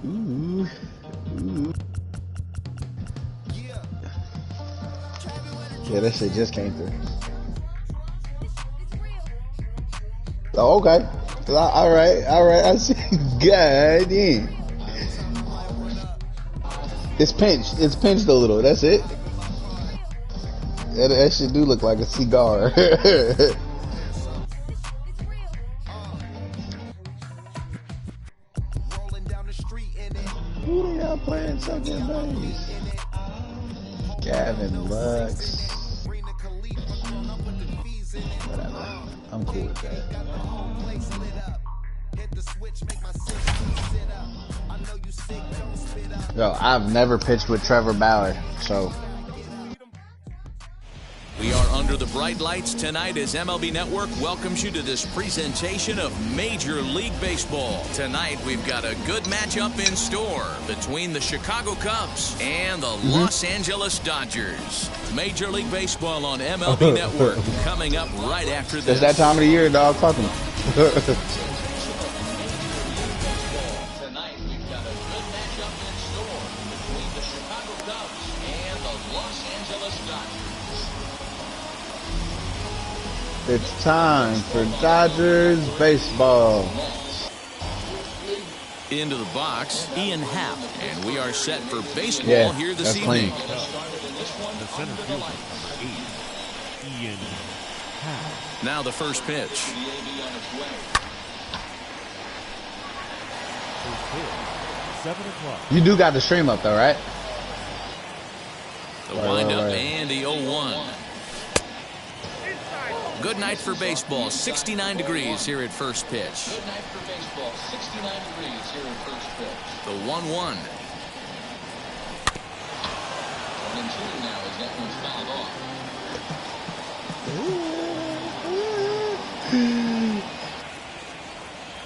Ooh. Ooh. Yeah, that shit just came through. Oh, okay. All right. I see. God damn. It's pinched. It's pinched a little. That's it. That shit do look like a cigar. Who they got playing second base? Gavin Lux. Whatever. I'm cool with that. Yo, I've never pitched with Trevor Bauer, so. We are under the bright lights tonight as MLB Network welcomes you to this presentation of Major League Baseball. Tonight we've got a good matchup in store between the Chicago Cubs and the Los Angeles Dodgers. Major League Baseball on MLB Network coming up right after this. It's that time of the year, dog. Fuck them. Tonight we've got a good matchup in store between the Chicago Cubs and the Los Angeles Dodgers. It's time for Dodgers baseball. Into the box, Ian Happ, and we are set for baseball here this evening. The center fielder, Ian Happ. Now the first pitch. First pitch, 7 o'clock. You do got the stream up though, right? The windup and the 0-1. Good night for baseball. 69 degrees here at first pitch. Good night for baseball. 69 degrees here at first pitch. The 1-1. 1-2 now as that one's fouled off.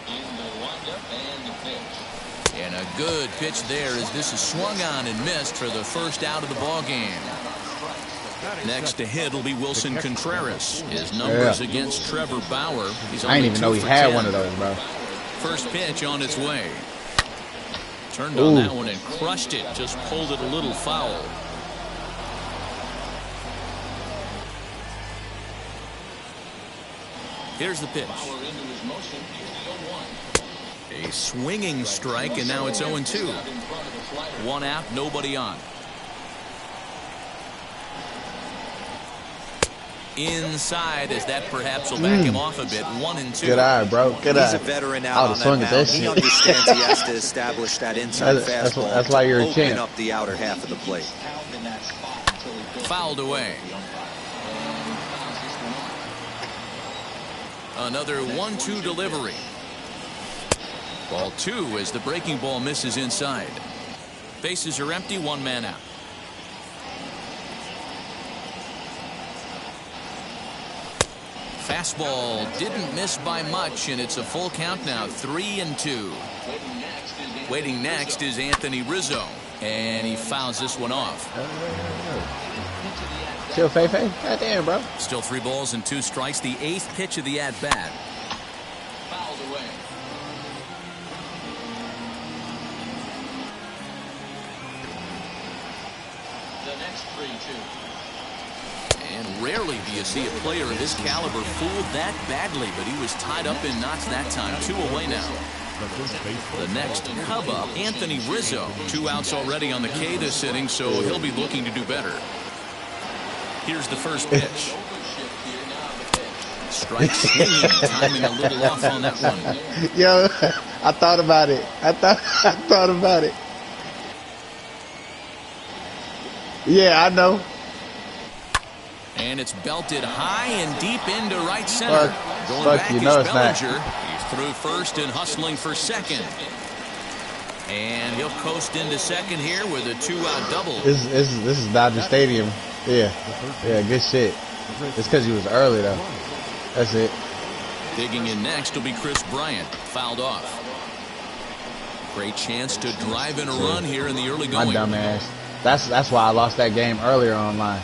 In the windup and the pitch. And a good pitch there as this is swung on and missed for the first out of the ball game. Next to hit will be Wilson Contreras. His numbers against Trevor Bauer. He's I didn't even know he had 10. one of those, bro. First pitch on its way. Turned on that one and crushed it. Just pulled it a little foul. Here's the pitch. A swinging strike, and now it's 0-2. One out, nobody on. Inside, as that perhaps will back him off a bit. 1-2. Good eye, bro. Good eye. He's a veteran out on that mound. He understands he has to establish that inside fastball. That's why you're a champ. Open up the outer half of the plate. Fouled away. Another 1-2 delivery. Ball 2 as the breaking ball misses inside. Bases are empty, one man out. Fastball didn't miss by much, and it's a full count now, 3-2. Waiting next is Anthony Rizzo, and he fouls this one off. Chill, Feifei. God damn, bro. Still 3 balls and 2 strikes. The 8th pitch of the at-bat. Fouled away. The next 3-2. And rarely do you see a player of his caliber fooled that badly, but he was tied up in knots that time. 2 away now. The next Cub up, Anthony Rizzo. 2 outs already on the K this inning, so he'll be looking to do better. Here's the first pitch. Strike swinging, timing a little off on that one. Yo, I thought about it. I thought about it. Yeah, I know. And it's belted high and deep into right center. Going back you is know it's not. Bellinger. He's through first and hustling for second. And he'll coast into second here with a 2-out double. This is Dodger Stadium. Yeah, good shit. It's because he was early though. That's it. Digging in next will be Chris Bryant. Fouled off. Great chance to drive in a run here in the early going. My dumb ass. That's why I lost that game earlier online.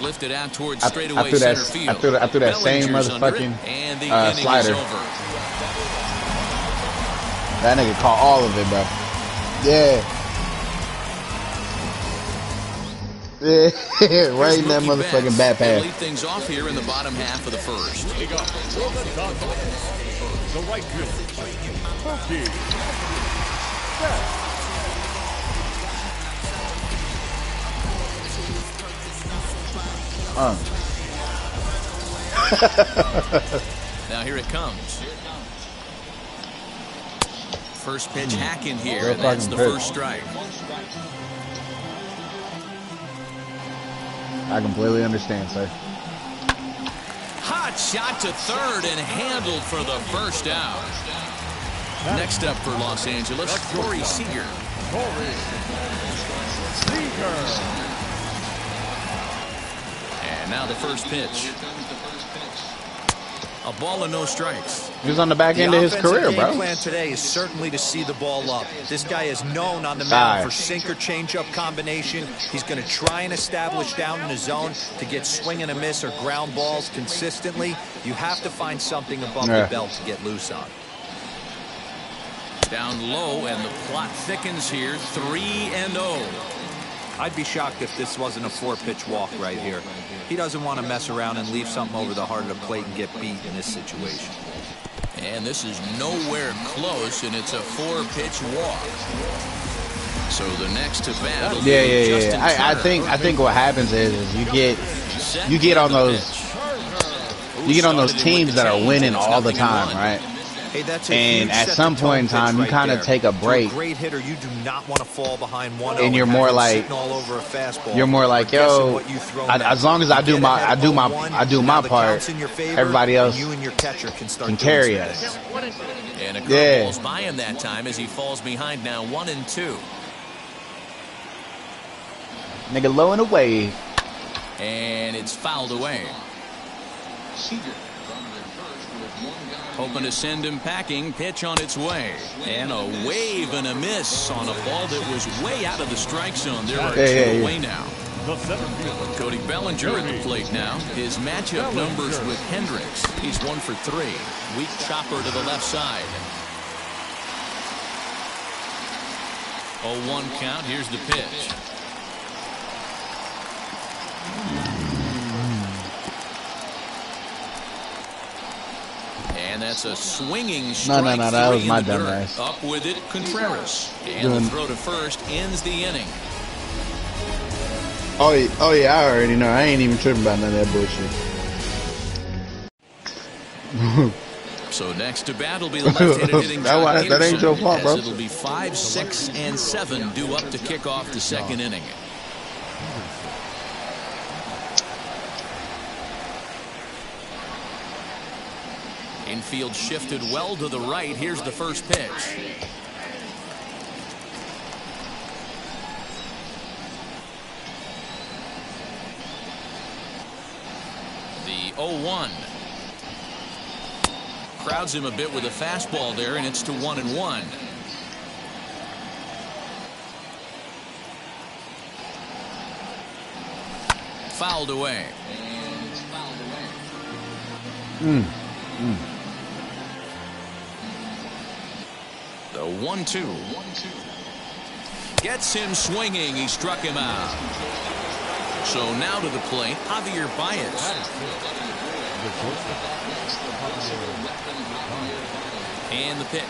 Lifted out towards straightaway center field. I threw that same motherfucking and the inning slider. is over. That nigga caught all of it, bro. Yeah. Yeah, right in that motherfucking bat path. Lead things off here in the bottom half of the first. The right fielder, Mookie Now here it comes. First pitch hack in here, and that's the first strike. I completely understand, sir. Hot shot to third and handled for the first out. Next up for Los Angeles, Corey Seager. And now the first pitch. A ball and no strikes. He was on the back end of his career, bro. The plan today is certainly to see the ball up. This guy is known on the mound for sinker changeup combination. He's going to try and establish down in the zone to get swing and a miss or ground balls consistently. You have to find something above the belt to get loose on. Down low, and the plot thickens here. 3-0. I'd be shocked if this wasn't a 4-pitch walk right here. He doesn't want to mess around and leave something over the heart of the plate and get beat in this situation. And this is nowhere close, and it's a 4-pitch walk. So the next to bat. I think what happens is you get on those teams that are winning all the time, right? Hey, that's and at some point in time, you kind of take a break. Great hitter, you do not want to fall behind 1-0. And you're more like, yo, as long as I do my part, everybody else can carry us. And a curveball's by him that time as he falls behind now 1-2. Nigga low and away. And it's fouled away. Hoping to send him packing. Pitch on its way. And a wave and a miss on a ball that was way out of the strike zone. There are two away now. Cody Bellinger at the plate now. His matchup numbers with Hendricks. He's 1 for 3. Weak chopper to the left side. 0-1 count. Here's the pitch. And that's a swinging strike. No, that was my dumb ass. Up with it, Contreras. And the throw to first ends the inning. Oh yeah, I already know. I ain't even tripping about none of that bullshit. So next to bat will be the left-handed hitting John that ain't your fault, bro. It'll be 5, 6, and 7 due up to kick off the second inning. Infield shifted well to the right. Here's the first pitch. The 0-1. Crowds him a bit with a fastball there, and it's to 1-1. Fouled away. The 1-2. Gets him swinging. He struck him out. So now to the plate, Javier Baez. And the pitch.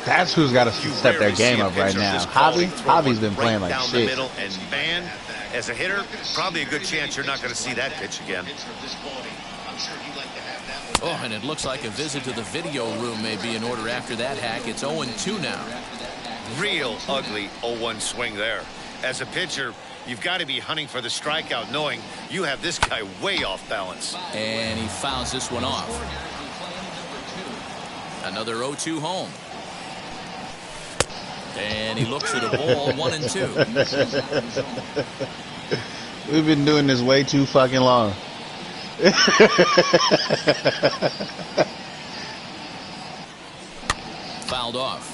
That's who's got to step their game up right now. Javi's been playing like shit. Middle, and man, as a hitter, probably a good chance you're not going to see that pitch again. Oh, and it looks like a visit to the video room may be in order after that hack. It's 0-2 now. Real ugly 0-1 swing there. As a pitcher, you've got to be hunting for the strikeout, knowing you have this guy way off balance. And he fouls this one off. Another 0-2 home. And he looks at a ball 1-2. We've been doing this way too fucking long. Fouled off.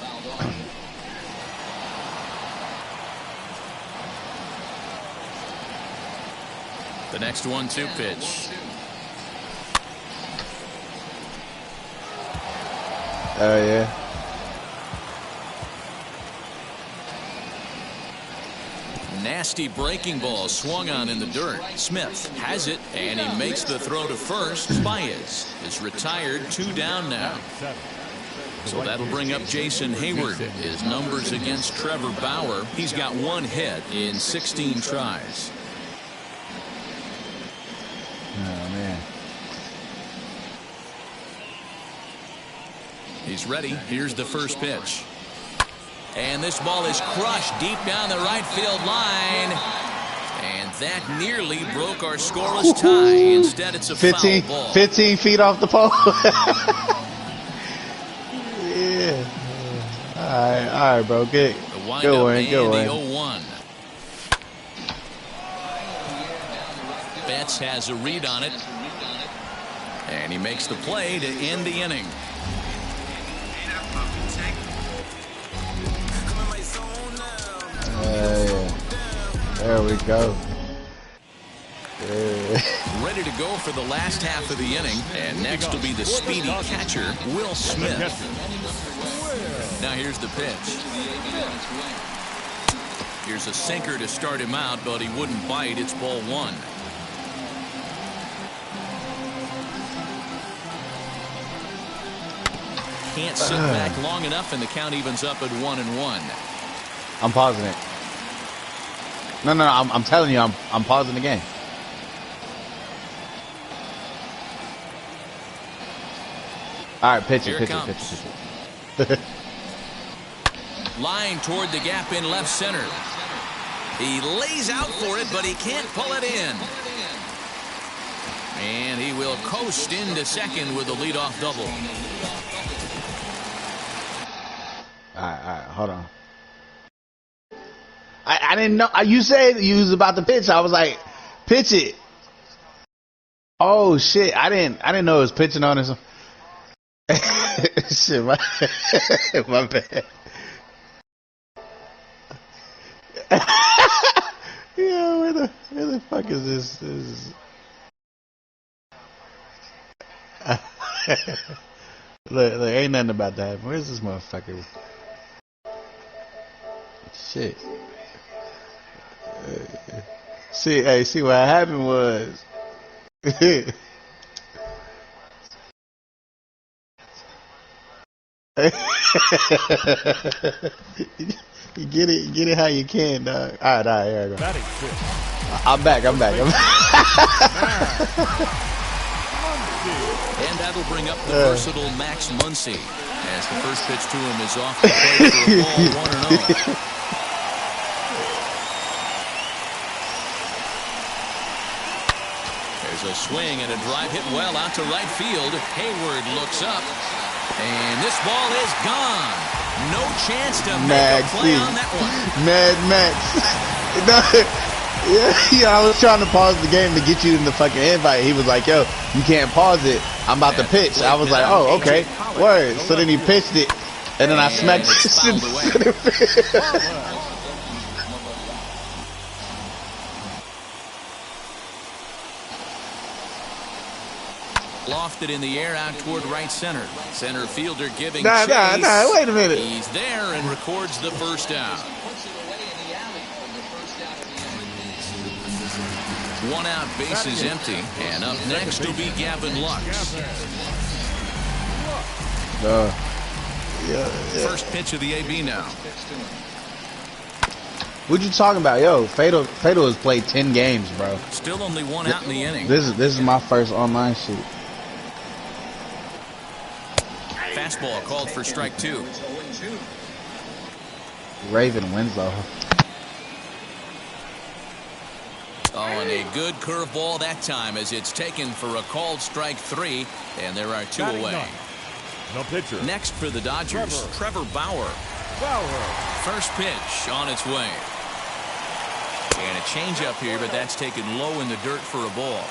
The next 1-2 pitch. Oh, yeah. Nasty breaking ball swung on in the dirt. Smith has it, and he makes the throw to first. Baez is retired, 2 down now. So that'll bring up Jason Hayward. His numbers against Trevor Bauer. He's got 1 hit in 16 tries. Oh, man. He's ready. Here's the first pitch. And this ball is crushed deep down the right field line. And that nearly broke our scoreless tie. Instead, it's a 15, foul ball. 15 feet off the pole. Yeah. All right, bro. Good. The windup Good one. and Good the one. 0-1. Betts has a read on it. And he makes the play to end the inning. Yeah. There we go. Yeah. Ready to go for the last half of the inning. And next will be the speedy catcher, Will Smith. Now here's the pitch. Here's a sinker to start him out, but he wouldn't bite. It's ball 1. Can't sit back long enough, and the count evens up at 1-1. I'm pausing it. No. I'm telling you, I'm pausing the game. All right, pitch it. Line toward the gap in left center. He lays out for it, but he can't pull it in. And he will coast into second with a leadoff double. All right, hold on. I didn't know. You said you was about to pitch. I was like, pitch it. Oh shit! I didn't know it was pitching on this. Shit, my bad. Yeah, where the fuck is this? Look, ain't nothing about to happen. Where's this motherfucker? Shit. See what happened was. You get it how you can, dog. All right, here I go. I'm back. And that'll bring up the versatile Max Muncy as the first pitch to him is off the plate for a ball 1-0. There's a swing and a drive hit well out to right field. Hayward looks up, and this ball is gone. No chance to make a play on that one. Mad Max. Yeah, I was trying to pause the game to get you in the fucking invite. He was like, yo, you can't pause it. I'm about to pitch. I was like, oh, okay. Word. So then he pitched it, and then I smacked it. Lofted in the air out toward right center. Center fielder giving Nah, chase. wait a minute. He's there and records the first out. 1 out, base is empty, and up next will be Gavin Lux. First pitch of the AB now. What you talking about? Yo, Fatal has played 10 games, bro. Still only 1 out in the inning. This is my first online shoot. Fastball called for strike 2. Raven Winslow. Oh, and a good curveball that time as it's taken for a called strike 3, and there are 2 away. No pitcher. Next for the Dodgers, Trevor Bauer. First pitch on its way. And a changeup here, but that's taken low in the dirt for a ball.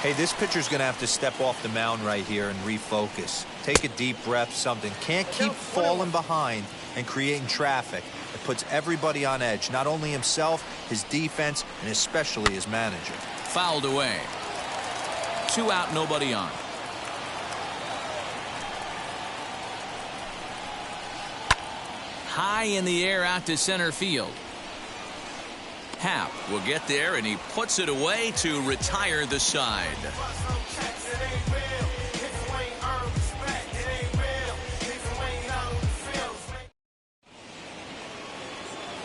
Hey, this pitcher's going to have to step off the mound right here and refocus. Take a deep breath, something. Can't keep falling behind and creating traffic. It puts everybody on edge, not only himself, his defense, and especially his manager. Fouled away. 2 out, nobody on. high in the air out to center field. Happ will get there, and he puts it away to retire the side.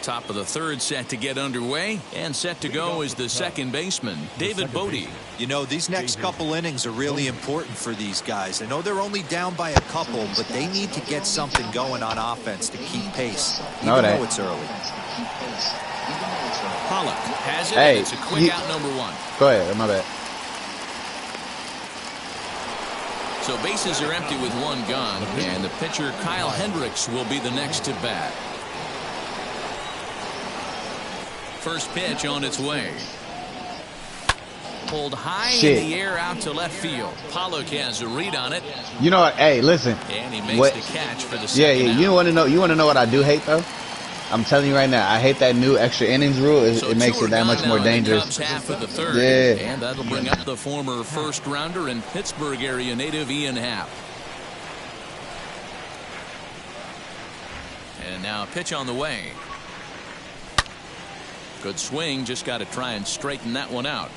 Top of the third set to get underway, and set to go is the second baseman, David Bodie. You know, these next couple innings are really important for these guys. I know they're only down by a couple, but they need to get something going on offense to keep pace, even though it's early. Pollock has it, and it's a quick out number one. Go ahead, my bad. So bases are empty with one gone, and the pitcher Kyle Hendricks will be the next to bat. First pitch on its way. Pulled high in the air out to left field. Pollock has a read on it. You know what? Hey, listen. And he makes the catch for the second out. You want to know? You want to know what I do hate though? I'm telling you right now, I hate that new extra innings rule. It makes it that much more dangerous. Half of the third, and that'll bring up the former first rounder and Pittsburgh area native Ian Happ. And now a pitch on the way. Good swing, just got to try and straighten that one out.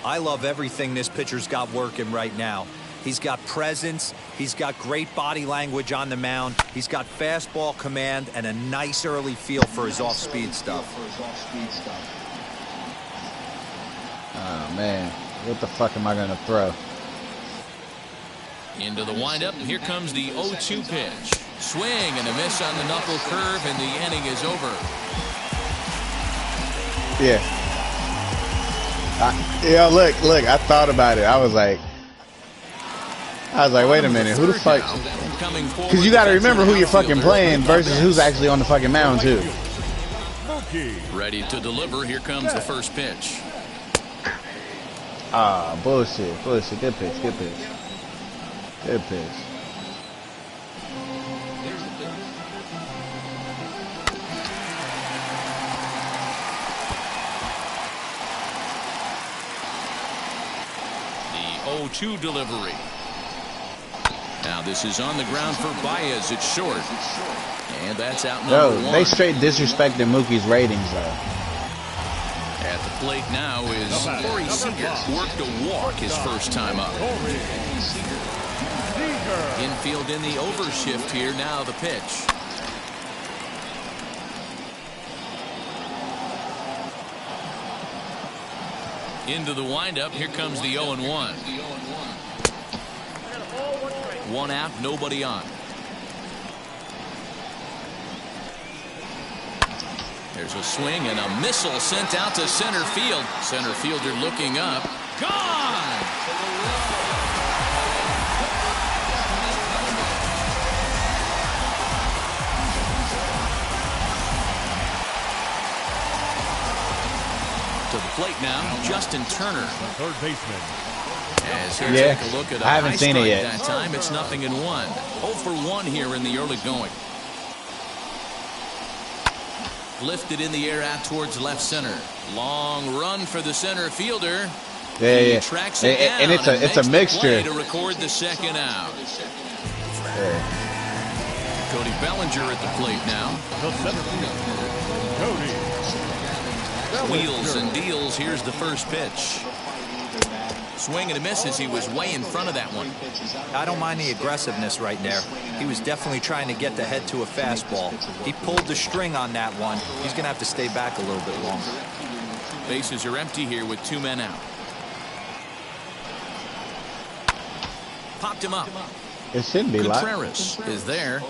I love everything this pitcher's got working right now. He's got presence, he's got great body language on the mound, he's got fastball command and a nice early feel for his off-speed stuff. Oh man, what the fuck am I gonna throw? Into the windup, and here comes the 0-2 pitch. Swing and a miss on the knuckle curve, and the inning is over. Look, I thought about it. I was like, wait a minute, who the fuck? Because you got to remember who you're fucking playing versus who's actually on the fucking mound too. Ready to deliver. Here comes the first pitch. Bullshit. Good pitch. Good pitch. The 0-2 delivery. Now this is on the ground for Baez. It's short. And that's out number one. They straight disrespected Mookie's ratings though. At the plate now is Corey Seager. Worked a walk his first time up. Infield in the overshift here. Now the pitch. Into the windup. Here comes the 0-1. One out, nobody on. There's a swing and a missile sent out to center field. Center fielder looking up. Gone! To the plate now, Justin Turner. Third baseman. As here, take a look at I haven't seen it yet. That time it's 0-1. 0 for 1 here in the early going. Lifted in the air out towards left center. Long run for the center fielder. Yeah. Tracks it down and it's a mixture to record the second out. Cody Bellinger at the plate now. The center fielder, Cody. Wheels and deals. Here's the first pitch. Swing and a miss as he was way in front of that one. I don't mind the aggressiveness right there. He was definitely trying to get the head to a fastball. He pulled the string on that one. He's going to have to stay back a little bit longer. Bases are empty here with 2 men out. Popped him up. It should be live. Contreras is there.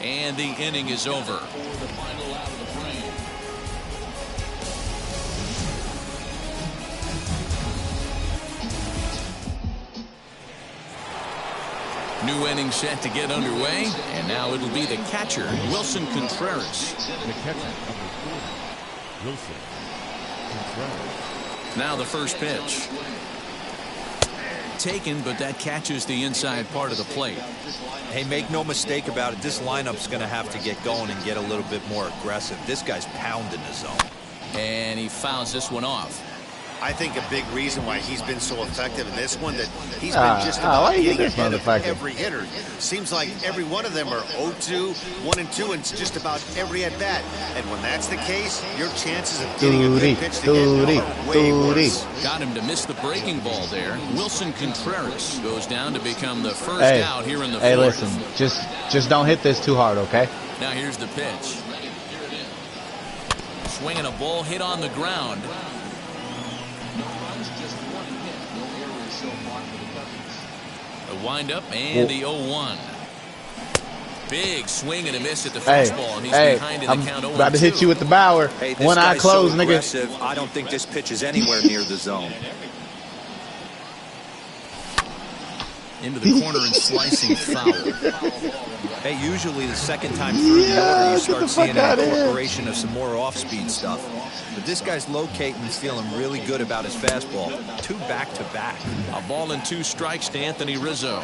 And the inning is over. New inning set to get underway, and now it'll be the catcher, Wilson Contreras. The catcher, number 4, Wilson Contreras. Now the first pitch. Taken, but that catches the inside part of the plate. Hey, make no mistake about it. This lineup's going to have to get going and get a little bit more aggressive. This guy's pounding the zone. And he fouls this one off. I think a big reason why he's been so effective in this one that he's been just about getting ahead of every hitter. Seems like every one of them are 0-2, 1-2, and just about every at bat. And when that's the case, your chances of getting a good pitch to hit are way worse. Got him to miss the breaking ball there. Wilson Contreras goes down to become the first out here in the fourth. Hey, listen, just don't hit this too hard, okay? Now here's the pitch. Swinging a ball hit on the ground. The windup and the 0-1. Big swing and a miss at the fastball, and he's behind in the count. I'm about to hit you with the Bauer. Hey, One eye closed, so nigga. I don't think this pitch is anywhere near the zone. Into the corner and slicing foul. Hey, usually the second time through the order, you start seeing an incorporation of some more off-speed stuff. But this guy's locating and feeling really good about his fastball. 2 back-to-back. A ball and 2 strikes to Anthony Rizzo.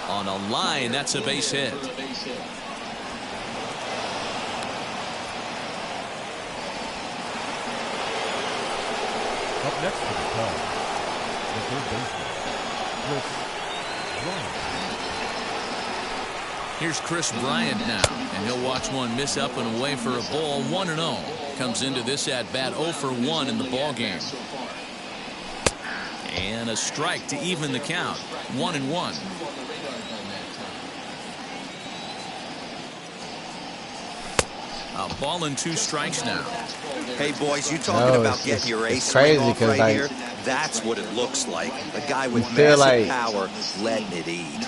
On a line, that's a base hit. Up next to the Cubs, the third baseman, Chris Bryant. Here's Chris Bryant now, and he'll watch one miss up and away for a ball. 1-0. Comes into this at bat 0 for 1 in the ball game. And a strike to even the count. 1-1. A ball and 2 strikes now. Hey, boys, you talking about getting your ace swing off right here? That's what it looks like. A guy with massive power letting it eat.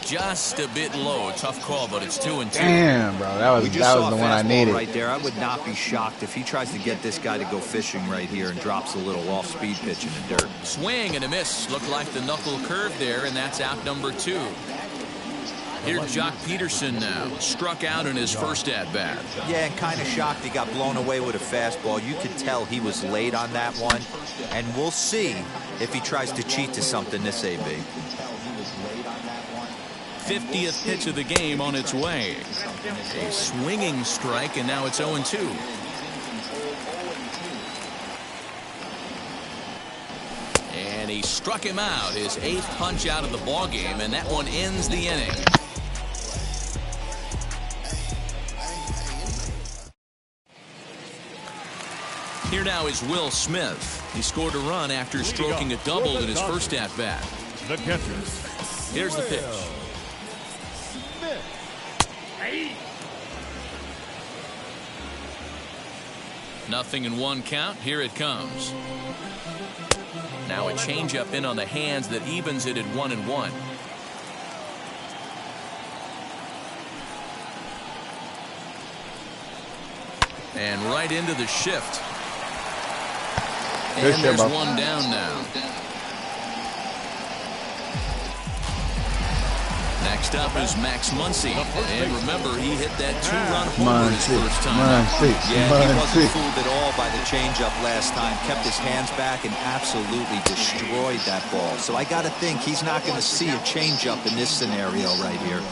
Just a bit low. Tough call, but it's 2-2. Damn, bro. That was the one I needed. Right there. I would not be shocked if he tries to get this guy to go fishing right here and drops a little off-speed pitch in the dirt. Swing and a miss. Looked like the knuckle curve there, and that's out number 2. Here's Jock Peterson now. Struck out in his first at-bat. Yeah, and kind of shocked he got blown away with a fastball. You could tell he was late on that one. And we'll see if he tries to cheat to something this AB. 50th pitch of the game on its way. A swinging strike, and now it's 0-2. And he struck him out. His 8th punch out of the ball game, and that one ends the inning. Here now is Will Smith. He scored a run after stroking a double in his first at-bat. The catcher. Here's the pitch. Nothing in 1 count. Here it comes. Now a changeup in on the hands that evens it at 1-1. And right into the shift. And there's one down now. Next up is Max Muncy. And remember, he hit that 2-run homer his first time. Yeah, he wasn't fooled at all by the changeup last time. Kept his hands back and absolutely destroyed that ball. So I got to think he's not going to see a changeup in this scenario right here.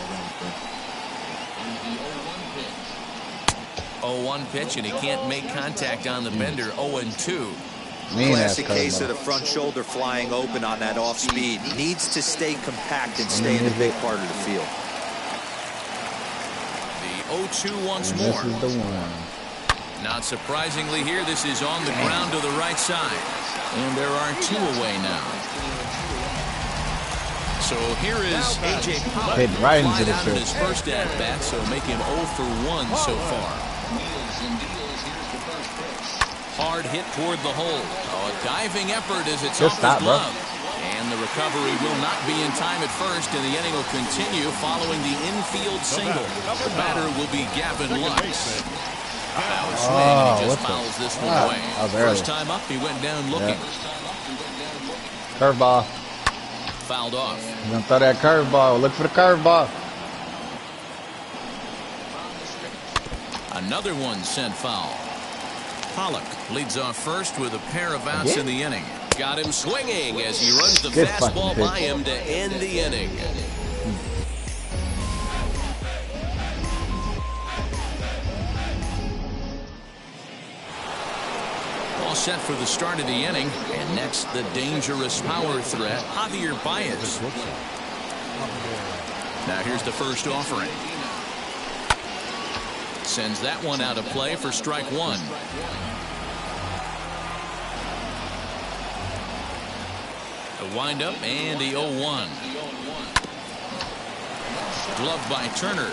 0-1 pitch, and he can't make contact on the bender. 0-2. Classic case of the front shoulder flying open on that off speed. Needs to stay compact and stay in the big part of the field. The 0-2 once more. This is the one. Not surprisingly here, this is on the ground to the right side. And there are 2 away now. So here is A.J. Pollock. Hit right into the out in his first at-bat, so make him 0 for 1 so far. Hard hit toward the hole. Oh, a diving effort as it's off his glove. And the recovery will not be in time at first, and the inning will continue following the infield single. The batter will be Gavin Lux. Now a swing, and he just fouls this one away. First time up, he went down looking. Curveball. Fouled off. He's gonna throw that curveball. Look for the curveball. Another one sent foul. Pollock leads off first with a pair of outs in the inning. Got him swinging as he runs the fastball by him to end the inning. set for the start of the inning. And next, the dangerous power threat, Javier Baez. Now here's the first offering. Sends that one out of play for strike one. The windup and the 0-1. Gloved by Turner.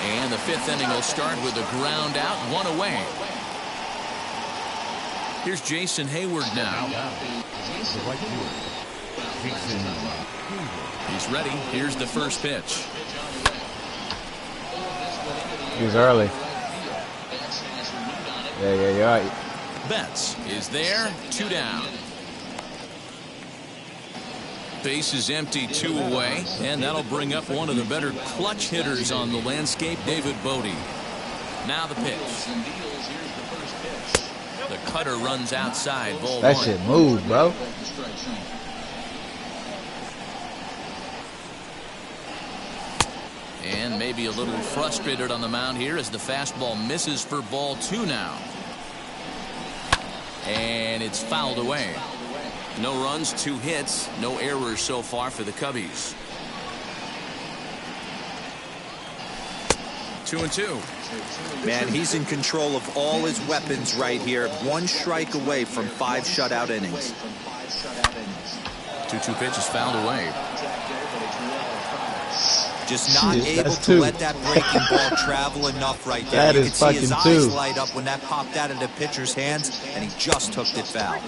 And the fifth inning will start with a ground out, one away. Here's Jason Hayward now. He's ready. Here's the first pitch. He's early. Yeah. Betts is there, 2 down. Base is empty, 2 away, and that'll bring up one of the better clutch hitters on the landscape, David Bodie. Now the pitch. The cutter runs outside, ball that one. shit move, bro. And maybe a little frustrated on the mound here as the fastball misses for ball 2 now. And it's fouled away. No runs, 2 hits, no errors so far for the Cubbies. 2-2. Man, he's in control of all his weapons right here. 1 strike away from 5 shutout innings. 2-2 pitch is fouled away. Just not able to let that breaking ball travel enough right there. You could see his eyes light up when that popped out of the pitcher's hands, and he just hooked it foul.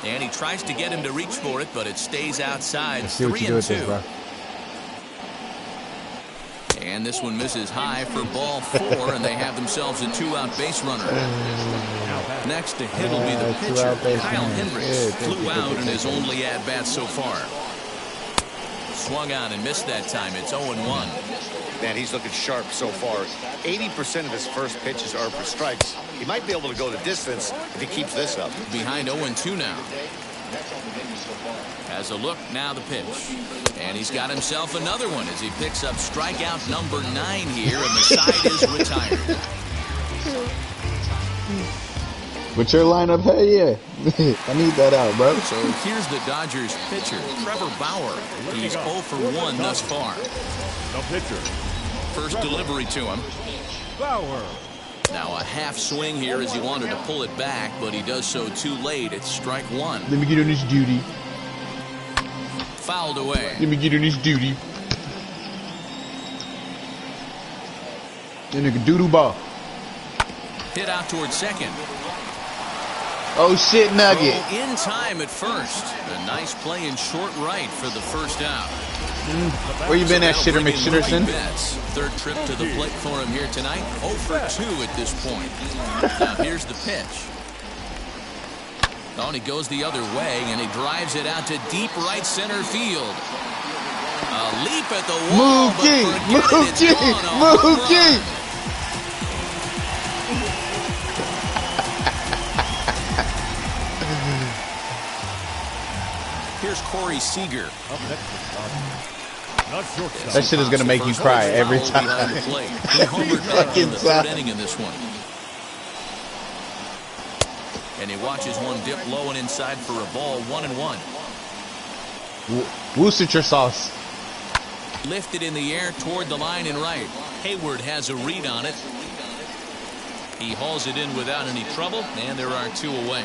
And he tries to get him to reach for it, but it stays outside. 3-2. And this one misses high for ball 4, and they have themselves a 2-out base runner. Next to hit will be the pitcher, Kyle Hendricks. Flew out in his only at-bat so far. Swung on and missed that time. It's 0-1. Man, he's looking sharp so far. 80% of his first pitches are for strikes. He might be able to go the distance if he keeps this up. Behind 0-2 now. Has a look, now the pitch. And he's got himself another one as he picks up strikeout number 9 here, and the side is retired. With your lineup, hell yeah. I need that out, bro. So here's the Dodgers pitcher, Trevor Bauer. He's 0 for 1 thus far. The pitcher. First delivery to him. Bauer. Now a half swing here as he wanted to pull it back, but he does so too late. It's strike 1. Let me get on this duty. Fouled away. Let me get on this duty. That nigga doodle ball. Hit out towards second. Oh shit, Nugget. Oh, in time at first. A nice play in short right for the first out. Where you been at, Shitter McShitterson? Third trip to the plate for him here tonight. 0 for 2 at this point. Now here's the pitch. Oh, and he goes the other way, and he drives it out to deep right center field. A leap at the wall. Mookie! Here's Corey Seager. That shit is gonna make you cry every time. He homered back in the 3rd inning in this one. And he watches one dip low and inside for a ball, 1-1. Worcestershire sauce. Lifted in the air toward the line and right. Hayward has a read on it. He hauls it in without any trouble, and there are 2 away.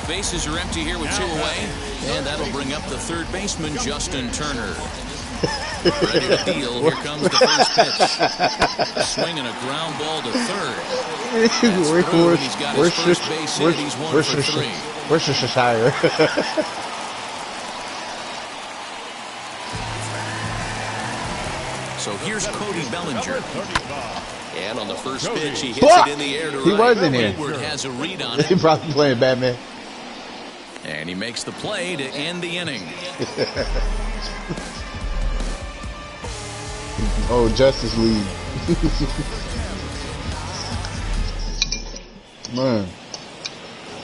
Bases are empty here with 2 away, and that'll bring up the third baseman, Justin Turner. Ready to deal. Here comes the first pitch. Swinging a ground ball to third. He's got his first base hit. He's 1 for 3. Worcestershire. So here's Cody Bellinger. And on the first pitch, he hits it in the air to right. He wasn't here. Hayward has a read on it. He probably playing Batman. And he makes the play to end the inning. Oh, Justice League. Man.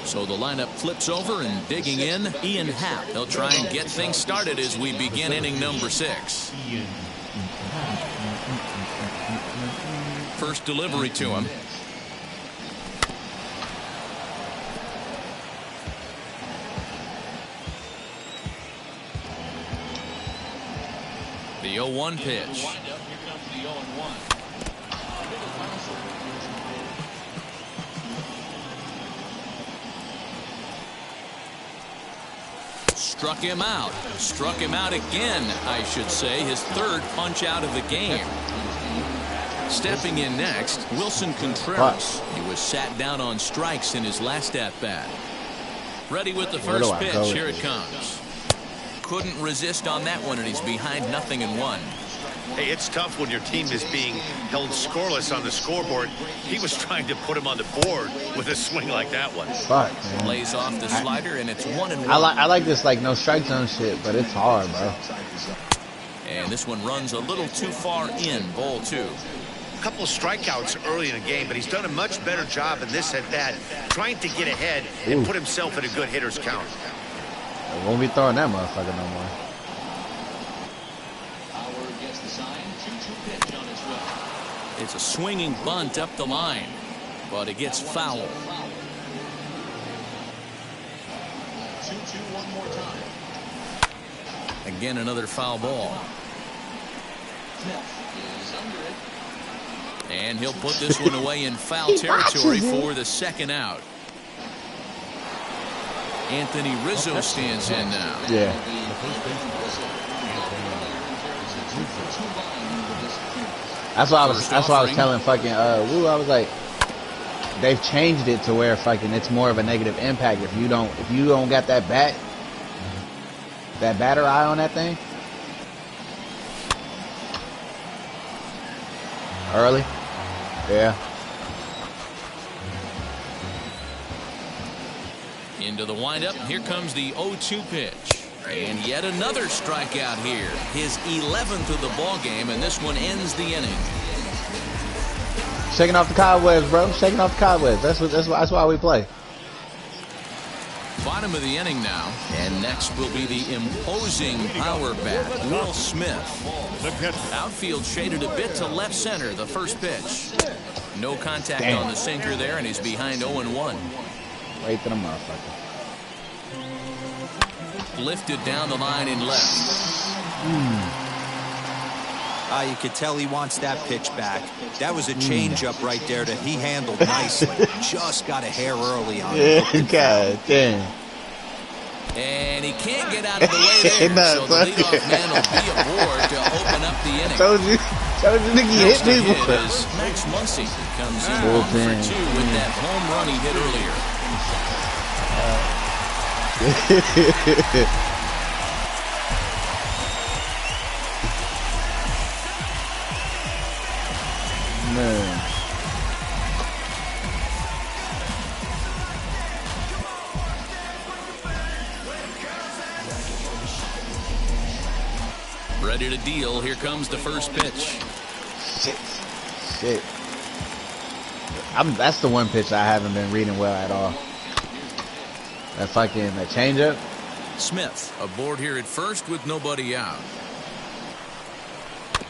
So the lineup flips over, and digging in, Ian Happ. They'll try and get things started as we begin inning number 6. First delivery to him. The 0-1 pitch. Struck him out. Struck him out again, I should say. His third punch out of the game. Stepping in next, Wilson Contreras. He was sat down on strikes in his last at-bat. Ready with the first pitch. Here it comes. Couldn't resist on that one, and he's behind 0-1. Hey, it's tough when your team is being held scoreless on the scoreboard. He was trying to put him on the board with a swing like that one. Fuck, man. Lays off the slider, and it's 1-1. I like this like no strike zone shit, but it's hard, bro. And this one runs a little too far in. Ball 2. A couple of strikeouts early in the game, but he's done a much better job in this at that, trying to get ahead and put himself in a good hitter's count. I won't be throwing that motherfucker no more. It's a swinging bunt up the line, but it gets foul. 2-2 one more time. Again, another foul ball. And he'll put this one away in foul territory for the second out. Anthony Rizzo stands in now. Yeah. That's why I was telling fucking Woo. I was like, they've changed it to where fucking it's more of a negative impact if you don't got that batter eye on that thing early. Yeah. Into the windup. Here comes the 0-2 pitch. And yet another strikeout here. His 11th of the ball game, and this one ends the inning. Shaking off the cobwebs, bro. Shaking off the cobwebs. That's why we play. Bottom of the inning now, and next will be the imposing power bat, Will Smith. Outfield shaded a bit to left center. The first pitch. No contact on the sinker there, and he's behind 0-1. Right to the motherfucker. Lifted down the line in left. You could tell he wants that pitch back. That was a changeup right there that he handled nicely. Just got a hair early on it. Yeah, God damn. And he can't get out of the way there. So the leadoff man will be aboard to open up the inning. Told you nigga hit people. Max Muncy comes in 1 for 2 with that home run he hit earlier. Man. Ready to deal. Here comes the first pitch. Shit. That's the one pitch I haven't been reading well at all. That changeup. Smith aboard here at first with nobody out.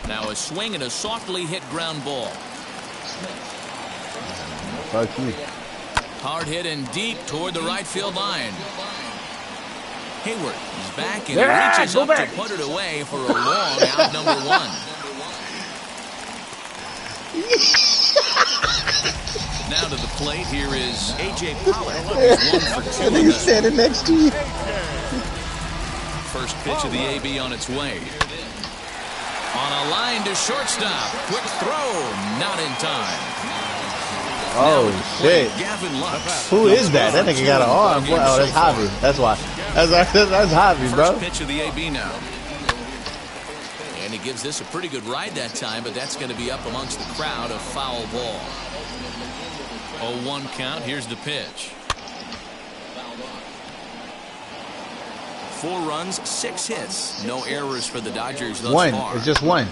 Now a swing and a softly hit ground ball. Fuck you. Hard hit and deep toward the right field line. Hayward is back and reaches up to put it away for a long out number 1. Now to the plate, here is A.J. Pollock. He's 1 for 2. He's standing next to you. First pitch of the AB on its way. On a line to shortstop. Quick throw. Not in time. Oh, shit. Gavin Lux. Who is that? That nigga got an arm. Oh, that's Javi. That's why. That's Javi, bro. First pitch of the AB now. And he gives this a pretty good ride that time, but that's going to be up amongst the crowd. A foul ball. 0-1 count. Here's the pitch. 4 runs, 6 hits. No errors for the Dodgers thus far. It's just one.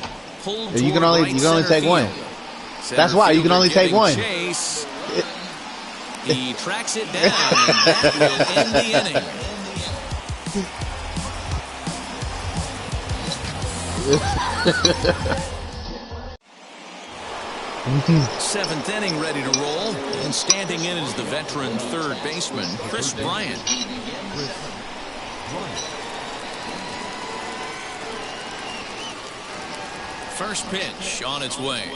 You can only take one. That's why you can only take one. Chase. He tracks it down, and that will end the inning. Seventh inning ready to roll. And standing in is the veteran third baseman, Chris Bryant. First pitch on its way.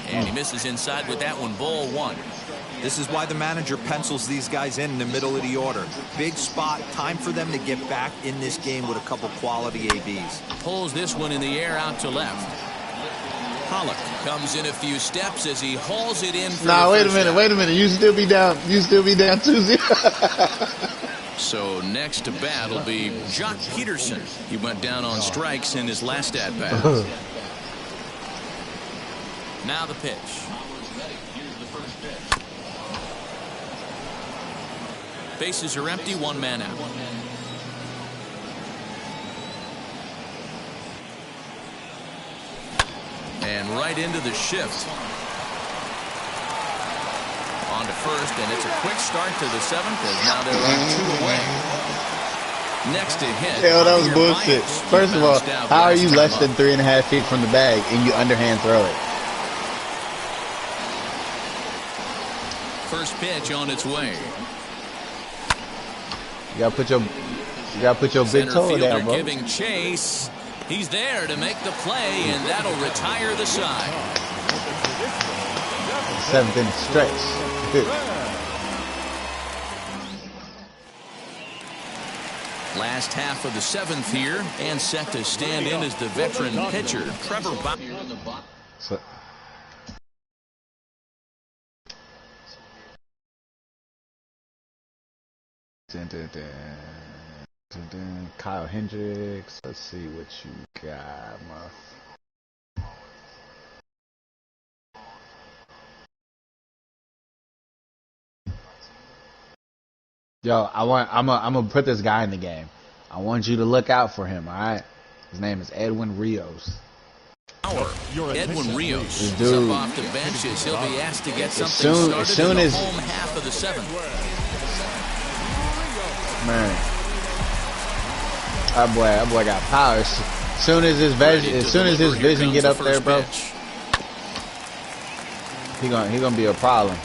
And he misses inside with that one, ball one. This is why the manager pencils these guys in the middle of the order. Big spot, time for them to get back in this game with a couple quality ABs. Pulls this one in the air out to left. Pollock comes in a few steps as he hauls it in. Nah, wait a minute. You still be down 2-0. So next to bat will be Jock Peterson. He went down on strikes in his last at-bat. Now the pitch. Bases are empty, one man out. And right into the shift. On to first, and it's a quick start to the seventh as now they're on 2 away. Next to hit. Hell, that was bullshit. First of all, how are you less than 3.5 feet from the bag and you underhand throw it? First pitch on its way. You gotta put your big toe down, bro. Giving chase. He's there to make the play, and that'll retire the side. 7th inning stretch. Last half of the 7th here, and set to stand in as the veteran pitcher, Trevor So, Kyle Hendricks. Let's see what you got, Muff. Yo, I'm gonna put this guy in the game. I want you to look out for him. All right. His name is Edwin Rios. Edwin Rios This is up dude, off the benches. He'll be asked to get something started in the home half of the 7th. Man, that boy got power. As soon as his vision get up there, bro, he gonna be a problem.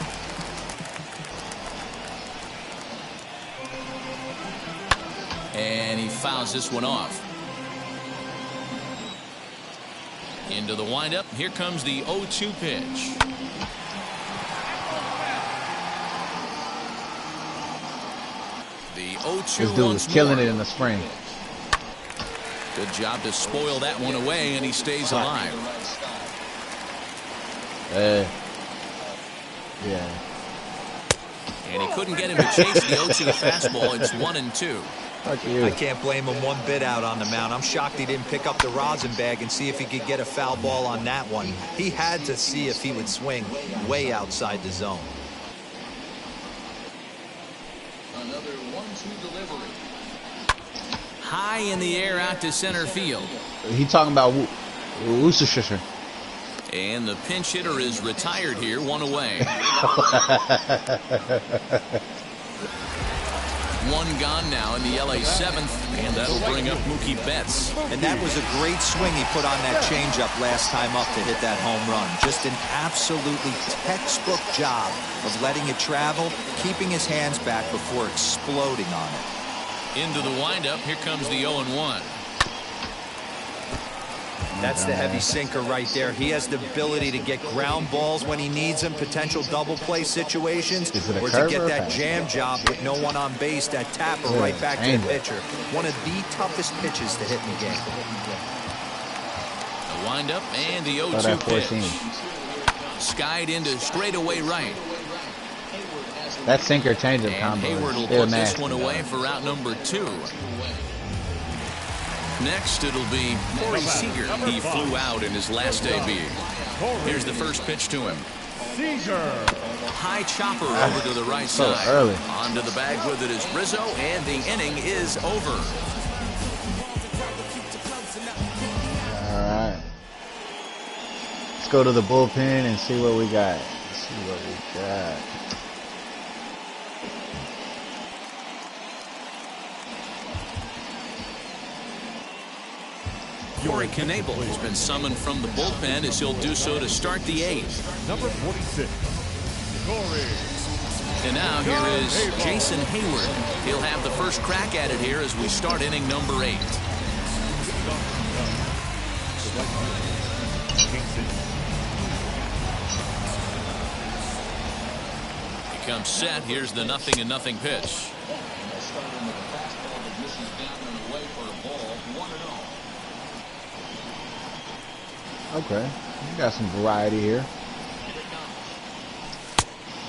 And he fouls this one off. Into the windup. Here comes the 0-2 pitch. The 0-2. This dude was killing it in the spring. Good job to spoil that one away, and he stays alive. Yeah. And he couldn't get him to chase the 0-2 fastball. It's 1-2. Fuck you. I can't blame him one bit out on the mound. I'm shocked he didn't pick up the rosin bag and see if he could get a foul ball on that one. He had to see if he would swing way outside the zone. Another 1-2 delivery. High in the air out to center field. He talking about Worcestershire. And the pinch hitter is retired here, one away. One gone now in the LA 7th, and that'll bring up Mookie Betts. And that was a great swing he put on that changeup last time up to hit that home run. Just an absolutely textbook job of letting it travel, keeping his hands back before exploding on it. Into the windup, here comes the 0-1. That's the heavy sinker right there. He has the ability to get ground balls when he needs them, potential double play situations, or to get that jam job with no one on base, that tapper right back to the pitcher. One of the toughest pitches to hit in the game. The windup and the 0-2 pitch. Skied into straightaway right. That sinker changeup combo. Hayward will put this one away for out number 2. Next, it'll be Corey Seager. He flew out in his last AB. Here's the first pitch to him. High chopper over to the right side. Early. Onto the bag with it is Rizzo, and the inning is over. All right. Let's go to the bullpen and see what we got. Corey Knebel has been summoned from the bullpen as he'll do so to start the 8th. Number 46, Corey. And now here is Jason Hayward. He'll have the first crack at it here as we start inning number 8. He comes set. Here's the 0-0 pitch. Okay, you got some variety here.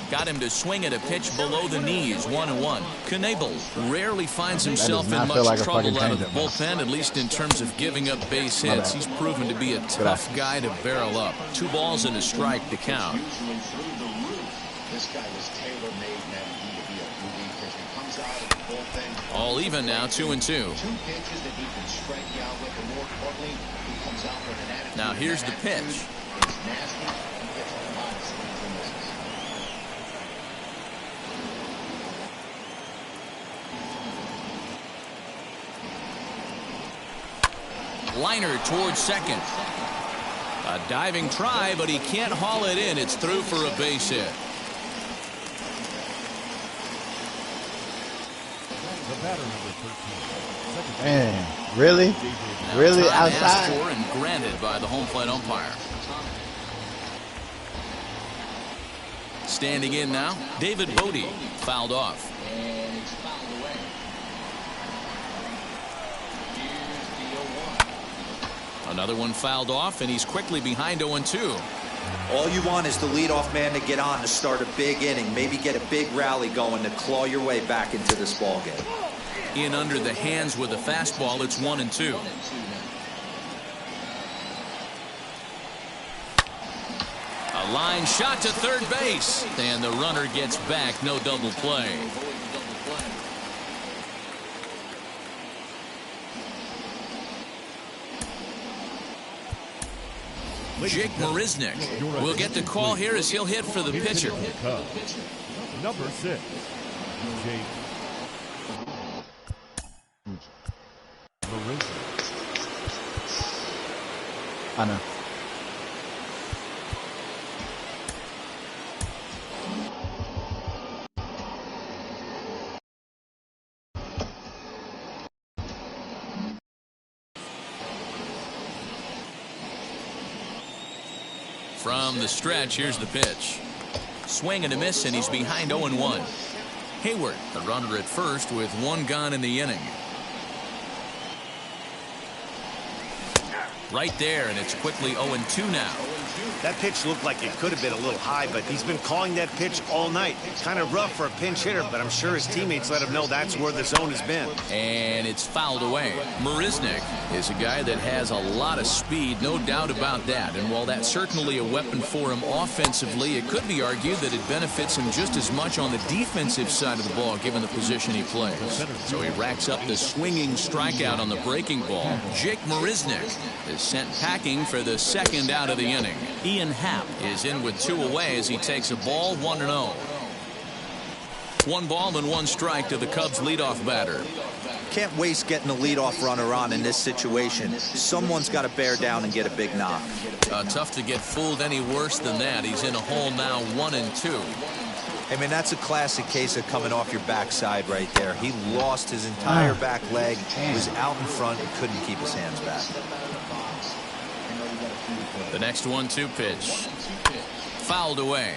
Got him to swing at a pitch below the knees, 1-1. Knebel rarely finds himself in much trouble out of the bullpen, at least in terms of giving up base hits. He's proven to be a tough guy to barrel up. 2 balls and a strike to count. All even now, 2-2. Now here's the pitch. Liner towards second. A diving try, but he can't haul it in. It's through for a base hit. The batter, number 13. Man, really? Now Really time outside? asked for and granted by the home plate umpire. Standing in now, David Bodie, fouled off. Another one fouled off, and he's quickly behind 0-2. All you want is the leadoff man to get on to start a big inning, maybe get a big rally going to claw your way back into this ball game. In under the hands with a fastball, it's 1-2. A line shot to third base, and the runner gets back. No double play. Jake Marisnick will get the call here as he'll hit for the pitcher. Number 6, Jake Marisnick. I know. From the stretch, here's the pitch. Swing and a miss, and he's behind 0-1. Hayward, the runner at first with 1 gone in the inning. Right there, and it's quickly 0-2 now. That pitch looked like it could have been a little high, but he's been calling that pitch all night. Kind of rough for a pinch hitter, but I'm sure his teammates let him know that's where the zone has been. And it's fouled away. Marisnick is a guy that has a lot of speed, no doubt about that. And while that's certainly a weapon for him offensively, it could be argued that it benefits him just as much on the defensive side of the ball, given the position he plays. So he racks up the swinging strikeout on the breaking ball. Jake Marisnick is sent packing for the 2nd out of the inning. Ian Happ is in with 2 away as he takes a ball, 1-0. 1 ball and 1 strike to the Cubs leadoff batter. Can't waste getting the leadoff runner on in this situation. Someone's got to bear down and get a big knock. Tough to get fooled any worse than that. He's in a hole now, 1-2. I mean, that's a classic case of coming off your backside right there. He lost his entire back leg, was out in front, and couldn't keep his hands back. The next 1-2 pitch. Fouled away.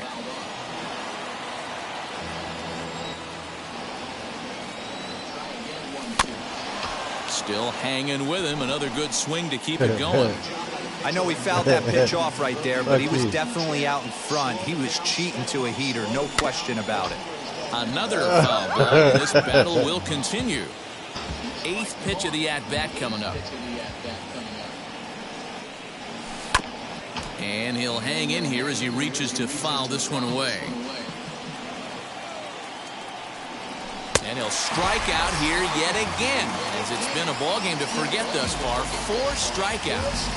Still hanging with him. Another good swing to keep it going. I know he fouled that pitch off right there, but he was definitely out in front. He was cheating to a heater, no question about it. Another foul ball. This battle will continue. 8th pitch of the at-bat coming up. And he'll hang in here as he reaches to foul this one away. And he'll strike out here yet again, as it's been a ball game to forget thus far. 4 strikeouts.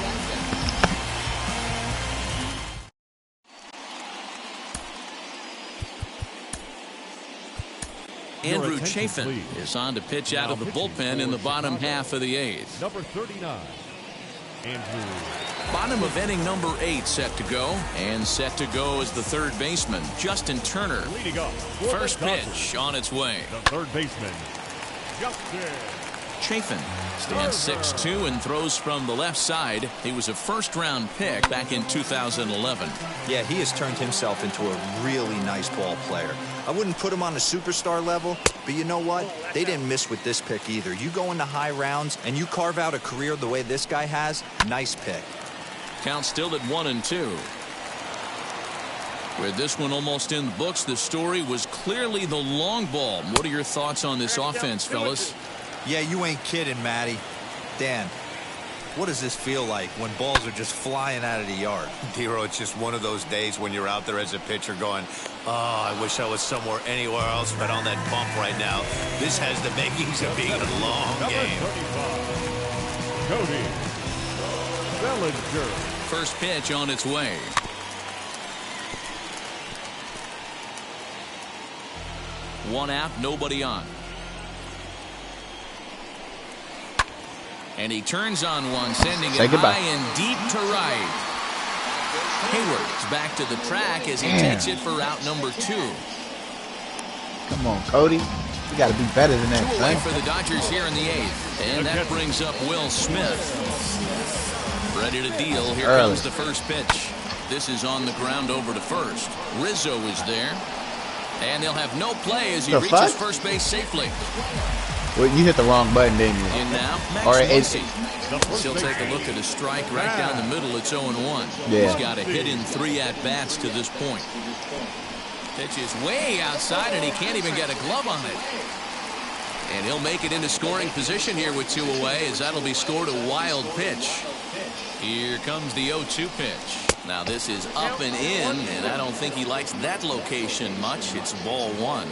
Andrew Chafin is on to pitch out of the bullpen in the bottom half of the 8th. Number 39, Bottom of inning number 8 set to go. And set to go is the third baseman, Justin Turner. First pitch on its way. The third baseman, Justin Chafin stands 6'2" and throws from the left side. He was a first-round pick back in 2011. Yeah, he has turned himself into a really nice ball player. I wouldn't put him on a superstar level, but you know what? They didn't miss with this pick either. You go into high rounds and you carve out a career the way this guy has, nice pick. Count still at 1-2. With this one almost in the books, the story was clearly the long ball. What are your thoughts on this offense, fellas? Yeah, you ain't kidding, Matty. Dan, what does this feel like when balls are just flying out of the yard? Hero, it's just one of those days when you're out there as a pitcher going, oh, I wish I was somewhere anywhere else but on that bump right now. This has the makings of being a long game. Cody Bellinger. First pitch on its way. One out, nobody on. And he turns on one, sending it high and deep to right. Hayward's back to the track as he takes it for out number 2. Come on, Cody. You got to be better than that. 2 away for the Dodgers here in the 8th. And that brings up Will Smith. Ready to deal. Here comes the first pitch. This is on the ground over to first. Rizzo is there. And they'll have no play as he reaches first base safely. Well, you hit the wrong button, didn't you? In now, Max He'll take a look at a strike right down the middle. It's 0-1. Yeah. He's got a hit in 3 at-bats to this point. Pitch is way outside, and he can't even get a glove on it. And he'll make it into scoring position here with 2 away, as that'll be scored a wild pitch. Here comes the 0-2 pitch. Now this is up and in, and I don't think he likes that location much. It's ball 1.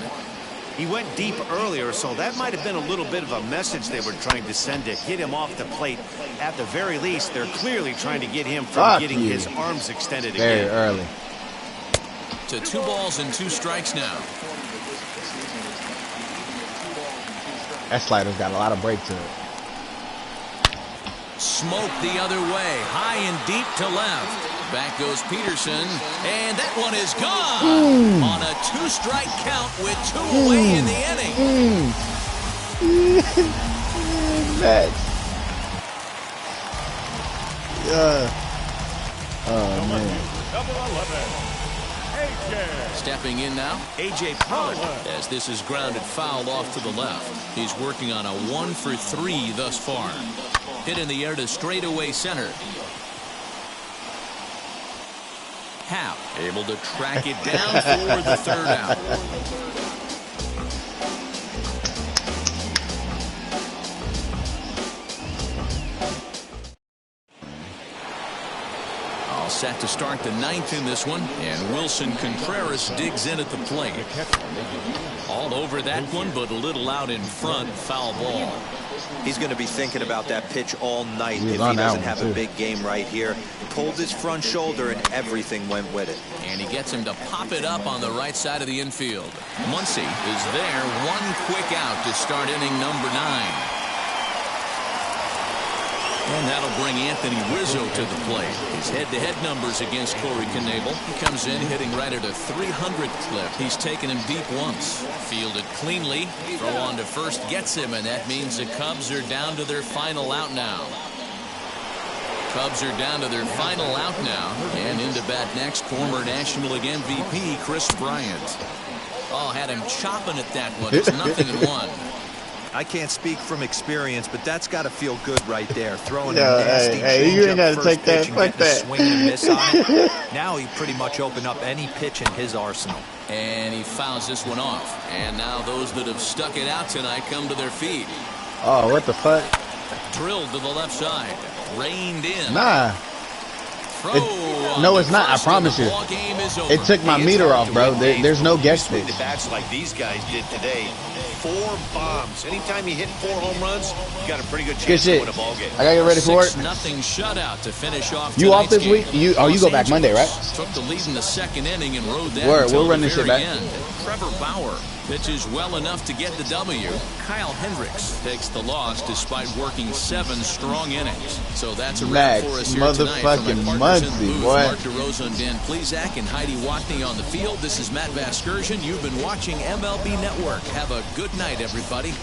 He went deep earlier, so that might have been a little bit of a message they were trying to send to get him off the plate. At the very least, they're clearly trying to get him from getting his arms extended again. Very early. To 2 balls and 2 strikes now. That slider's got a lot of break to it. Smoke the other way, high and deep to left. Back goes Peterson, and that one is gone on a 2-strike count with 2 away in the inning. Oh, man. Stepping in now, A.J. Pollard, as this is grounded foul off to the left. He's working on a 1 for 3 thus far. Hit in the air to straightaway center. Happ able to track it down for the 3rd out. All set to start the 9th in this one, and Wilson Contreras digs in at the plate. All over that one, but a little out in front, foul ball. He's going to be thinking about that pitch all night if he doesn't have a big game right here. Pulled his front shoulder and everything went with it. And he gets him to pop it up on the right side of the infield. Muncy is there, 1 quick out to start inning number 9. And that'll bring Anthony Rizzo to the plate. His head-to-head numbers against Corey Knebel. He comes in hitting right at a 300 clip. He's taken him deep once. Fielded cleanly. Throw on to first gets him, and that means the Cubs are down to their final out now. Cubs are down to their final out now. And into bat next, former National League MVP Chris Bryant. Oh, had him chopping at that one. It's 0-1. I can't speak from experience, but that's got to feel good right there. Throwing a nasty you ain't got to take that. Fuck that. Swing and a miss on it. Now he pretty much opened up any pitch in his arsenal. And he fouls this one off. And now those that have stuck it out tonight come to their feet. Oh, what the fuck? Drilled to the left side. Reined in. Nah. No, it's not. I promise you. It took my meter off, bro. There's no guess pitch. The bats like these guys did today. 4 bombs. Anytime you hit 4 home runs, you got a pretty good chance to win a ball game. I gotta get ready for it. 6-0 shutout to finish off. You off this week? You go back Monday, right? Took the lead in the 2nd inning and rode that. We'll run this shit back. Trevor Bauer Pitches well enough to get the W. Kyle Hendricks takes the loss despite working 7 strong innings. So that's a wrap for us here tonight. From my partners in the booth, Mark DeRosa and Dan Plesac and Heidi Watney on the field. This is Matt Vasgersian. You've been watching MLB Network. Have a good night, everybody.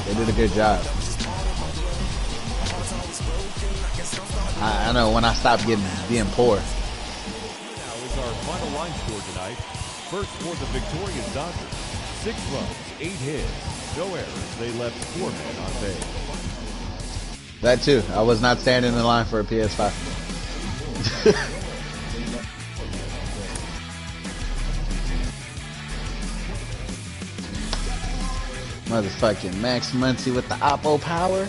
They did a good job. I know when I stopped being poor. Now is our final line score tonight. First for the victorious Dodgers, 6 runs, 8 hits, no errors. They left 4 men on base. That too. I was not standing in line for a PS5. Motherfucking Max Muncy with the Oppo power.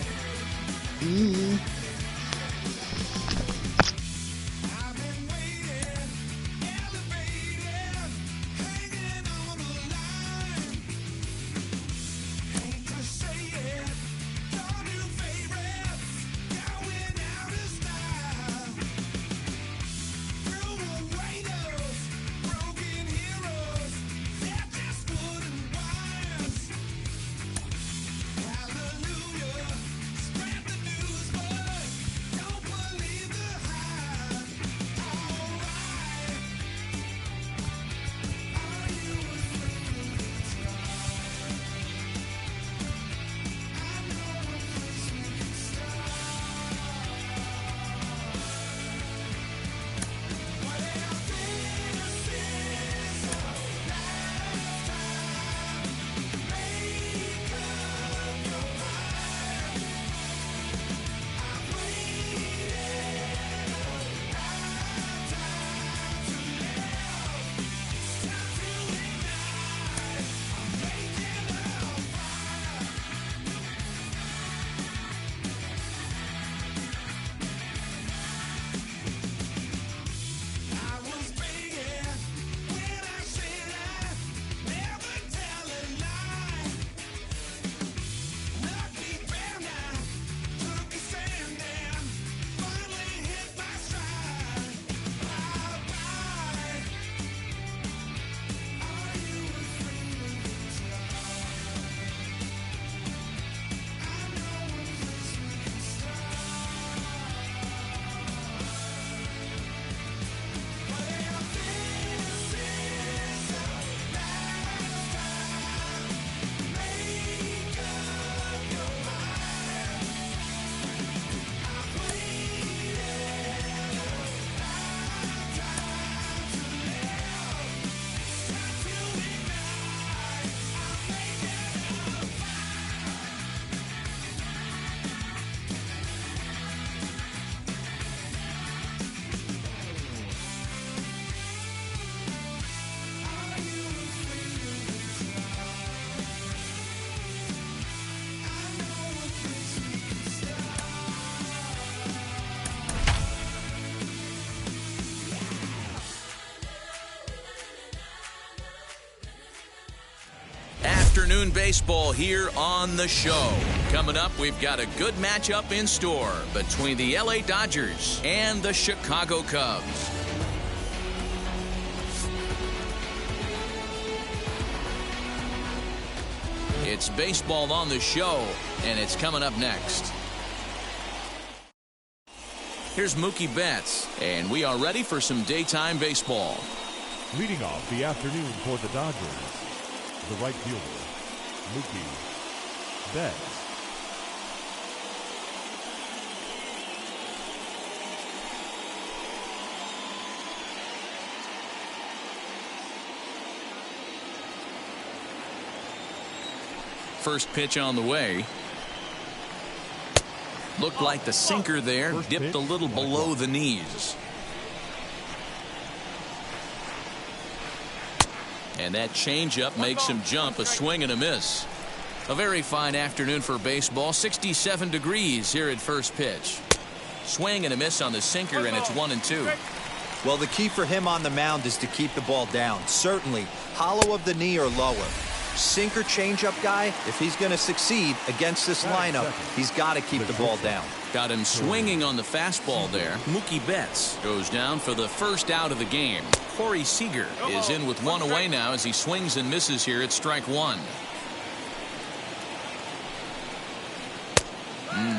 Afternoon baseball here on the show. Coming up, we've got a good matchup in store between the LA Dodgers and the Chicago Cubs. It's baseball on the show, and it's coming up next. Here's Mookie Betts, and we are ready for some daytime baseball. Leading off the afternoon for the Dodgers, the right fielder, Mookie Betts. First pitch on the way. Looked like the sinker there dipped a little below the knees. And that changeup makes him jump, a swing and a miss. A very fine afternoon for baseball. 67 degrees here at first pitch. Swing and a miss on the sinker, and it's 1-2. Well, the key for him on the mound is to keep the ball down. Certainly, hollow of the knee or lower. Sinker changeup guy, if he's going to succeed against this lineup, he's got to keep the ball down. Got him swinging on the fastball there. Mookie Betts goes down for the first out of the game. Corey Seager is in with one away now as he swings and misses here at strike one.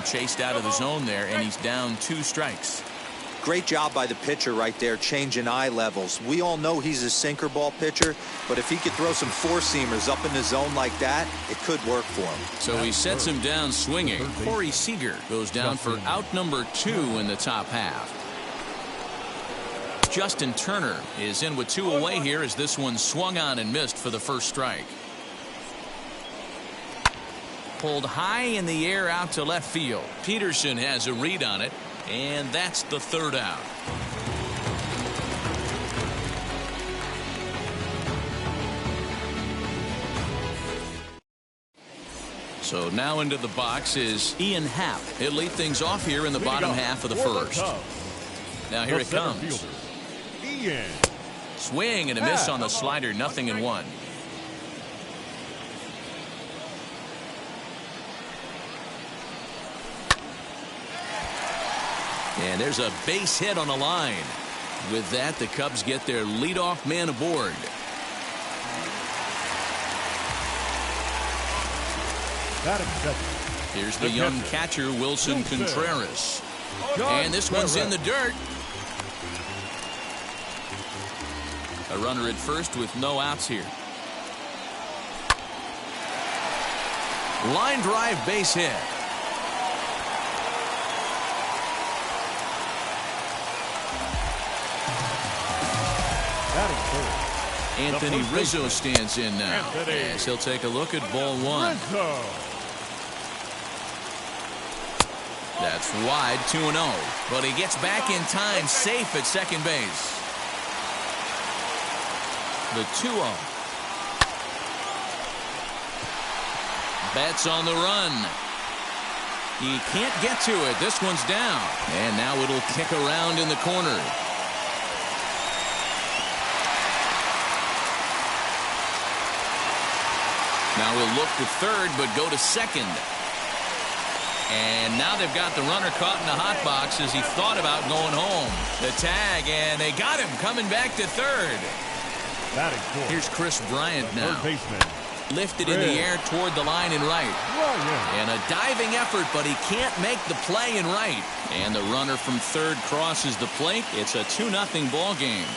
Chased out of the zone there, and he's down 2 strikes. Great job by the pitcher right there, changing eye levels. We all know he's a sinker ball pitcher, but if he could throw some four-seamers up in the zone like that, it could work for him. So he sets him down swinging. Corey Seager goes down for out number 2 in the top half. Justin Turner is in with 2 away here as this one swung on and missed for the first strike. Pulled high in the air out to left field. Peterson has a read on it, and that's the third out. So now into the box is Ian Happ. He'll lead things off here in the bottom half of the first. Now here it comes. Ian. Swing and a miss on the slider, 0-1. And there's a base hit on the line. With that, the Cubs get their leadoff man aboard. Here's the young catcher, Wilson Contreras. And this one's in the dirt. A runner at first with no outs here. Line drive base hit. Anthony Rizzo stands in now. Yes, he'll take a look at ball 1. That's wide, 2-0. But he gets back in time, safe at second base. The 2-0. Betts on the run. He can't get to it. This one's down. And now it'll kick around in the corner. Now we'll look to third, but go to second. And now they've got the runner caught in the hot box as he thought about going home. The tag, and they got him coming back to third. Here's Chris Bryant now. Lifted in the air toward the line and right. And a diving effort, but he can't make the play in right. And the runner from third crosses the plate. It's a 2-0 ball game.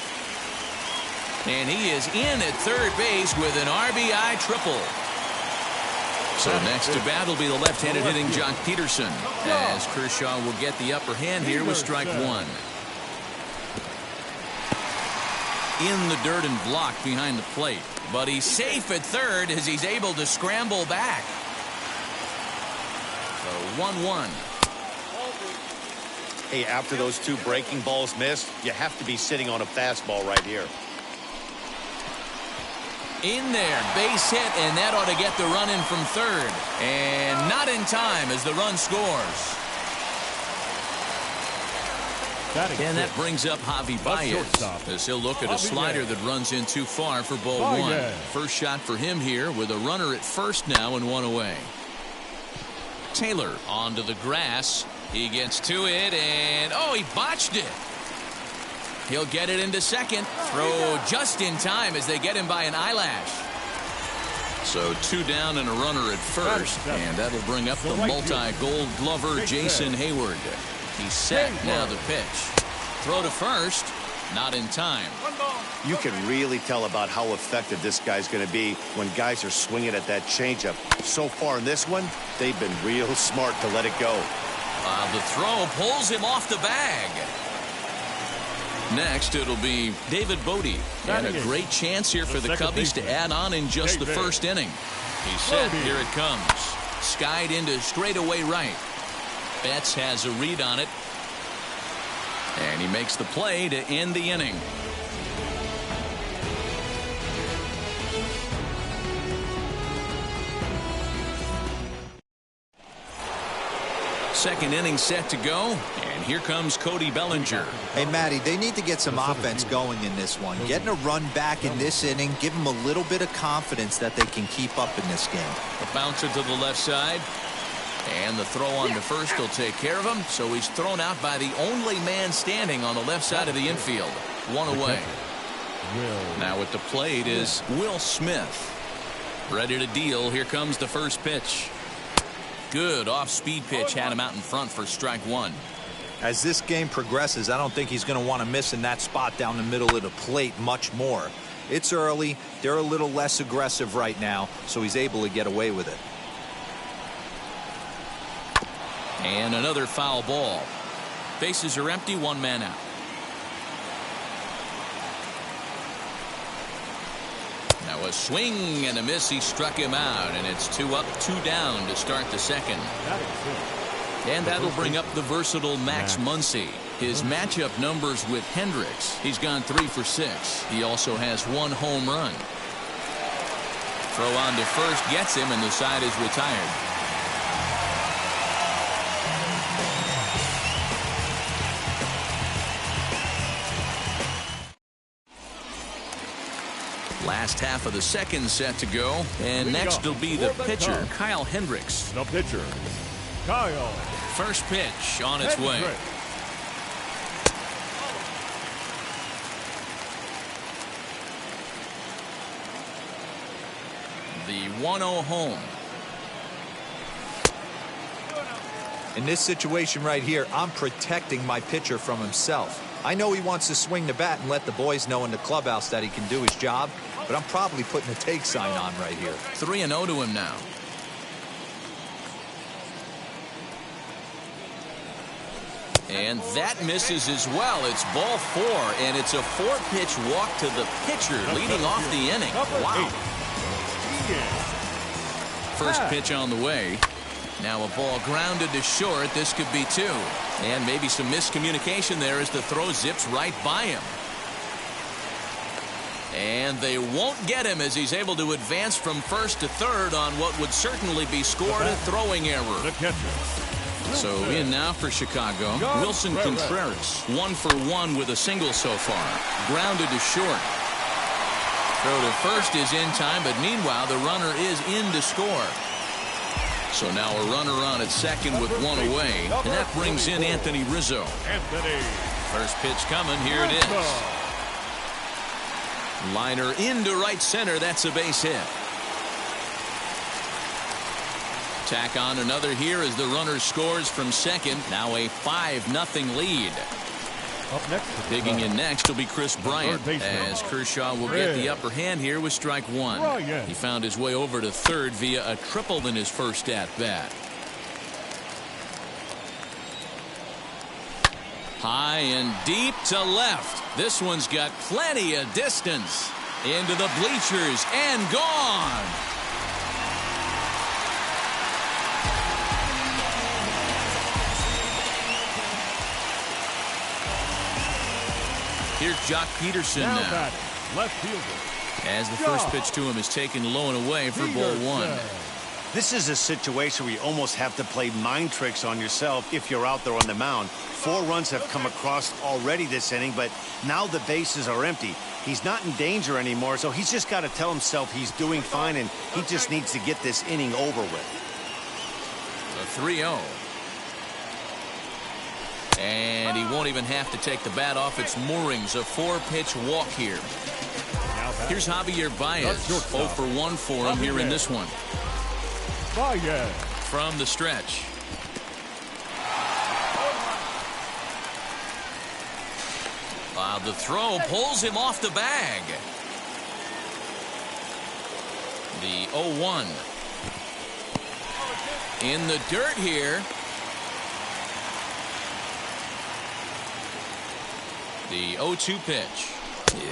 And he is in at third base with an RBI triple. So next to bat will be the left-handed hitting Jock Peterson, as Kershaw will get the upper hand here with strike 1. In the dirt and blocked behind the plate. But he's safe at third as he's able to scramble back. So 1-1. Hey, after those 2 breaking balls missed, you have to be sitting on a fastball right here. In there, base hit, and that ought to get the run in from third. And not in time as the run scores. And that brings up Javi Baez as he'll look at a slider that runs in too far for ball 1. First shot for him here with a runner at first now and 1 away. Taylor onto the grass. He gets to it, and oh, he botched it. He'll get it into second. Throw just in time as they get him by an eyelash. So 2 down and a runner at first. And that'll bring up the multi-gold glover Jason Hayward. He's set. Now the pitch. Throw to first. Not in time. You can really tell about how effective this guy's going to be when guys are swinging at that changeup. So far in this one, they've been real smart to let it go. The throw pulls him off the bag. Next, it'll be David Bodie. And a great chance here for the Cubbies to add on in just the first inning. He's set. Here it comes. Skied into straightaway right. Betts has a read on it. And he makes the play to end the inning. second inning set to go, and here comes Cody Bellinger. Hey, Matty, they need to get some offense going in this one. Getting a run back in this inning, give them a little bit of confidence that they can keep up in this game. A bouncer to the left side, and the throw on to first will take care of him, so he's thrown out by the only man standing on the left side of the infield. One away. Now at the plate is Will Smith. Ready to deal. Here comes the first pitch. Good off-speed pitch, had him out in front for strike one. As this game progresses, I don't think he's going to want to miss in that spot down the middle of the plate much more. It's early. They're a little less aggressive right now, so he's able to get away with it. And another foul ball. Bases are empty, one man out. Now a swing and a miss. He struck him out, and it's 2 up, 2 down to start the second. And that'll bring up the versatile Max Muncy. His matchup numbers with Hendricks. He's gone 3 for 6. He also has 1 home run. Throw on to first gets him, and the side is retired. Last half of the second set to go, and next will be the pitcher, Kyle Hendricks. The pitcher, Kyle. First pitch on its way. The 1-0 home. In this situation right here, I'm protecting my pitcher from himself. I know he wants to swing the bat and let the boys know in the clubhouse that he can do his job, but I'm probably putting a take sign on right here. 3-0 to him now. And that misses as well. It's ball 4, and it's a 4-pitch walk to the pitcher, leading off the inning. Wow. First pitch on the way. Now a ball grounded to short. This could be 2. And maybe some miscommunication there as the throw zips right by him. And they won't get him as he's able to advance from first to third on what would certainly be scored a throwing error. So in now for Chicago, Wilson Contreras. 1 for 1 with a single so far. Grounded to short. Throw to first is in time, but meanwhile the runner is in to score. So now a runner on at second with 1 away, and that brings in Anthony Rizzo. First pitch coming, here it is. Liner into right center, that's a base hit. Tack on another here as the runner scores from second. Now a 5-0 lead. Up next, digging in next will be Chris Bryant, as Kershaw will get the upper hand here with strike 1. He found his way over to third via a triple in his first at bat. High and deep to left. This one's got plenty of distance. Into the bleachers and gone. Here's Jock Peterson now. Left fielder. As the first pitch to him is taken low and away for ball 1. This is a situation where you almost have to play mind tricks on yourself if you're out there on the mound. 4 runs have come across already this inning, but now the bases are empty. He's not in danger anymore, so he's just got to tell himself he's doing fine, and he just needs to get this inning over with. A 3-0. And he won't even have to take the bat off its moorings. A 4-pitch walk here. Here's Javier Baez. 0 for 1 for him here in this one. From the stretch. The throw pulls him off the bag. The 0-1. In the dirt here. The 0-2 pitch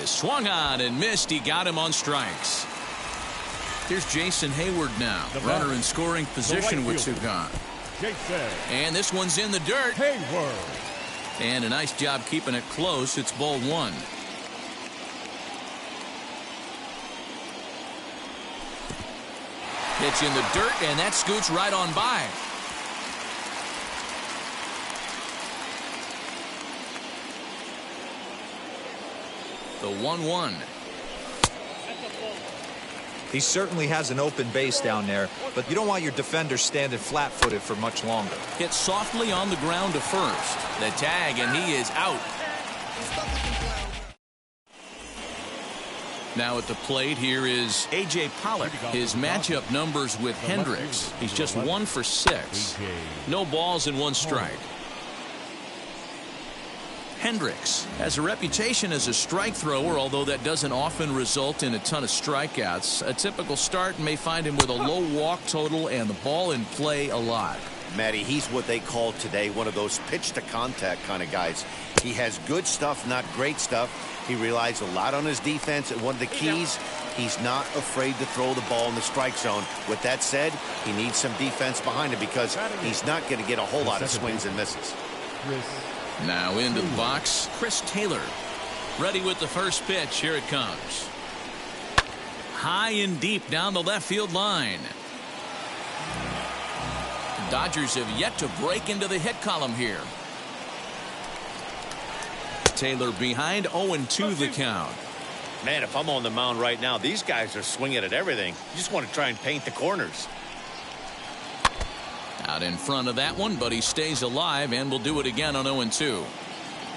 is swung on and missed. He got him on strikes. Here's Jason Hayward now. Runner in scoring position with 2 gone. And this one's in the dirt. Hayward. And a nice job keeping it close. It's ball 1. Pitch in the dirt, and that scoots right on by. The 1-1. He certainly has an open base down there, but you don't want your defender standing flat-footed for much longer. Hit softly on the ground to first. The tag, and he is out. Now at the plate, here is A.J. Pollock. His matchup numbers with Hendricks. He's just 1 for 6. No balls and 1 strike. Hendricks has a reputation as a strike thrower, although that doesn't often result in a ton of strikeouts. A typical start may find him with a low walk total and the ball in play a lot. Matty, he's what they call today one of those pitch-to-contact kind of guys. He has good stuff, not great stuff. He relies a lot on his defense, and one of the keys, he's not afraid to throw the ball in the strike zone. With that said, he needs some defense behind him because he's not going to get a whole lot of swings and misses. Now into the box, Chris Taylor. Ready with the first pitch. Here it comes. High and deep down the left field line. The Dodgers have yet to break into the hit column here. Taylor behind, 0-2 the count. Man, if I'm on the mound right now, these guys are swinging at everything. You just want to try and paint the corners. Out in front of that one, but he stays alive and will do it again on 0-2.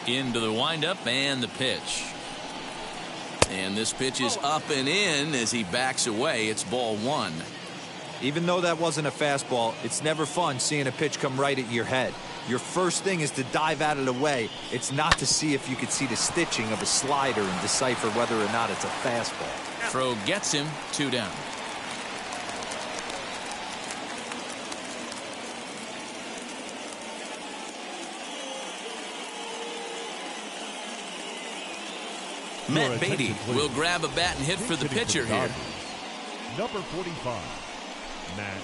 Into the windup and the pitch. And this pitch is up and in as he backs away. It's ball 1. Even though that wasn't a fastball, it's never fun seeing a pitch come right at your head. Your first thing is to dive out of the way. It's not to see if you could see the stitching of a slider and decipher whether or not it's a fastball. Throw gets him, 2 down. Matt Beatty will grab a bat and hit for the pitcher here. Number 45, Matt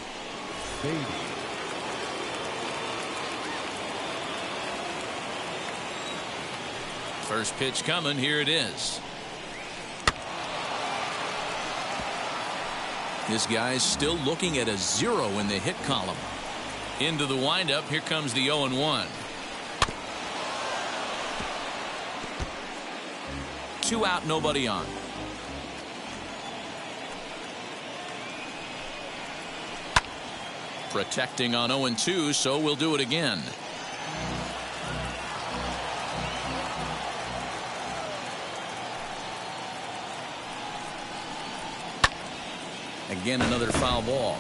Beatty. First pitch coming. Here it is. This guy's still looking at a 0 in the hit column. Into the windup. Here comes the 0-1. 2 out, nobody on. Protecting on 0-2, so we'll do it again. Again, another foul ball.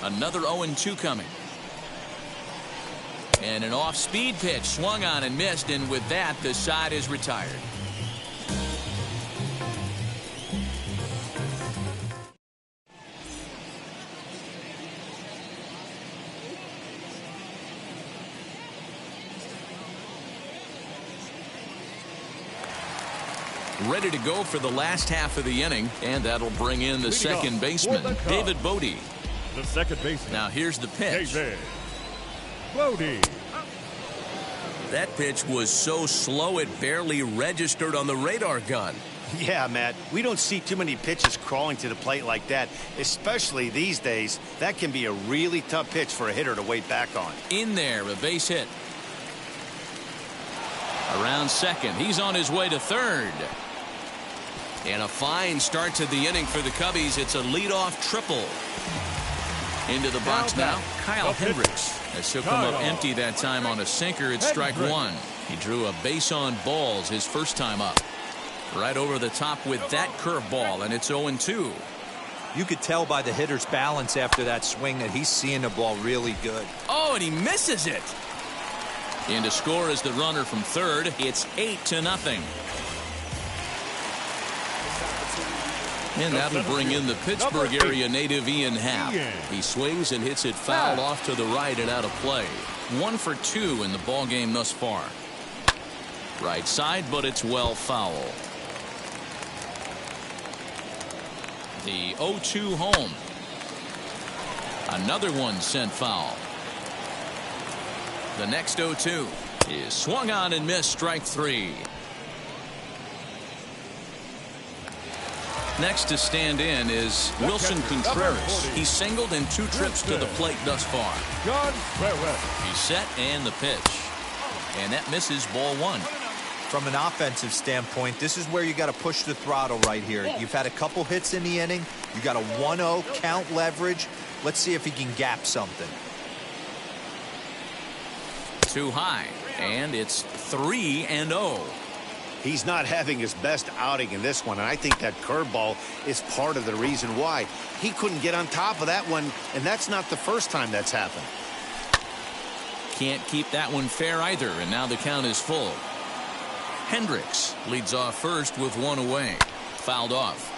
Another 0-2 coming. And an off-speed pitch swung on and missed, and with that, the side is retired. Ready to go for the last half of the inning, and that'll bring in the second baseman, David Bodie. The second baseman. Now here's the pitch. David Bodie. That pitch was so slow it barely registered on the radar gun. Yeah, Matt, we don't see too many pitches crawling to the plate like that, especially these days. That can be a really tough pitch for a hitter to wait back on. In there, a base hit. Around second, he's on his way to third. And a fine start to the inning for the Cubbies. It's a leadoff triple. Into the box now, Kyle Hendricks. As he'll come up empty that time on a sinker at strike 1. He drew a base on balls his first time up. Right over the top with that curveball, and it's 0-2. You could tell by the hitter's balance after that swing that he's seeing the ball really good. Oh, and he misses it. In to score is the runner from third. It's 8-0. And that'll bring in the Pittsburgh area native Ian Happ. He swings and hits it foul off to the right and out of play. 1 for 2 in the ball game thus far. Right side, but it's well foul. The 0-2 home. Another one sent foul. The next 0-2 is swung on and missed, strike 3. Next to stand in is Wilson Contreras. He's singled in 2 trips to the plate thus far. He's set and the pitch. And that misses, ball 1. From an offensive standpoint, this is where you got to push the throttle right here. You've had a couple hits in the inning. You got a 1-0 count leverage. Let's see if he can gap something. Too high, and it's 3-0. He's not having his best outing in this one, and I think that curveball is part of the reason why. He couldn't get on top of that one, and that's not the first time that's happened. Can't keep that one fair either, and now the count is full. Hendricks leads off first with one away. Fouled off.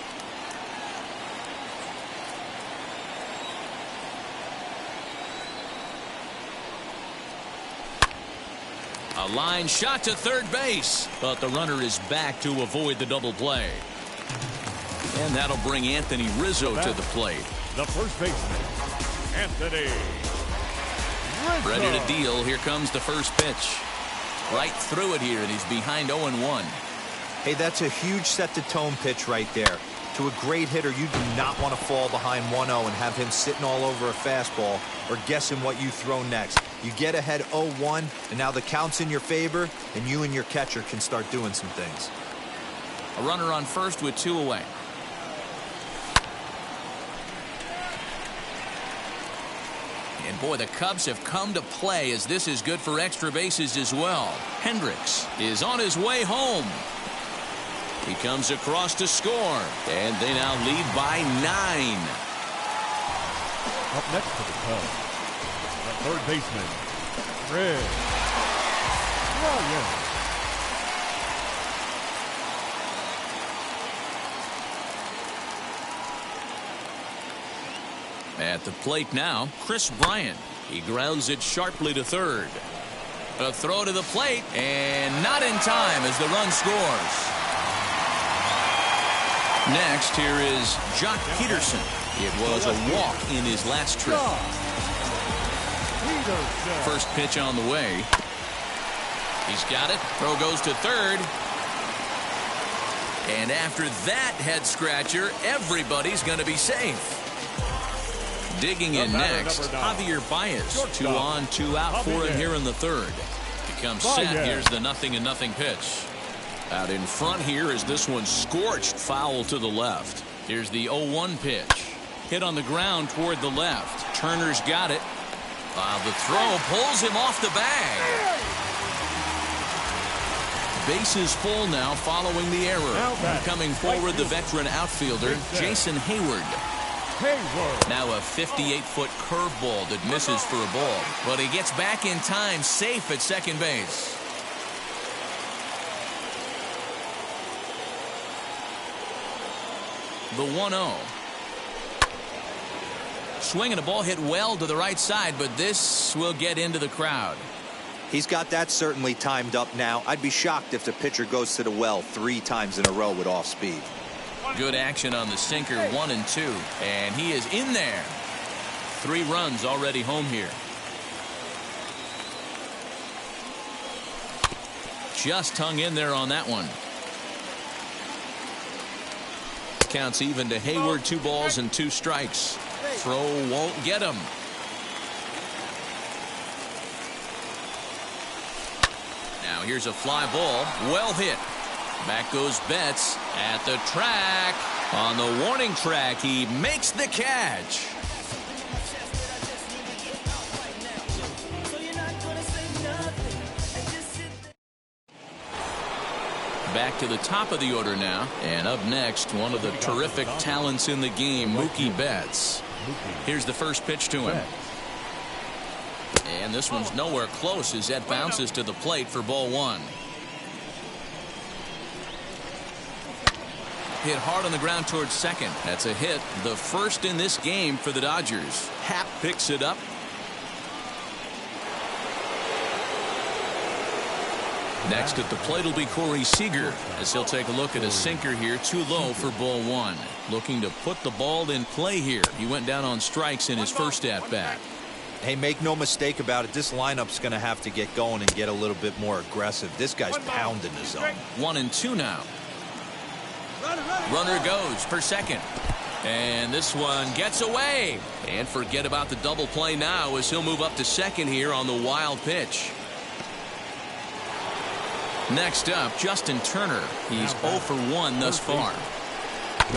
A line shot to third base, but the runner is back to avoid the double play. And that'll bring Anthony Rizzo to the plate. The first baseman, Anthony Rizzo. Ready to deal. Here comes the first pitch. Right through it here, and he's behind 0-1. Hey, that's a huge set-the-tone pitch right there. To a great hitter, you do not want to fall behind 1-0 and have him sitting all over a fastball or guessing what you throw next. You get ahead 0-1, and now the count's in your favor, and you and your catcher can start doing some things. A runner on first with 2 away. And boy, the Cubs have come to play, as this is good for extra bases as well. Hendricks is on his way home. He comes across to score, and they now lead by 9. Up next for the Cubs, the third baseman, Ryan. At the plate now, Chris Bryant. He grounds it sharply to third. A throw to the plate, and not in time as the run scores. Next, here is Jock Peterson. It was a walk in his last trip. First pitch on the way. He's got it. Throw goes to third. And after that head scratcher, everybody's going to be safe. Digging in next, Javier Baez. 2 on, 2 out for him here in the third. He comes set. Here's the 0-0 pitch. Out in front here is this one scorched foul to the left. Here's the 0-1 pitch. Hit on the ground toward the left. Turner's got it. The throw pulls him off the bag. Bases full now following the error. Coming forward, the veteran outfielder, Jason Hayward. Now a 58-foot curveball that misses for a ball. But he gets back in time, safe at second base. The 1-0. Swinging a ball hit well to the right side, but this will get into the crowd. He's got that certainly timed up now. I'd be shocked if the pitcher goes to the well 3 times in a row with off speed. Good action on the sinker, 1 and 2. And he is in there. 3 runs already home here. Just hung in there on that one. Counts even to Hayward, 2 balls and 2 strikes. Throw won't get him. Now here's a fly ball, well hit. Back goes Betts at the track. On the warning track, he makes the catch. Back to the top of the order now. And up next, one of the terrific talents in the game, Mookie Betts. Here's the first pitch to him. And this one's nowhere close as that bounces to the plate for ball 1. Hit hard on the ground towards second. That's a hit, the first in this game for the Dodgers. Happ picks it up. Next at the plate will be Corey Seager, as he'll take a look at a sinker here, too low for ball 1. Looking to put the ball in play here. He went down on strikes in his first at-bat. Hey, make no mistake about it. This lineup's going to have to get going and get a little bit more aggressive. This guy's pounding the zone. 1 and 2 now. Runner goes for second. And this one gets away. And forget about the double play now as he'll move up to second here on the wild pitch. Next up, Justin Turner. He's 0 for 1 thus far.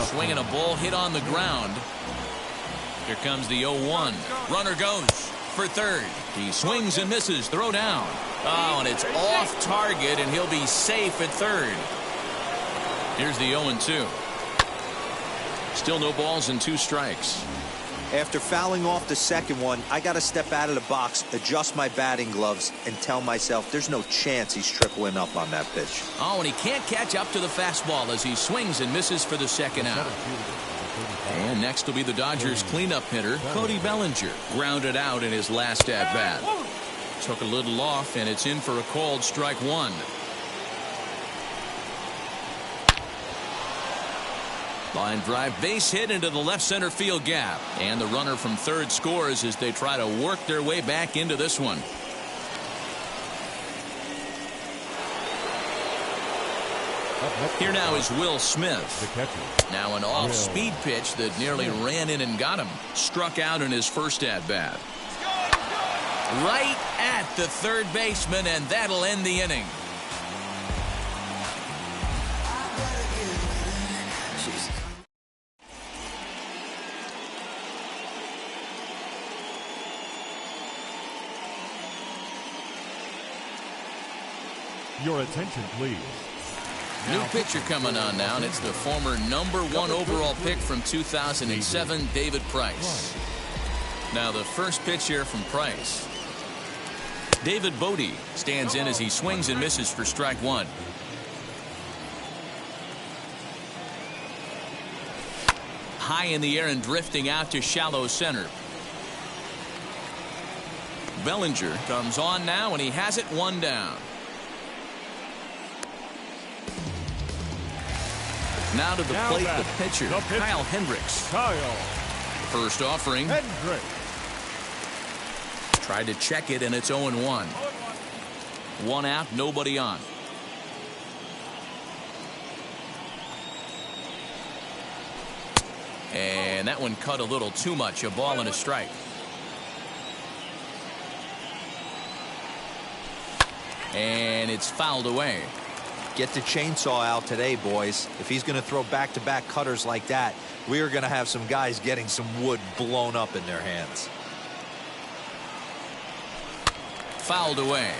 Swinging a ball hit on the ground. Here comes the 0-1. Runner goes for third. He swings and misses. Throw down. Oh, and it's off target, and he'll be safe at third. Here's the 0-2. Still no balls and 2 strikes. After fouling off the second one, I got to step out of the box, adjust my batting gloves, and tell myself there's no chance he's tripling up on that pitch. Oh, and he can't catch up to the fastball as he swings and misses for the second out. And next will be the Dodgers cleanup hitter, Cody Bellinger. Grounded out in his last at-bat. Took a little off, and it's in for a called strike 1. Line drive base hit into the left center field gap. And the runner from third scores as they try to work their way back into this one. Here now is Will Smith. Now an off-speed pitch that nearly ran in and got him. Struck out in his first at-bat. Right at the third baseman, and that'll end the inning. Your attention, please. New pitcher coming on now, and it's the former #1 overall pick from 2007, David Price. Now the first pitch here from Price. David Bodie stands in as he swings and misses for strike 1. High in the air and drifting out to shallow center. Bellinger comes on now, and he has it 1 down. Now to the plate, the pitcher, Kyle Hendricks. First offering. Tried to check it, and it's 0-1. 1 out, nobody on. And that one cut a little too much. A ball and a strike. And it's fouled away. Get the chainsaw out today, boys. If he's going to throw back-to-back cutters like that, we are going to have some guys getting some wood blown up in their hands. Fouled away.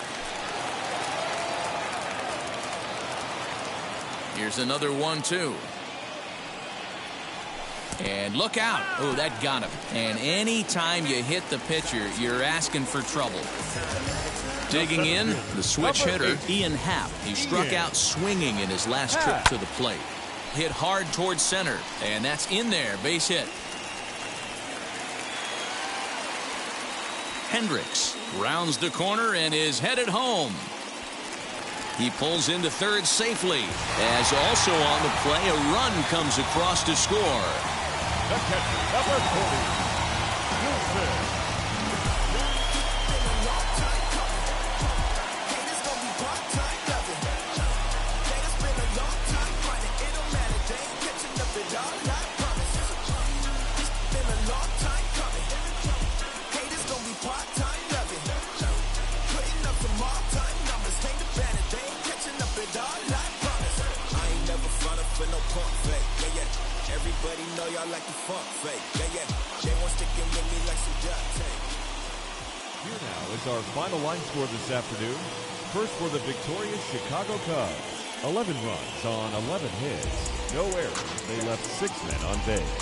Here's another 1-2. And look out. Oh, that got him. And anytime you hit the pitcher, you're asking for trouble. Digging in, the switch hitter, Ian Happ. He struck out swinging in his last trip to the plate. Hit hard towards center, and that's in there, base hit. Hendricks rounds the corner and is headed home. He pulls into third safely, as also on the play, a run comes across to score. The catcher, number 40, Wilson. Everybody know y'all like the funk fake. They won't stick in with me like some duct tape. Here now is our final line score this afternoon. First for the victorious Chicago Cubs. 11 runs on 11 hits. No errors. They left 6 men on base.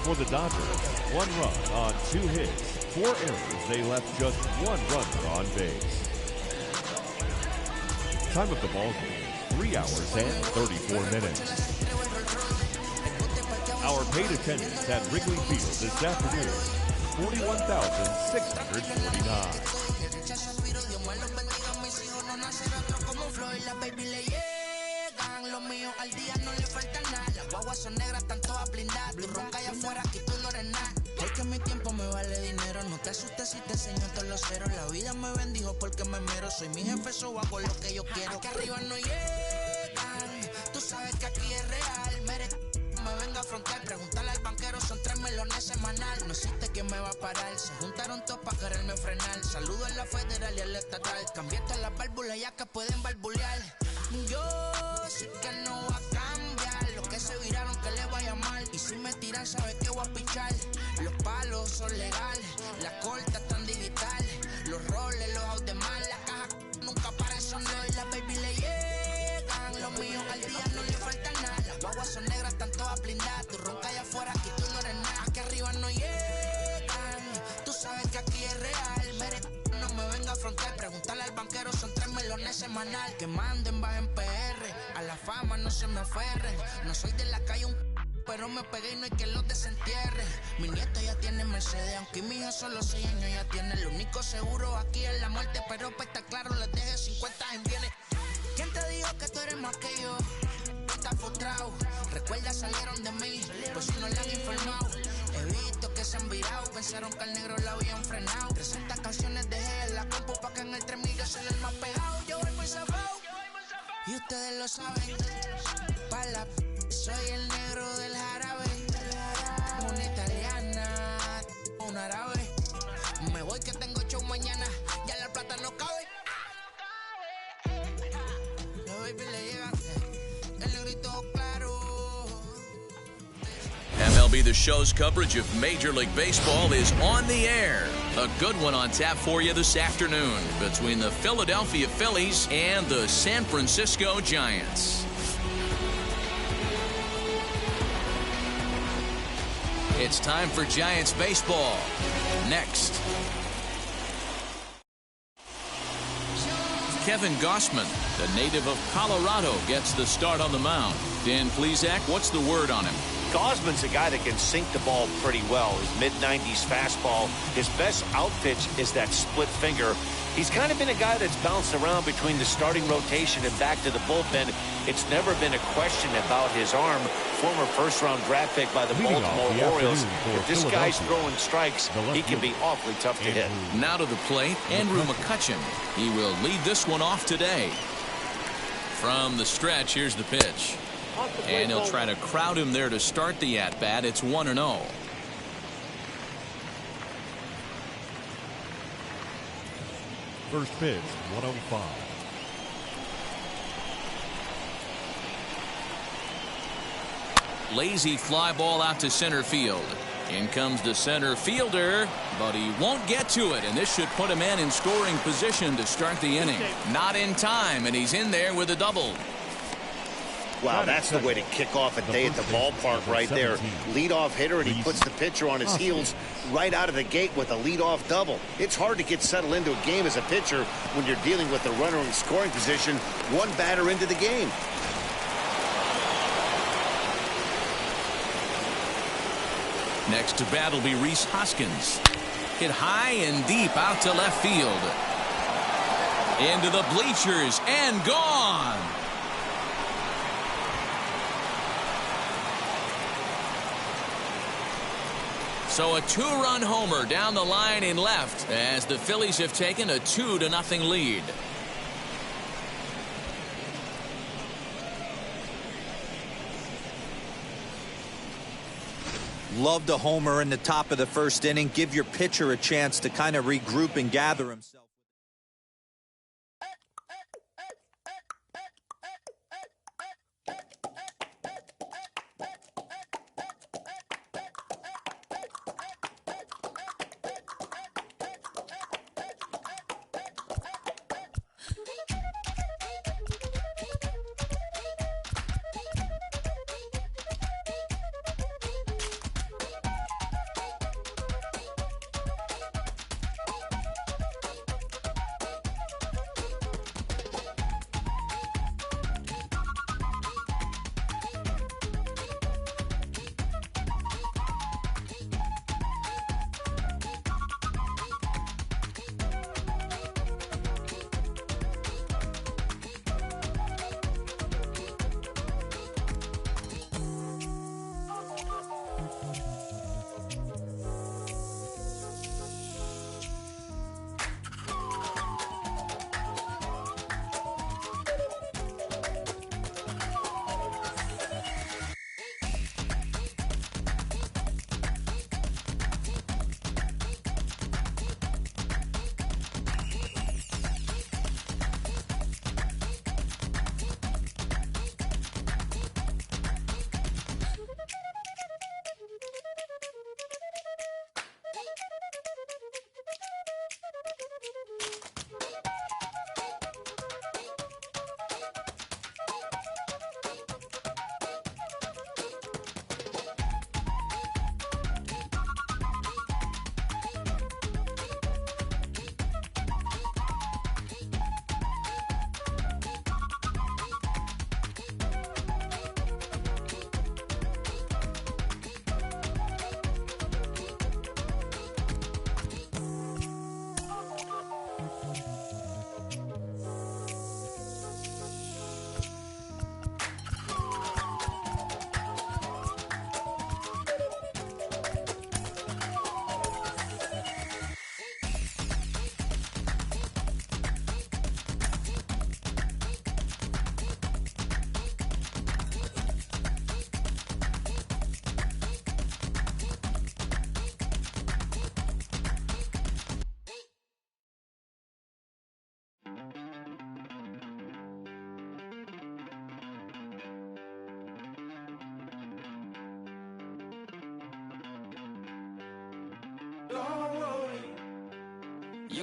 For the Dodgers, 1 run on 2 hits. 4 errors. They left just 1 runner on base. Time of the ball game. 3 hours and 34 minutes. Our paid attendance at Wrigley Field this afternoon, 41,649. Los míos al día no le falta nada. Las guaguas son negras, están todas blindadas. Tu ronca allá afuera, aquí tú no eres nada. Es que mi tiempo me vale dinero. No te asustes si te enseño todos los ceros. La vida me bendijo porque me mero. Soy mi jefe, so hago lo que yo quiero. Aquí arriba no llegan. Tú sabes que aquí es real. Me venga a frontear, preguntarle al banquero, son 3 meses. melones semanal. No existe quien me va a parar. Se juntaron todos para quererme frenar. Saludo a la federal y a la estatal. Cambié todas las válvulas ya que pueden barbulear. Yo sé que no va a cambiar. Los que se viraron que le vaya mal. Y si me tiran, sabe que voy a pichar. Los palos son legales. Las cortas están digitales. Los roles, los out de mal. La caja nunca para sonar. Y la baby le llegan. Los míos al día no le falta nada. Las guaguas son negras, están todas blindadas. Tu ronca allá afuera, aquí tú no eres nada. Aquí arriba no llegan. Tú sabes que aquí es real. Mere, no me venga a afrontar. Preguntarle al banquero, son 3 melones semanal. Que manden, bajen PR. A la fama no se me aferren. No soy de la calle pero me pegué y no hay que los desentierre. Mi nieto ya tiene Mercedes, aunque mi hija solo 6 años ya tiene. Lo único seguro aquí es la muerte, pero para estar claro les deje 50 en bienes. ¿Quién te dijo que tú eres más que yo? Estás frustrado, recuerda salieron de mí, pues si no le han informado. He visto que se han virado, pensaron que al negro la habían frenado. 300 canciones dejé en la compu pa' que en el 3000 yo soy el más pegado. Yo voy muy zafado, y ustedes lo saben. Pa' la soy el negro del jarabe. Una italiana, un árabe. Me voy que tengo show mañana, ya la plata no cabe. Los baby le llegan, el negrito claro. MLB The Show's coverage of Major League Baseball is on the air. A good one on tap for you this afternoon between the Philadelphia Phillies and the San Francisco Giants. It's time for Giants baseball. Next. Kevin Gossman, the native of Colorado, gets the start on the mound. Dan Plesac, what's the word on him? Gosman's a guy that can sink the ball pretty well. His mid-90s fastball. His best out pitch is that split finger. He's kind of been a guy that's bounced around between the starting rotation and back to the bullpen. It's never been a question about his arm. Former first-round draft pick by the Baltimore Orioles. If this guy's throwing strikes, he can be awfully tough to hit. Now to the plate, Andrew McCutchen. He will lead this one off today. From the stretch, here's the pitch. And he'll try to crowd him there to start the at-bat. It's 1-0. First pitch, 105. Lazy fly ball out to center field. In comes the center fielder, but he won't get to it, and this should put a man in scoring position to start the inning. Not in time, and he's in there with a double. Wow, that's the way to kick off a day at the ballpark right there. Leadoff hitter, and he puts the pitcher on his heels right out of the gate with a leadoff double. It's hard to get settled into a game as a pitcher when you're dealing with the runner in scoring position one batter into the game. Next to bat will be Rhys Hoskins. Hit high and deep out to left field. Into the bleachers and gone. So a 2-run homer down the line in left as the Phillies have taken a 2-0 lead. Loved a homer in the top of the first inning. Give your pitcher a chance to kind of regroup and gather himself.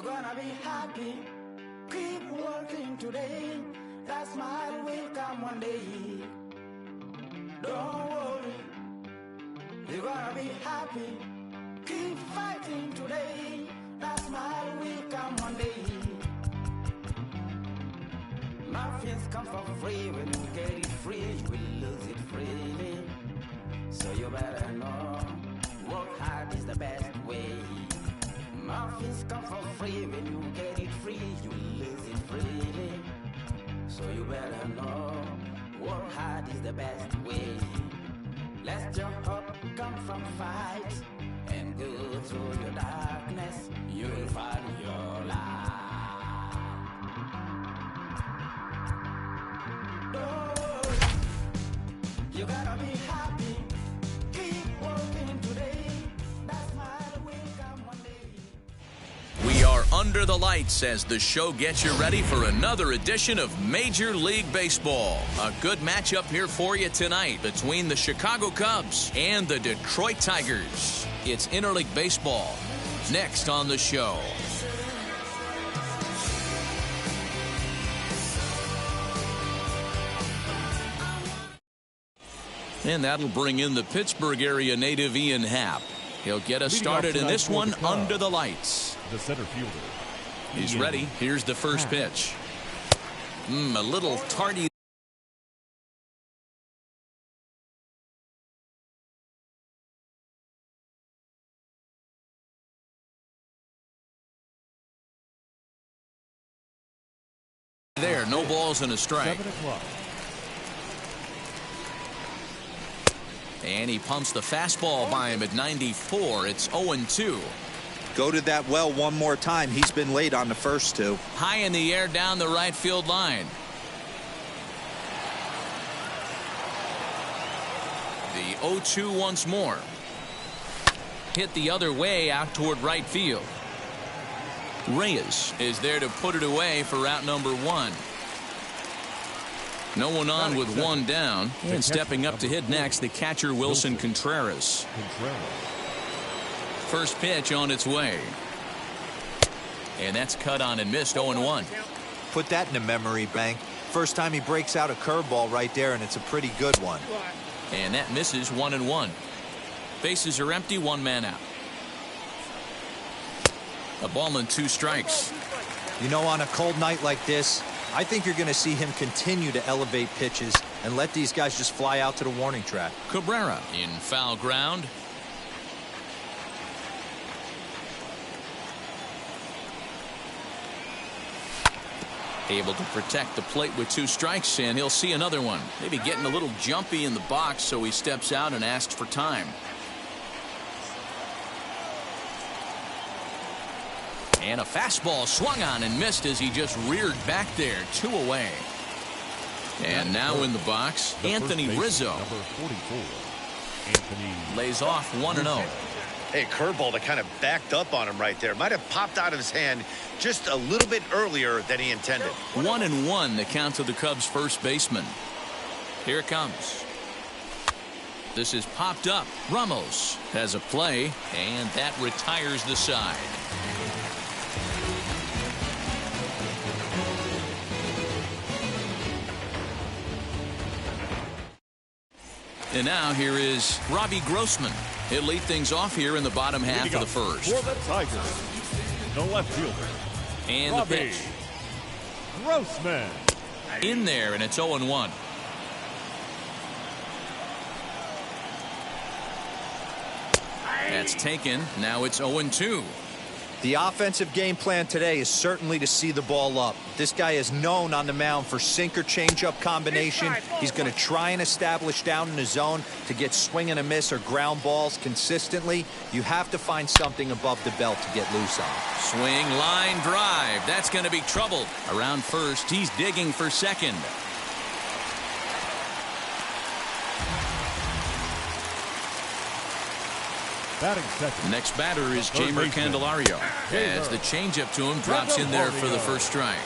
You're gonna be happy. Keep working today. That smile will come one day. Don't worry. You're gonna be happy. Keep fighting today. That smile will come one day. Muffins come for free. When you get it free, you will lose it freely. So you better know, work hard is the best way. Muffins come for free. When you get it free, you will lose it freely. So you better know, work hard is the best way. Let your hope come from fight and go through your darkness. You will find your light. You gotta be happy. Keep working today. That smile will come one day. We are under the lights as the show gets you ready for another edition of Major League Baseball. A good matchup here for you tonight between the Chicago Cubs and the Detroit Tigers. It's Interleague Baseball next on the show. And that'll bring in the Pittsburgh area native Ian Happ. He'll get us started in this one under the lights. The center fielder. He's ready. Here's the first pitch. A little tardy. There, no balls and a strike. 7 o'clock. And he pumps the fastball by him at 94. It's 0-2. Go to that well one more time. He's been late on the first two. High in the air down the right field line. The 0-2 once more. Hit the other way out toward right field. Reyes is there to put it away for out number 1. No one on with one down. And stepping up to hit next, the catcher Wilson Contreras. First pitch on its way. And that's cut on and missed. 0-1. Put that in the memory bank. First time he breaks out a curveball right there, and it's a pretty good one. And that misses. 1-1. Bases are empty. One man out. A ball and 2 strikes. You know, on a cold night like this, I think you're going to see him continue to elevate pitches and let these guys just fly out to the warning track. Cabrera in foul ground. Able to protect the plate with 2 strikes, and he'll see another one. Maybe getting a little jumpy in the box, so he steps out and asks for time. And a fastball swung on and missed as he just reared back there. 2 away. And now in the box, Anthony Rizzo. Number 44. Anthony lays off 1-0. Hey, curveball that kind of backed up on him right there. Might have popped out of his hand just a little bit earlier than he intended. 1-1 the count to the Cubs first baseman. Here it comes. This is popped up. Ramos has a play, and that retires the side. And now here is Robbie Grossman. He'll lead things off here in the bottom half of the first. For the Tigers, the left fielder. And Robbie the pitch. Grossman. In there, and it's 0-1. That's taken. Now it's 0-2. The offensive game plan today is certainly to see the ball up. This guy is known on the mound for sinker changeup combination. He's going to try and establish down in the zone to get swing and a miss or ground balls consistently. You have to find something above the belt to get loose on. Swing, line, drive. That's going to be trouble. Around first, he's digging for second. Batting second. Next batter is Jamer Candelario. As the changeup to him drops in there for the first strike.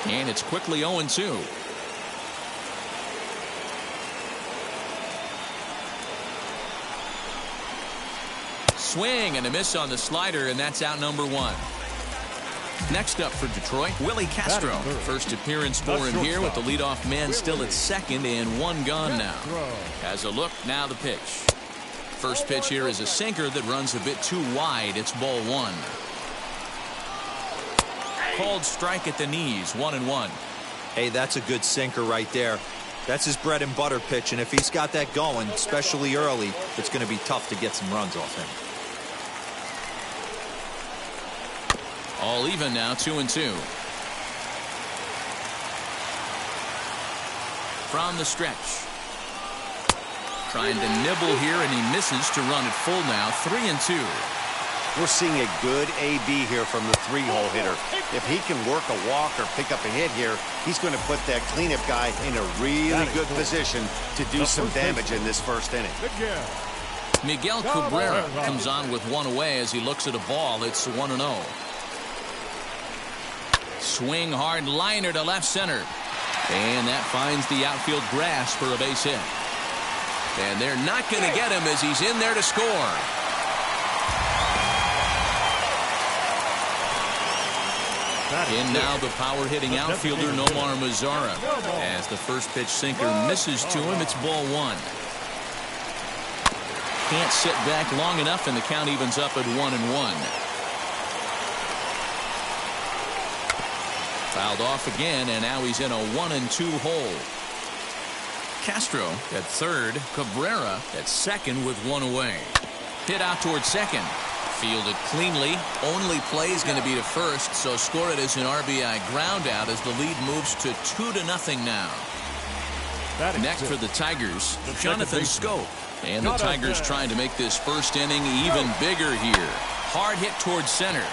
And it's quickly 0-2. Swing and a miss on the slider, and that's out number 1. Next up for Detroit, Willie Castro. First appearance for him here with the leadoff man still at second and 1 gone now. Has a look, now the pitch. First pitch here is a sinker that runs a bit too wide. It's ball 1. Called strike at the knees, 1-1. Hey, that's a good sinker right there. That's his bread and butter pitch, and if he's got that going, especially early, it's going to be tough to get some runs off him. All even now, 2-2. From the stretch. Trying to nibble here, and he misses to run it full now, 3-2. We're seeing a good AB here from the 3-hole hitter. If he can work a walk or pick up a hit here, he's going to put that cleanup guy in a really good position to do some damage in this first inning. Miguel Cabrera comes on with 1 away as he looks at a ball. It's 1-0. Swing hard liner to left center. And that finds the outfield grass for a base hit. And they're not going to get him as he's in there to score. In now the power-hitting outfielder Nomar Mazara. As the first pitch sinker misses to him, it's ball 1. Can't sit back long enough, and the count evens up at 1-1. Fouled off again, and now he's in a 1-2 hole. Castro at third, Cabrera at second with 1 away. Hit out towards second. Fielded cleanly. Only play is going to be to first, so score it as an RBI ground out as the lead moves to 2-0 now. Next for the Tigers, Jonathan Scope. And the Tigers trying to make this first inning even bigger here. Hard hit towards center.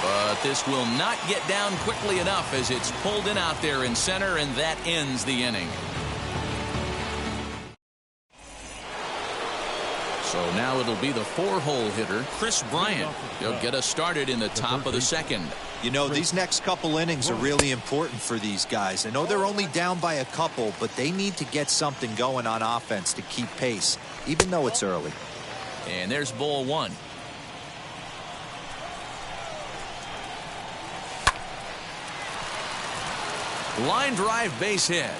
But this will not get down quickly enough as it's pulled in out there in center, and that ends the inning. So now it'll be the 4-hole hitter, Chris Bryant. He'll get us started in the top of the second. You know, these next couple innings are really important for these guys. I know they're only down by a couple, but they need to get something going on offense to keep pace, even though it's early. And there's ball 1. Line drive base hit.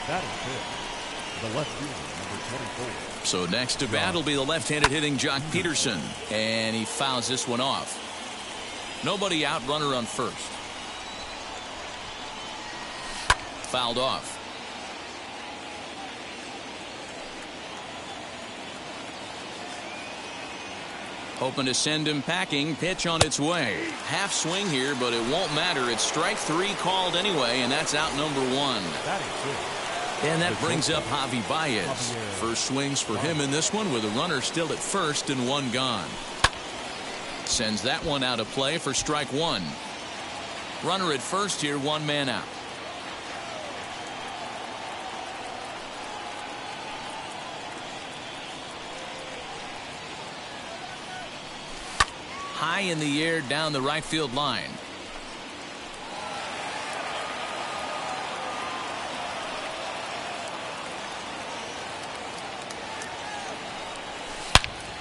That is it. The left fielder, number 24. So next to bat will be the left-handed hitting Jock Peterson. And he fouls this one off. Nobody out, runner on first. Fouled off. Hoping to send him packing. Pitch on its way. Half swing here, but it won't matter. It's strike 3 called anyway, and that's out number 1. That is it. And that brings up Javi Baez. First swings for him in this one with a runner still at first and 1 gone. Sends that one out of play for strike 1. Runner at first here, 1 man out. High in the air down the right field line.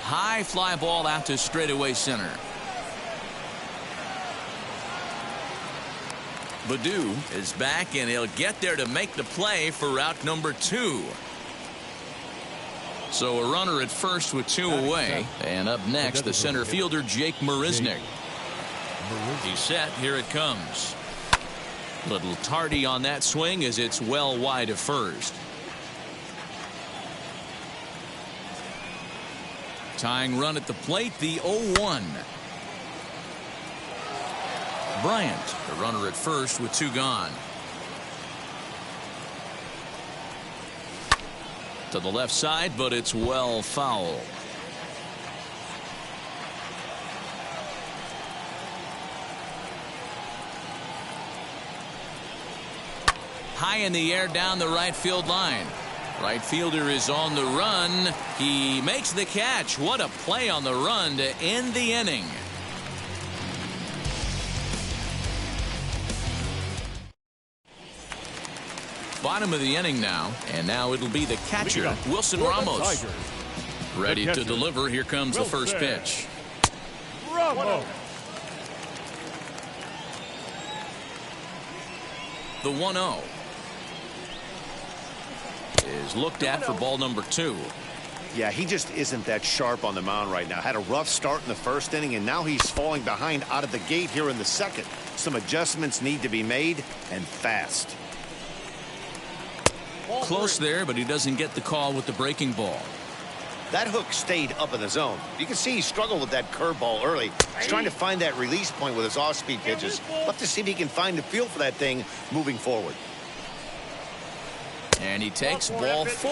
High fly ball out to straightaway center. Baddoo is back, and he'll get there to make the play for route number 2. So a runner at first with 2 away. And up next, the center fielder, Jake Marisnick. He's set. Here it comes. Little tardy on that swing as it's well wide of first. Tying run at the plate, the 0-1. Bryant, the runner at first with 2 gone. To the left side, but it's well foul. High in the air down the right field line. Right fielder is on the run. He makes the catch. What a play on the run to end the inning. Bottom of the inning now, and now it'll be the catcher, Wilson Ramos. Ready to deliver. Here comes the first pitch. Ramos. The 1-0 is looked at for ball number 2. Yeah, he just isn't that sharp on the mound right now. Had a rough start in the first inning, and now he's falling behind out of the gate here in the second. Some adjustments need to be made, and fast. Close there, but he doesn't get the call with the breaking ball. That hook stayed up in the zone. You can see he struggled with that curveball early. He's trying to find that release point with his off-speed pitches. We'll have to see if he can find the feel for that thing moving forward. And he takes ball 4.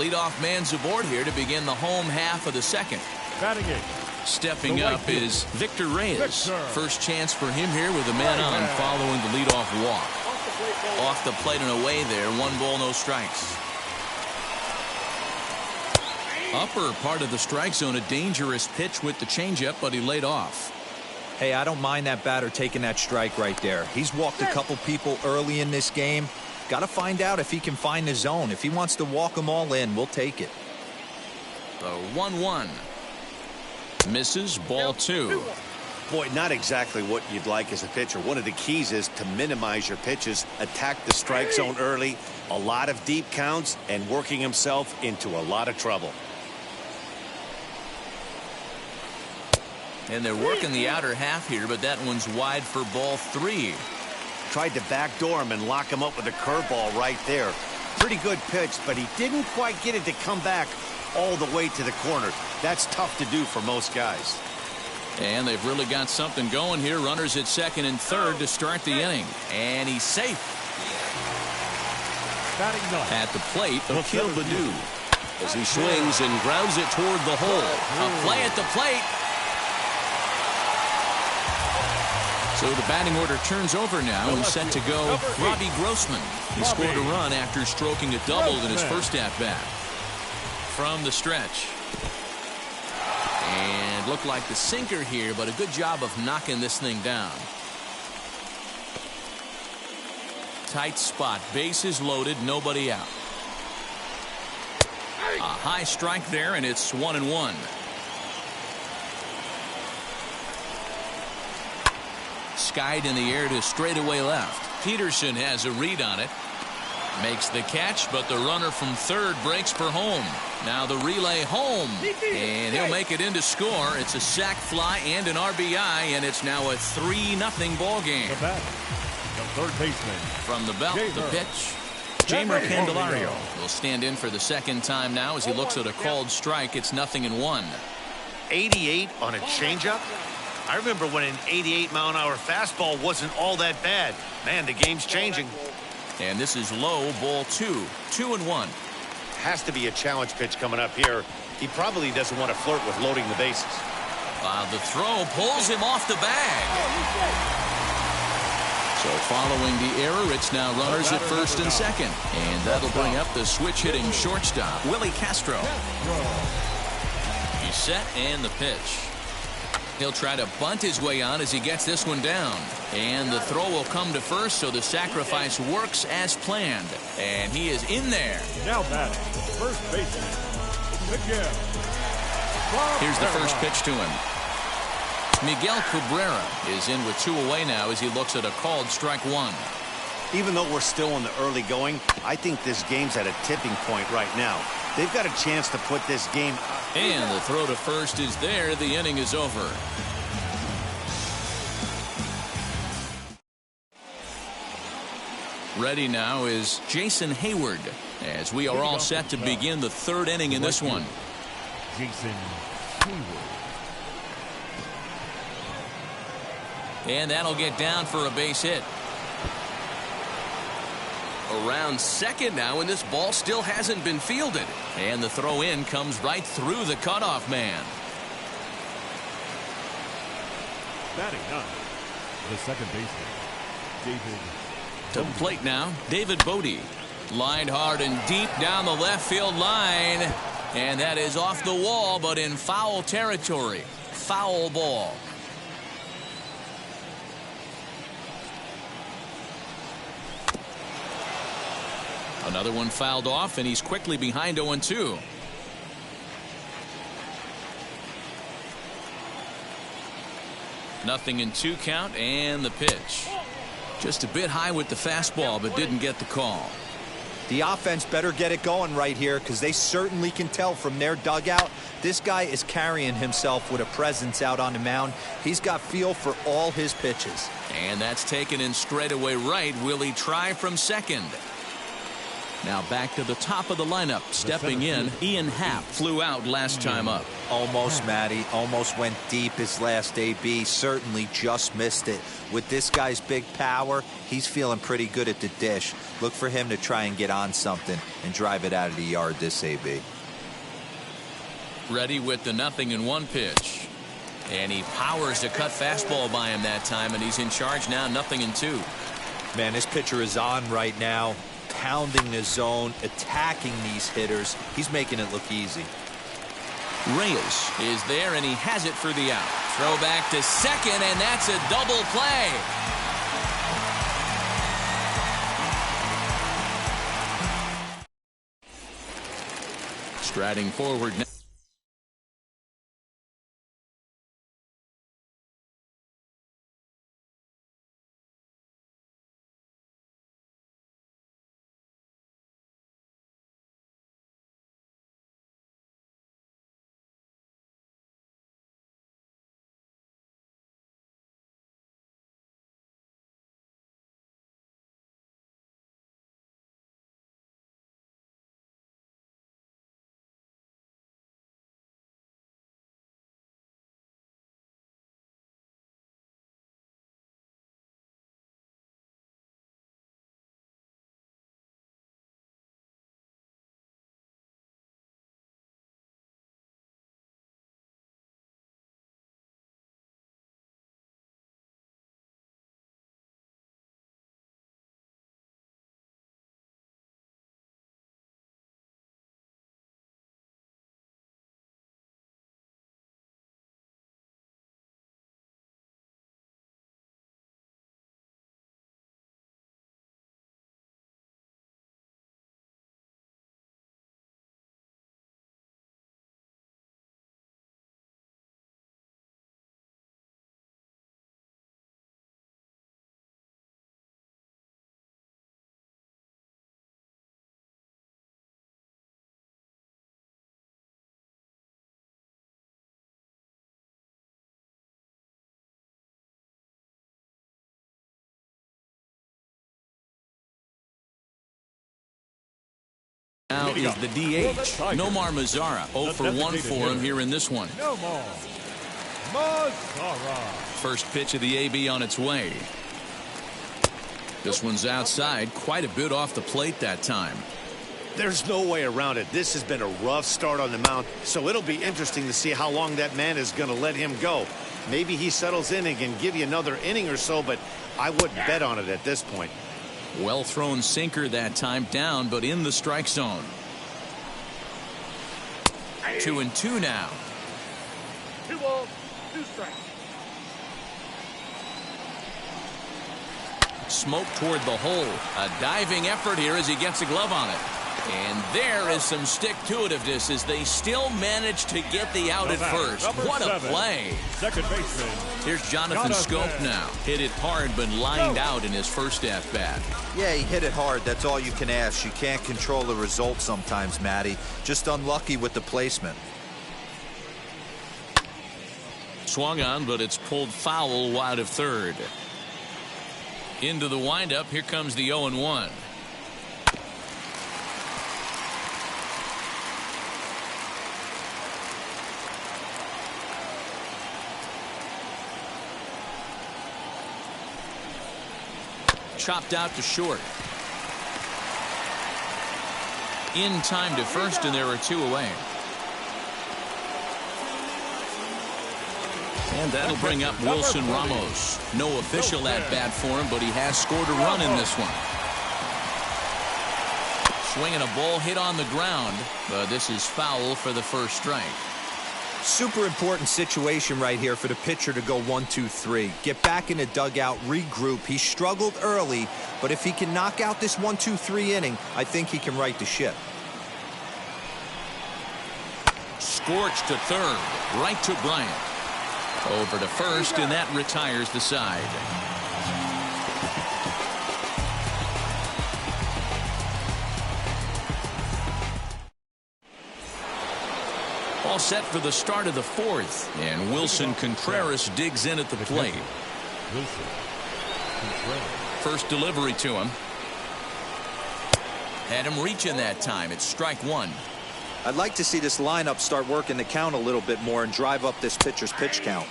Leadoff man's aboard here to begin the home half of the second. Batting it. Stepping up is Victor Reyes. First chance for him here with a man on following the leadoff walk. Off the plate and away there. 1 ball, no strikes. Upper part of the strike zone, a dangerous pitch with the changeup, but he laid off. Hey, I don't mind that batter taking that strike right there. He's walked a couple people early in this game. Got to find out if he can find the zone. If he wants to walk them all in, we'll take it. The 1-1. Misses, ball 2. Boy, not exactly what you'd like as a pitcher. One of the keys is to minimize your pitches, attack the strike zone early, a lot of deep counts, and working himself into a lot of trouble. And they're working the outer half here, but that one's wide for ball 3. Tried to backdoor him and lock him up with a curveball right there. Pretty good pitch, but he didn't quite get it to come back all the way to the corner. That's tough to do for most guys. And they've really got something going here. Runners at second and third to start the inning. And he's safe. At the plate, Akil Baddoo as he swings and grounds it toward the hole. A play at the plate. So the batting order turns over now and set to go Robbie Grossman. He scored a run after stroking a double in his first at-bat. From the stretch. And looked like the sinker here, but a good job of knocking this thing down. Tight spot. Bases loaded. Nobody out. A high strike there, and it's 1-1. Skied in the air to straightaway left. Peterson has a read on it. Makes the catch, but the runner from third breaks for home. Now the relay home, and he'll make it in to score. It's a sac fly and an RBI, and it's now a 3-0 ball game. The third baseman. From the belt, the pitch. Jeimer Candelario will stand in for the second time now as he looks at a called strike. It's 0-1. 88 on a changeup? I remember when an 88-mile-an-hour fastball wasn't all that bad. Man, the game's changing. And this is low, ball 2. 2-1. Has to be a challenge pitch coming up here. He probably doesn't want to flirt with loading the bases. The throw pulls him off the bag. So following the error, it's now runners at first and second. And that'll bring up the switch-hitting shortstop, Willie Castro. He's set and the pitch. He'll try to bunt his way on as he gets this one down. And the throw will come to first, so the sacrifice works as planned. And he is in there. Now batting, first baseman, Miguel. Here's the first pitch to him. Miguel Cabrera is in with 2 away now as he looks at a called strike 1. Even though we're still in the early going, I think this game's at a tipping point right now. They've got a chance to put this game. And the throw to first is there. The inning is over. Ready now is Jason Hayward as we are all set to begin the third inning in this one. Jason Hayward. And that'll get down for a base hit. Around second now, and this ball still hasn't been fielded. And the throw in comes right through the cutoff man. Batting ninth, the second baseman, David. To the plate now, David Bodie. Lined hard and deep down the left field line. And that is off the wall, but in foul territory. Foul ball. Another one fouled off, and he's quickly behind 0-2. Nothing in 2 count, and the pitch. Just a bit high with the fastball, but didn't get the call. The offense better get it going right here, because they certainly can tell from their dugout this guy is carrying himself with a presence out on the mound. He's got feel for all his pitches. And that's taken in straightaway right. Will he try from second? Now back to the top of the lineup. Stepping in, Ian Happ flew out last time up. Almost, Matty. Almost went deep his last AB. Certainly just missed it. With this guy's big power, he's feeling pretty good at the dish. Look for him to try and get on something and drive it out of the yard this AB. Ready with the 0-1 pitch. And he powers a cut fastball by him that time, and he's in charge now, 0-2. Man, this pitcher is on right now. Pounding the zone, attacking these hitters. He's making it look easy. Reyes is there, and he has it for the out. Throw back to second, and that's a double play. Striding forward now. Now is the DH, Nomar Mazara. 0 for 1 for him here in this one. Nomar Mazara. First pitch of the AB on its way. This one's outside, quite a bit off the plate that time. There's no way around it. This has been a rough start on the mound, so it'll be interesting to see how long that man is going to let him go. Maybe he settles in and can give you another inning or so, but I wouldn't bet on it at this point. Well thrown sinker that time, down but in the strike zone. 2-2 now. 2 balls, 2 strikes. Smoke toward the hole. A diving effort here as he gets a glove on it. And there is some stick-to-itiveness as they still manage to get the out at first. What a play. Second baseman. Here's Jonathan Scope now. Hit it hard but lined out in his first at-bat. Yeah, he hit it hard. That's all you can ask. You can't control the result sometimes, Matty. Just unlucky with the placement. Swung on, but it's pulled foul wide of third. Into the windup. Here comes the 0-1. Chopped out to short. In time to first, and there are 2 away. And that'll bring up Wilson Ramos. No official at bat for him, but he has scored a run in this one. Swinging a ball hit on the ground, but this is foul for the first strike. Super important situation right here for the pitcher to go 1-2-3. Get back in the dugout, regroup. He struggled early, but if he can knock out this 1-2-3 inning, I think he can right the ship. Scorched to third, right to Bryant. Over to first, and that retires the side. All set for the start of the fourth, and Wilson Contreras digs in at the plate. First delivery to him. Had him reaching that time. It's strike one. I'd like to see this lineup start working the count a little bit more and drive up this pitcher's pitch count.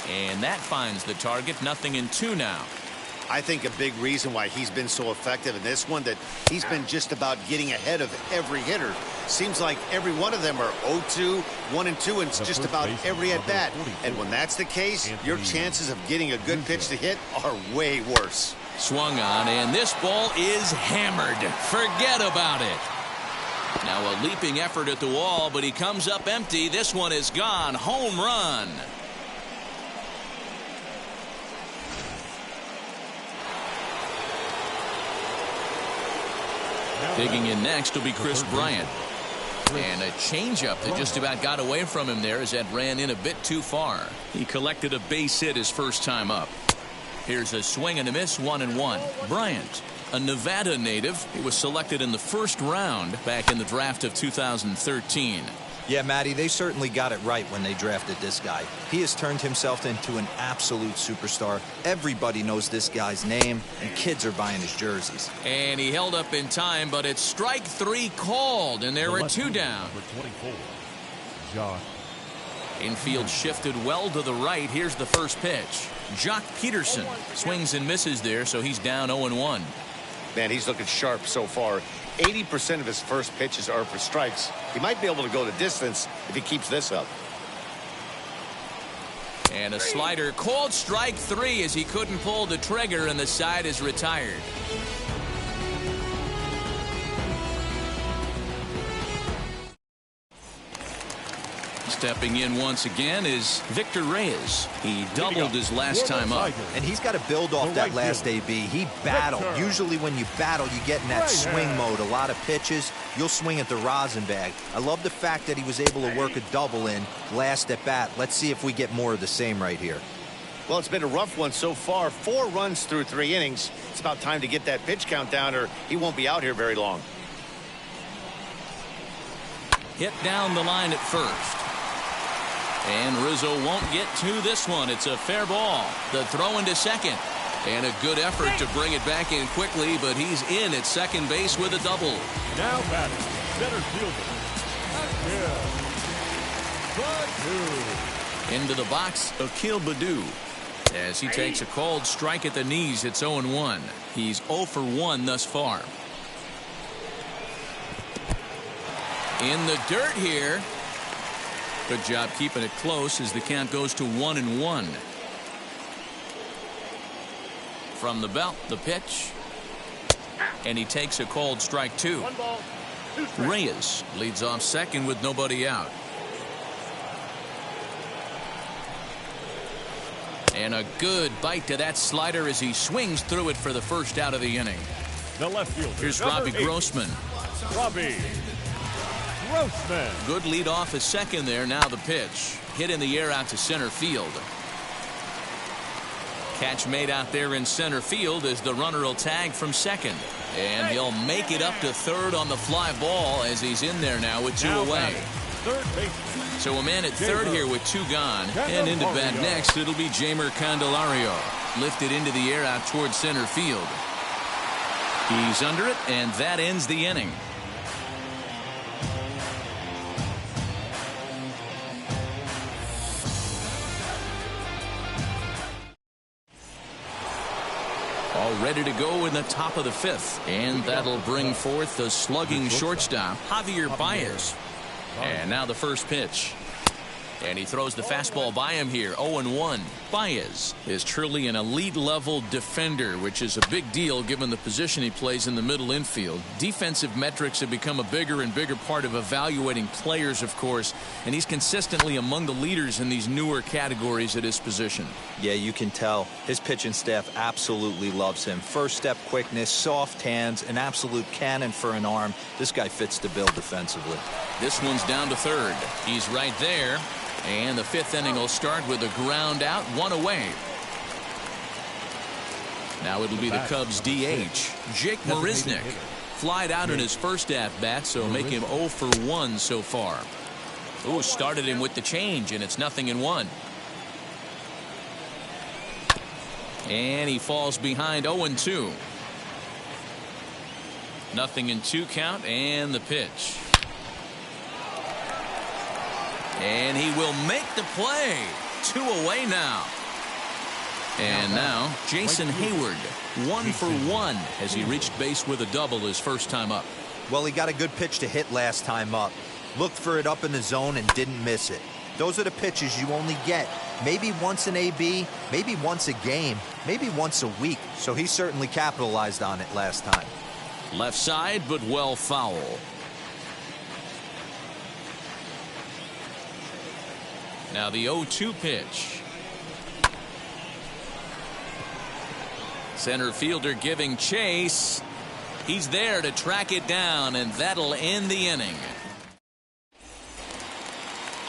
And that finds the target. 0-2 now. I think a big reason why he's been so effective in this one, that he's been just about getting ahead of every hitter. Seems like every one of them are 0-2, 1-2, and it's just about every at-bat. And when that's the case, your chances of getting a good pitch to hit are way worse. Swung on, and this ball is hammered. Forget about it. Now a leaping effort at the wall, but he comes up empty. This one is gone. Home run. Digging in next will be Chris Bryant. And a changeup that just about got away from him there as that ran in a bit too far. He collected a base hit his first time up. Here's a swing and a miss, 1-1. Bryant, a Nevada native. He was selected in the first round back in the draft of 2013. Yeah, Matty, they certainly got it right when they drafted this guy. He has turned himself into an absolute superstar. Everybody knows this guy's name, and kids are buying his jerseys. And he held up in time, but it's strike three called, and there were two down. Infield shifted well to the right. Here's the first pitch. Jock Peterson swings and misses there, so he's down 0-1. Man, he's looking sharp so far. 80% of his first pitches are for strikes. He might be able to go the distance if he keeps this up. And a slider called strike three as he couldn't pull the trigger, and the side is retired. Stepping in once again is Victor Reyes. He doubled his last time up. And he's got to build off that last AB. He battled. Usually when you battle, you get in that swing mode. A lot of pitches, you'll swing at the rosin bag. I love the fact that he was able to work a double in last at bat. Let's see if we get more of the same right here. Well, it's been a rough one so far. 4 runs through 3 innings. It's about time to get that pitch count down, or he won't be out here very long. Hit down the line at first. And Rizzo won't get to this one. It's a fair ball. The throw into second. And a good effort to bring it back in quickly, but he's in at second base with a double. Now batting, center fielder. Into the box, Akil Baddoo. As he takes a called strike at the knees, it's 0-1. He's 0 for 1 thus far. In the dirt here. Good job keeping it close as the count goes to 1-1. From the belt, the pitch. And he takes a called strike 2. Reyes leads off second with nobody out. And a good bite to that slider as he swings through it for the first out of the inning. The left fielder. Here's Robbie Grossman. Robbie Grossman. Good lead off his second there. Now the pitch. Hit in the air out to center field. Catch made out there in center field as the runner will tag from second. And he'll make it up to third on the fly ball as he's in there now with 2 away. Third baseman. So a man at third here with 2 gone. And into bat next, it'll be Jamer Candelario. Lifted into the air out towards center field. He's under it, and that ends the inning. All ready to go in the top of the 5th. And that'll bring forth the slugging shortstop, Javier Baez. And now the first pitch. And he throws the fastball by him here. 0-1. Baez is truly an elite-level defender, which is a big deal given the position he plays in the middle infield. Defensive metrics have become a bigger and bigger part of evaluating players, of course, and he's consistently among the leaders in these newer categories at his position. Yeah, you can tell. His pitching staff absolutely loves him. First step quickness, soft hands, an absolute cannon for an arm. This guy fits the bill defensively. This one's down to third. He's right there. And the fifth inning will start with a ground out, one away. Now it'll be the Cubs DH, Jake Marisnick. Flied out in his first at-bat, so make him 0 for 1 so far. Ooh, started him with the change, and it's 0-1. And he falls behind 0-2. 0-2 count, and the pitch. And he will make the play. 2 away now. And now Jason Hayward, 1 for 1 as he reached base with a double his first time up. Well, he got a good pitch to hit last time up. Looked for it up in the zone and didn't miss it. Those are the pitches you only get maybe once in AB, maybe once a game, maybe once a week. So he certainly capitalized on it last time. Left side, but well foul. Now the 0-2 pitch. Center fielder giving chase. He's there to track it down, and that'll end the inning.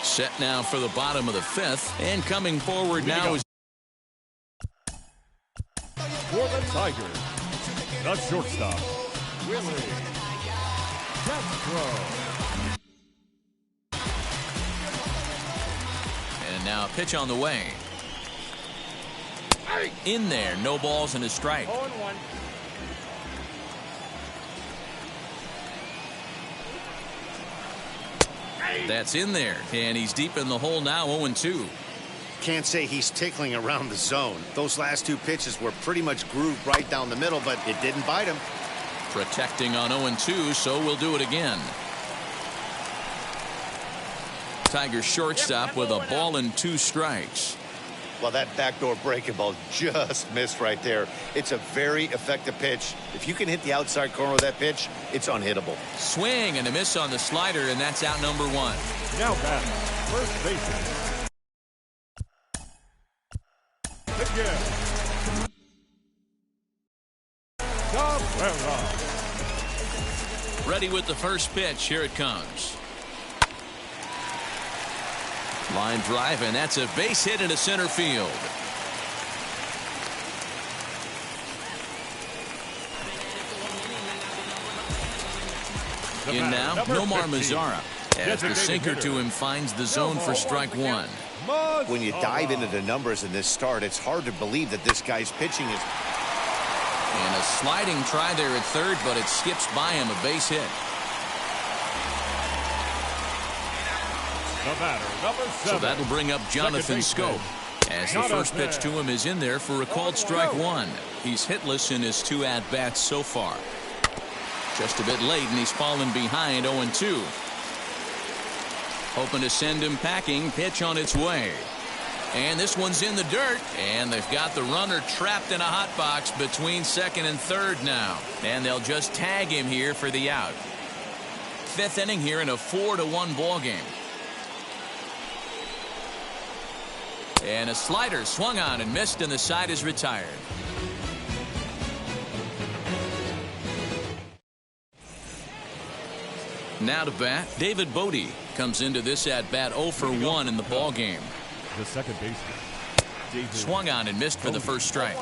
Set now for the bottom of the fifth, and coming forward now is for the Tigers, the shortstop, Willie Castro. And now a pitch on the way. In there, no balls and a strike. 0-1. That's in there, and he's deep in the hole now. 0-2. Can't say he's tickling around the zone. Those last two pitches were pretty much grooved right down the middle, but it didn't bite him. Protecting on 0-2, so we'll do it again. Tigers shortstop with a ball and 2 strikes. Well, that backdoor breaking ball just missed right there. It's a very effective pitch. If you can hit the outside corner of that pitch, it's unhittable. Swing and a miss on the slider, and that's out number 1. Now batting, first baseman. Again. Cabrera. Ready with the first pitch. Here it comes. Line drive, and that's a base hit into center field. In now, Nomar Mazara, as the sinker to him finds the zone for strike 1. When you dive into the numbers in this start, it's hard to believe that this guy's pitching is... And a sliding try there at third, but it skips by him, a base hit. The batter, number 7. So that'll bring up Jonathan Scope, as the first pitch to him is in there for a called strike 1. He's hitless in his 2 at-bats so far. Just a bit late, and he's fallen behind 0-2. Hoping to send him packing. Pitch on its way. And this one's in the dirt, and they've got the runner trapped in a hot box between second and third now. And they'll just tag him here for the out. 5th inning here in a 4-1 ball game. And a slider swung on and missed, and the side is retired. Now to bat, David Bodie comes into this at bat 0 for 1 in the ball game. The second baseman. Swung on and missed for the first strike.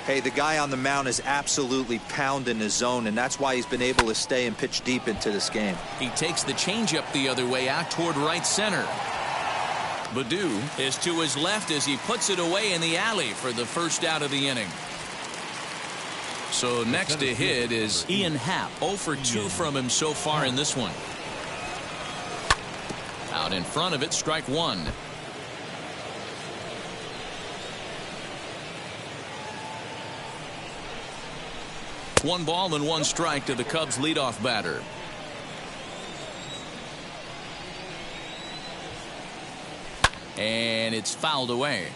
Hey, the guy on the mound is absolutely pounding his zone, and that's why he's been able to stay and pitch deep into this game. He takes the changeup the other way out toward right center. Baddoo is to his left as he puts it away in the alley for the first out of the inning. So next to hit is Ian Happ. 0 for 2 from him so far in this one. Out in front of it, strike 1. One ball and 1 strike to the Cubs leadoff batter. And it's fouled away.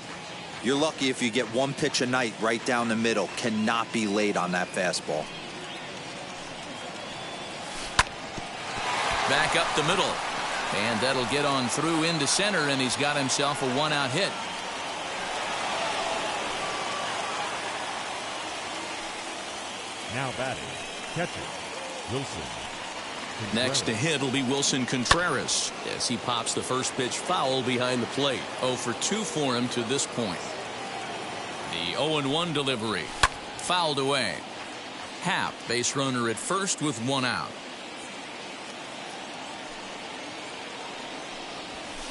You're lucky if you get one pitch a night right down the middle. Cannot be late on that fastball. Back up the middle. And that'll get on through into center, and he's got himself a one-out hit. Now batting, catcher, Wilson. Next to hit will be Wilson Contreras as he pops the first pitch foul behind the plate. 0 for 2 for him to this point. The 0-1 delivery. Fouled away. Happ, base runner at first with one out.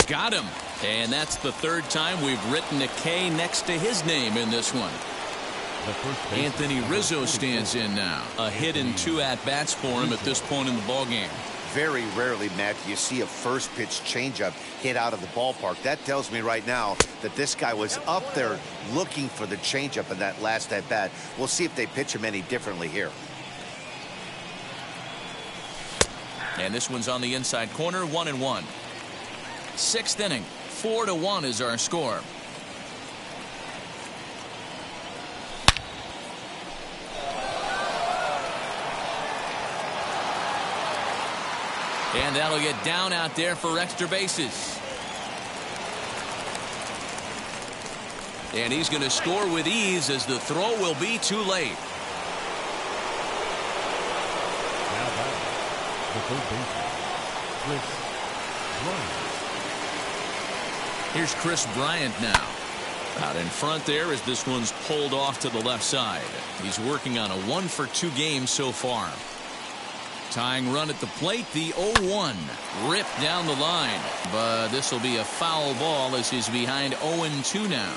Got him. And that's the third time we've written a K next to his name in this one. Anthony Rizzo stands in now. A hit and 2 at-bats for him at this point in the ballgame. Very rarely, Matt, do you see a first pitch changeup hit out of the ballpark. That tells me right now that this guy was up there looking for the changeup in that last at-bat. We'll see if they pitch him any differently here. And this one's on the inside corner, 1-1. 6th inning, 4-1 is our score. And that'll get down out there for extra bases. And he's going to score with ease as the throw will be too late. Now batting, the third baseman, Chris Bryant. Here's Chris Bryant now. Out in front there as this one's pulled off to the left side. He's working on a 1 for 2 game so far. Tying run at the plate, the 0-1. Ripped down the line. But this will be a foul ball as he's behind 0-2 now.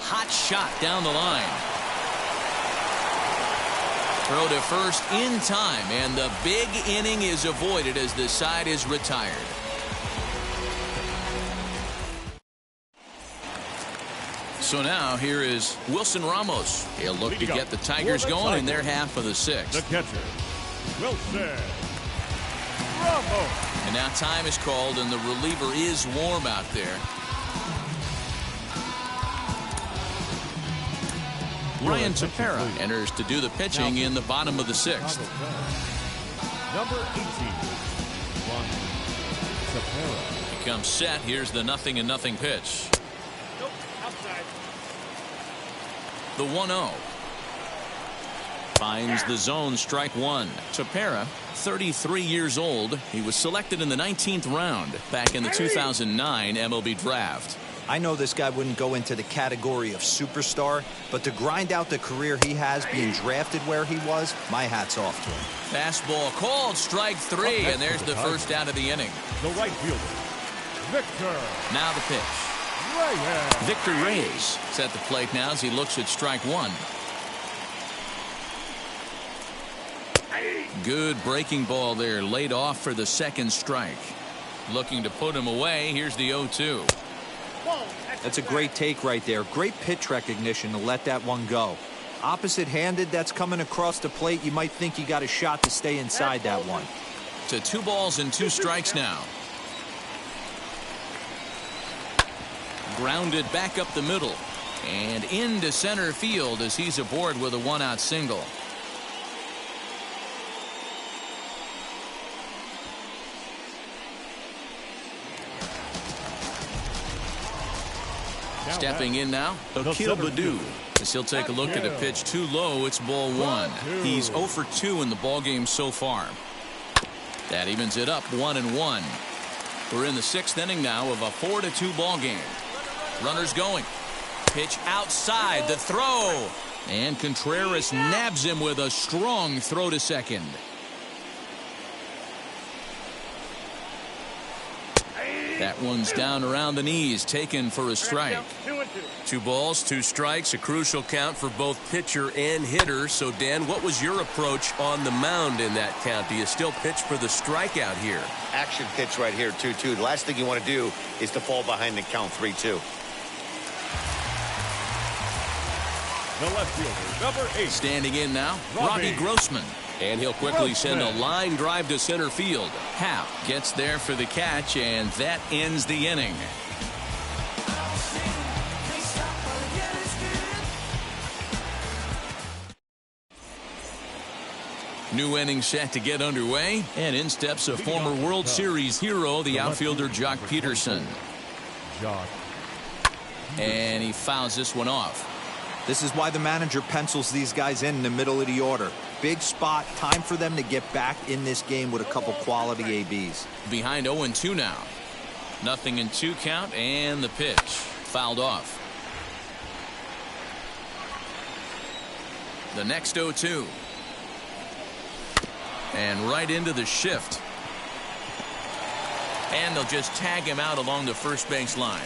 Hot shot down the line. Throw to first in time, and the big inning is avoided as the side is retired. So now here is Wilson Ramos. He'll look to get the Tigers going in their half of the 6th. The catcher, Wilson Ramos. And now time is called, and the reliever is warm out there. Ryan Tepera enters to do the pitching in the bottom of the 6th. Number 18, Ryan Tepera. He comes set. Here's the 0-0 pitch. Nope, outside. The 1-0. Finds the zone, strike one. Tepera, 33 years old. He was selected in the 19th round back in the 2009 MLB draft. I know this guy wouldn't go into the category of superstar, but to grind out the career he has being drafted where he was, my hat's off to him. Fastball called, strike 3, and there's the first out of the inning. The right fielder, Victor. Now the pitch. Reyes. Victor Reyes is at the plate now as he looks at strike one. Good breaking ball there, laid off for the second strike. Looking to put him away. Here's the 0-2. That's a great take right there. Great pitch recognition to let that one go. Opposite-handed, that's coming across the plate. You might think you got a shot to stay inside that one. To 2 balls and 2 strikes now. Grounded back up the middle and into center field as he's aboard with a 1-out single. Stepping in now, Akil Baddoo, as he'll take a look at a pitch too low. It's ball 1. He's 0 for 2 in the ballgame so far. That evens it up 1-1. We're in the 6th inning now of a 4-2 ballgame. Runners going. Pitch outside, the throw. And Contreras nabs him with a strong throw to second. That one's down around the knees, taken for a strike. 2 balls, 2 strikes, a crucial count for both pitcher and hitter. So, Dan, what was your approach on the mound in that count? Do you still pitch for the strikeout here? Action pitch right here, 2-2. The last thing you want to do is to fall behind the count 3-2. The left fielder, number 8. Standing in now, Robbie Grossman. And he'll quickly send a line drive to center field. Happ gets there for the catch, and that ends the inning. New inning set to get underway, and in steps a former World Series hero, the outfielder Jock Peterson. And he fouls this one off. This is why the manager pencils these guys in the middle of the order. Big spot, time for them to get back in this game with a couple quality ABs. Behind 0-2 now. 0-2 count, and the pitch fouled off. The next 0-2. And right into the shift. And they'll just tag him out along the first base line.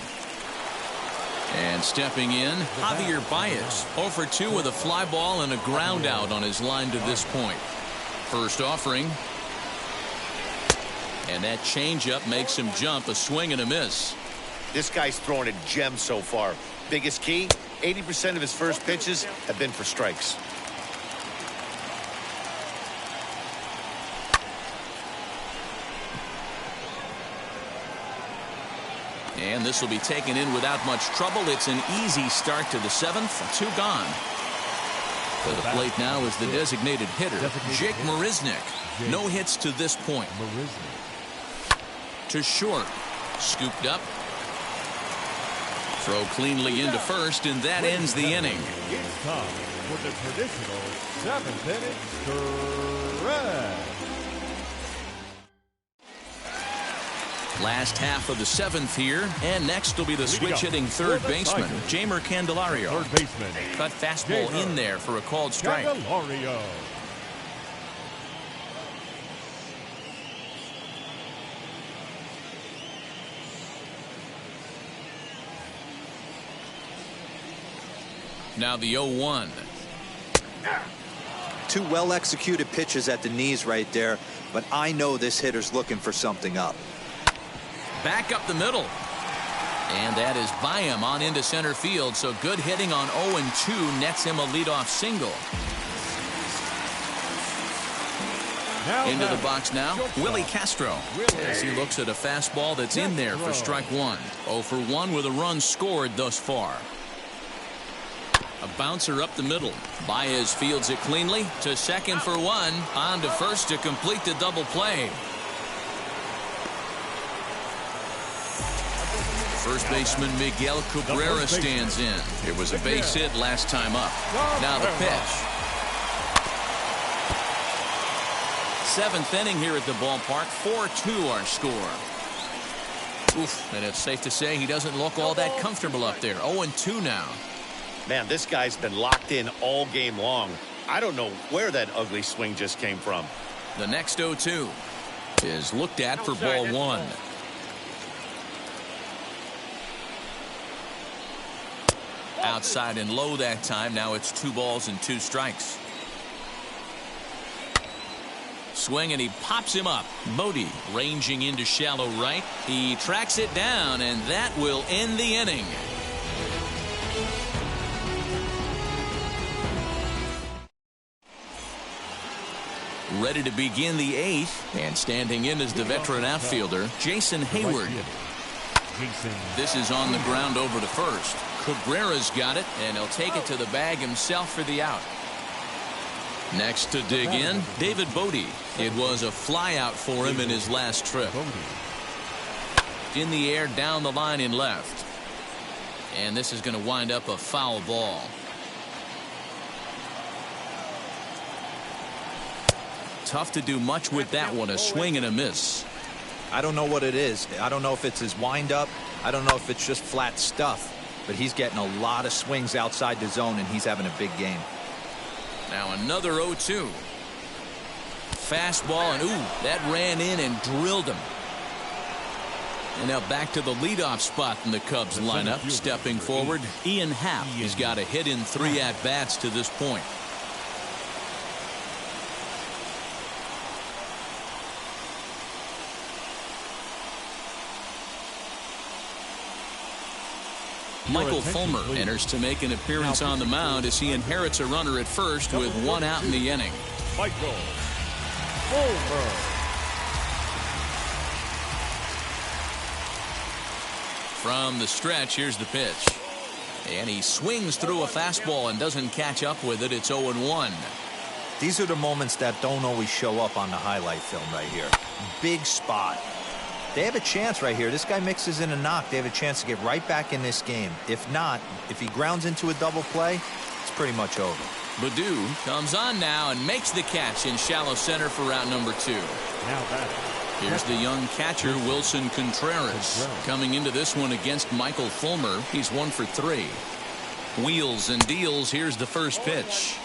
And stepping in, Javier Baez, 0 for 2 with a fly ball and a ground out on his line to this point. First offering. And that changeup makes him jump, a swing and a miss. This guy's throwing a gem so far. Biggest key, 80% of his first pitches have been for strikes. And this will be taken in without much trouble. It's an easy start to the 7th. 2 gone. To the plate now is the designated hitter, Jake Marisnick. No hits to this point. To short. Scooped up. Throw cleanly into first, and that ends the inning. It's time for the traditional 7th inning stretch. Last half of the 7th here, and next will be the switch-hitting third baseman, Jeimer Candelario. Third baseman. Cut fastball in there for a called strike. Candelario. Now the 0-1. 2 well-executed pitches at the knees right there, but I know this hitter's looking for something up. Back up the middle. And that is by him on into center field. So good hitting on 0-2 nets him a leadoff single. Into the box now, Willie Castro. As he looks at a fastball that's in there for strike 1. 0 for 1 with a run scored thus far. A bouncer up the middle. Baez fields it cleanly to second for 1. On to first to complete the double play. First baseman Miguel Cabrera stands in. It was a base hit last time up. Now the pitch. 7th inning here at the ballpark. 4-2 our score. Oof, and it's safe to say he doesn't look all that comfortable up there. 0-2 now. Man, this guy's been locked in all game long. I don't know where that ugly swing just came from. The next 0-2 is looked at for ball 1. Outside and low that time. Now it's 2 balls and 2 strikes. Swing, and he pops him up. Bodie ranging into shallow right. He tracks it down, and that will end the inning. Ready to begin the 8th, and standing in is the veteran outfielder, Jason Hayward. This is on the ground over to first. Cabrera's got it, and he'll take it to the bag himself for the out. Next to dig in, David Bodie. It was a fly out for him in his last trip. In the air, down the line in left. And this is going to wind up a foul ball. Tough to do much with that one, a swing and a miss. I don't know what it is. I don't know if it's his windup. I don't know if it's just flat stuff. But he's getting a lot of swings outside the zone, and he's having a big game. Now another 0-2. Fastball, and ooh, that ran in and drilled him. And now back to the leadoff spot in the Cubs lineup. Stepping forward, Ian Happ. He's got a hit in 3 at-bats to this point. Michael Fulmer enters to make an appearance on the mound as he inherits a runner at first with 1 out in the inning. Michael Fulmer. From the stretch, here's the pitch. And he swings through a fastball and doesn't catch up with it. It's 0-1. These are the moments that don't always show up on the highlight film right here. Big spot. They have a chance right here. This guy mixes in a knock. They have a chance to get right back in this game. If not, if he grounds into a double play, it's pretty much over. Baddoo comes on now and makes the catch in shallow center for route number 2. Now batting. Here's the young catcher, Wilson Contreras. Coming into this one against Michael Fulmer, he's 1 for 3. Wheels and deals. Here's the first pitch.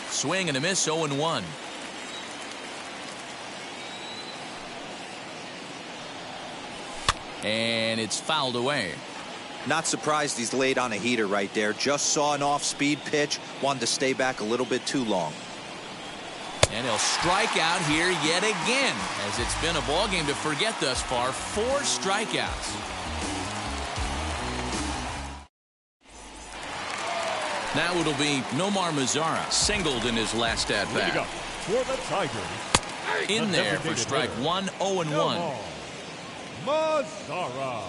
Swing and a miss, 0-1. And it's fouled away. Not surprised he's laid on a heater right there. Just saw an off-speed pitch. Wanted to stay back a little bit too long. And he'll strike out here yet again, as it's been a ball game to forget thus far. 4 strikeouts. Now it'll be Nomar Mazara, singled in his last at bat. For the Tigers. In there for strike 1, 0-1. Mazara.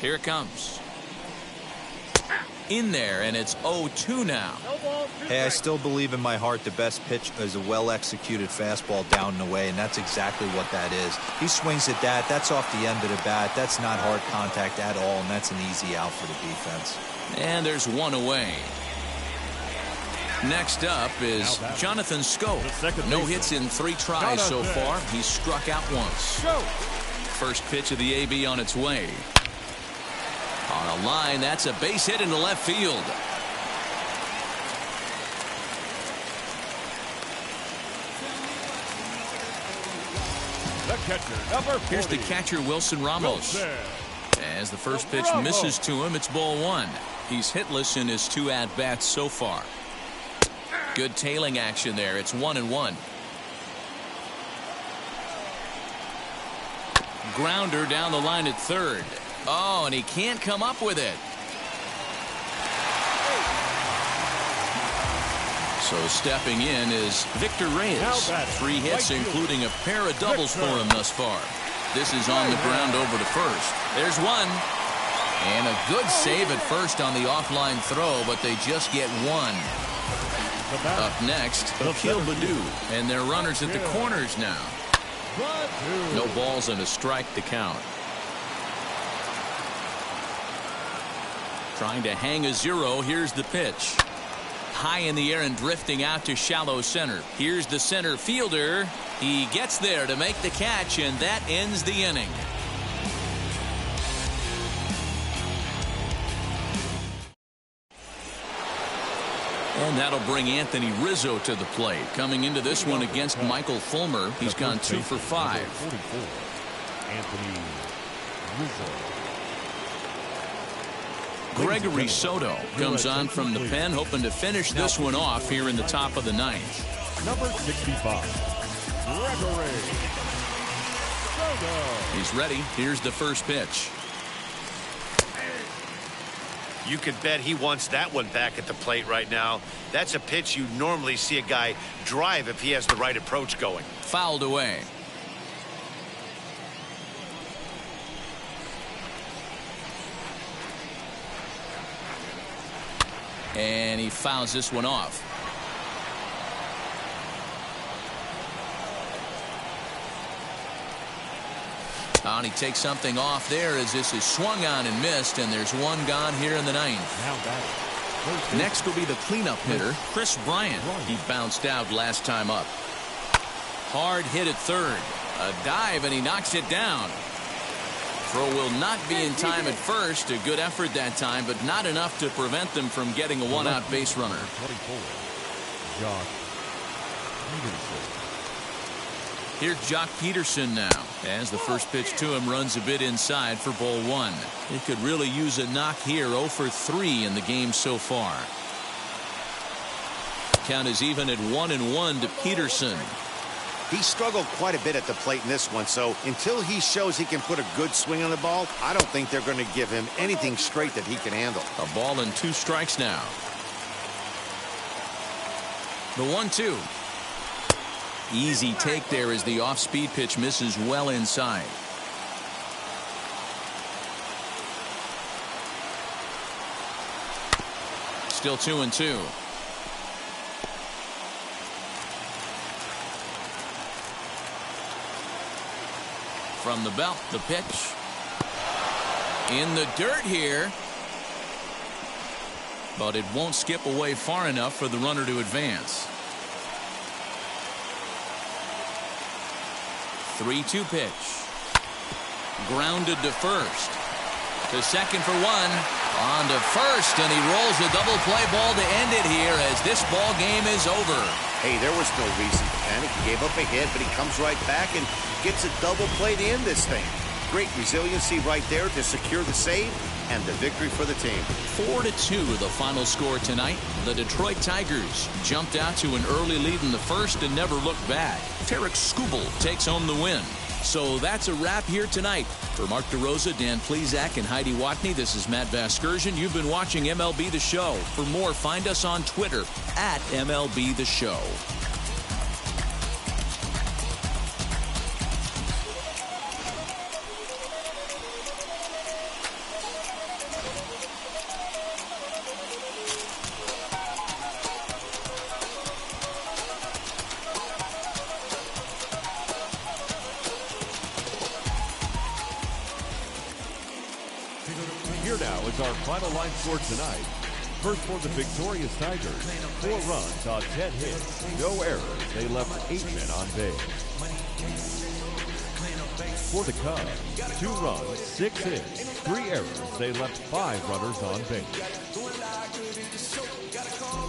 Here it comes. In there, and it's 0-2 now. Hey, I still believe in my heart the best pitch is a well-executed fastball down and away, and that's exactly what that is. He swings at that. That's off the end of the bat. That's not hard contact at all, and that's an easy out for the defense. And there's 1 away. Next up is Jonathan Scope. No hits in 3 tries so far. He's struck out once. First pitch of the AB on its way. On a line, that's a base hit into left field. The catcher, number 40. Here's the catcher, Wilson Ramos. As the first pitch misses to him, it's ball 1. He's hitless in his 2 at-bats so far. Good tailing action there. It's 1-1. Grounder down the line at third. Oh, and he can't come up with it. So stepping in is Victor Reyes. 3 hits, including a pair of doubles for him thus far. This is on the ground over to first. There's 1. And a good save at first on the offline throw, but they just get 1. Up next, Akil Baddoo. And they're runners at the corners now. No balls and a strike to count. Trying to hang a 0. Here's the pitch. High in the air and drifting out to shallow center. Here's the center fielder. He gets there to make the catch, and that ends the inning. And that'll bring Anthony Rizzo to the plate. Coming into this one against Michael Fulmer, he's gone 2 for 5. Anthony Rizzo. Gregory Soto comes on from the pen, hoping to finish this one off here in the top of the 9th. Number 65, Gregory Soto. He's ready. Here's the first pitch. You could bet he wants that one back at the plate right now. That's a pitch you normally see a guy drive if he has the right approach going. Fouled away. And he fouls this one off. And he takes something off there as this is swung on and missed, and there's 1 gone here in the 9th. Next will be the cleanup hitter, Chris Bryant. He bounced out last time up. Hard hit at third. A dive, and he knocks it down. Throw will not be in time at first. A good effort that time, but not enough to prevent them from getting a 1-out base runner. Here's Jock Peterson now, as the first pitch to him runs a bit inside for ball 1. He could really use a knock here. 0 for 3 in the game so far. Count is even at 1-1 to Peterson. He struggled quite a bit at the plate in this one, so until he shows he can put a good swing on the ball, I don't think they're going to give him anything straight that he can handle. A ball and 2 strikes now. The 1-2. Easy take there as the off-speed pitch misses well inside. Still 2-2. From the belt, the pitch. In the dirt here. But it won't skip away far enough for the runner to advance. 3-2 pitch. Grounded to first. To second for 1. On to first, and he rolls a double play ball to end it here as this ball game is over. Hey, there was no reason to panic. He gave up a hit, but he comes right back and gets a double play to end this thing. Great resiliency right there to secure the save and the victory for the team. 4-2 the final score tonight. The Detroit Tigers jumped out to an early lead in the first and never looked back. Tarek Skubal takes home the win. So that's a wrap here tonight. For Mark DeRosa, Dan Plesac, and Heidi Watney, this is Matt Vasgersian. You've been watching MLB The Show. For more, find us on Twitter at MLB The Show. Here now is our final line score tonight. First for the victorious Tigers, 4 runs on 10 hits, no errors. They left 8 men on base. For the Cubs, 2 runs, 6 hits, 3 errors. They left 5 runners on base.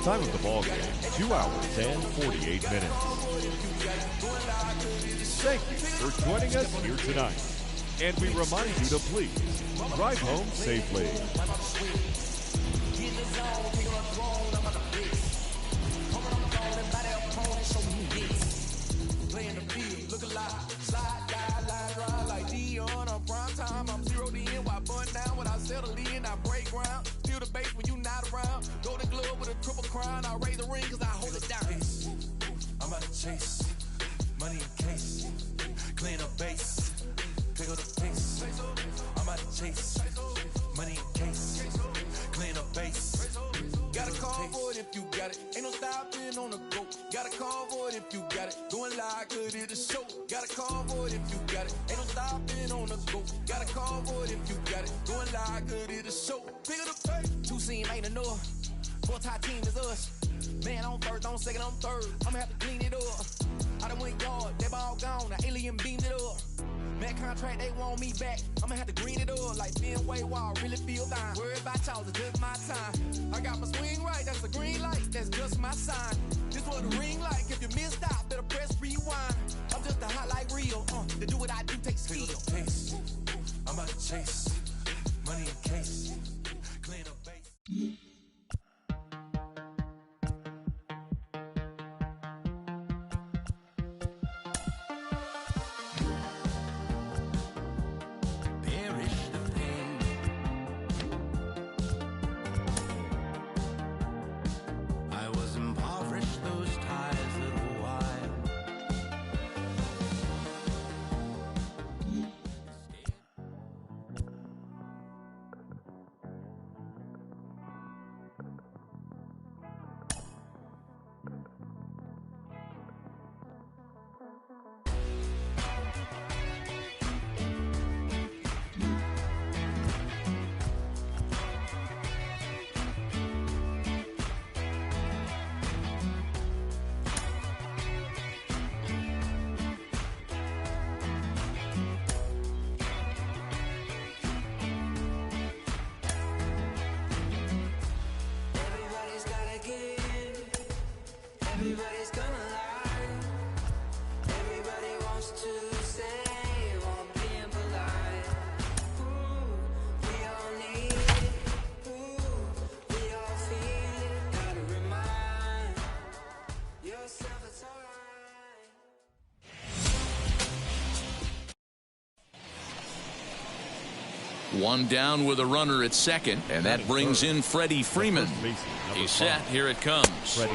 Time of the ball game, 2 hours and 48 minutes. Thank you for joining us here tonight. And we remind you to please drive home safely. I'm 0 to end while bun down when I settle in. I break ground, feel the bass when you not around. Golden glove with a triple crown. I raise the ring cause I hold it down. I'm about to chase money in case, clean up base, pick up the pace. I'm about to chase money in case, clean up base. Got a call for it if you got it. Ain't no stopping on the go. Got a call for it if you got it. Going live, good at the show. Got a call for it if you got it. Ain't no stopping on the go. Got a call for it if you got it. Going live, good at the show. Pick up the pace. 2 seam ain't enough. 4-tie team is us. Man on first, on second, on third. I'ma have to clean it up. I done went yard, they ball gone. The alien beamed it up. Man contract, they want me back. I'ma have to green it up like Fenway Wall. Really feel fine. Worried about y'all, it's just my time. I got my swing right, that's a green light. That's just my sign. This what a ring like. If you missed out, better press rewind. I'm just a highlight reel. To do what I do takes skill. I'm about to chase money in case. Clean up base. One down with a runner at second, and that brings in Freddie Freeman. He's set. Here it comes.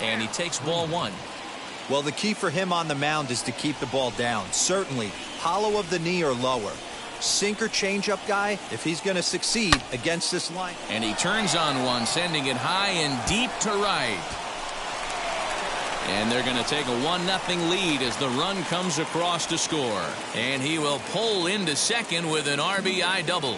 And he takes ball one. Well, the key for him on the mound is to keep the ball down. Certainly, hollow of the knee or lower. Sinker changeup guy, if he's going to succeed against this line. And he turns on one, sending it high and deep to right. And they're going to take a 1-0 lead as the run comes across to score. And he will pull into second with an RBI double.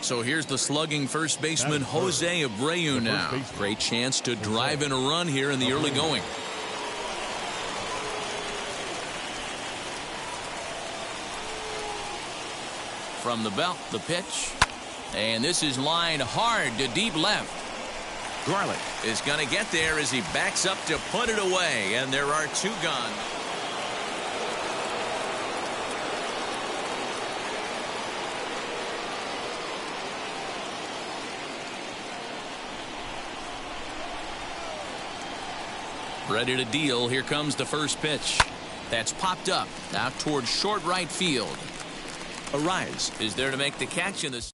So here's the slugging first baseman Jose Abreu now. Great chance to drive in a run here in the early going. From the belt, the pitch. And this is lined hard to deep left. Garlick is going to get there as he backs up to put it away. And there are two gone. Ready to deal. Here comes the first pitch. That's popped up out towards short right field. Arise is there to make the catch in this.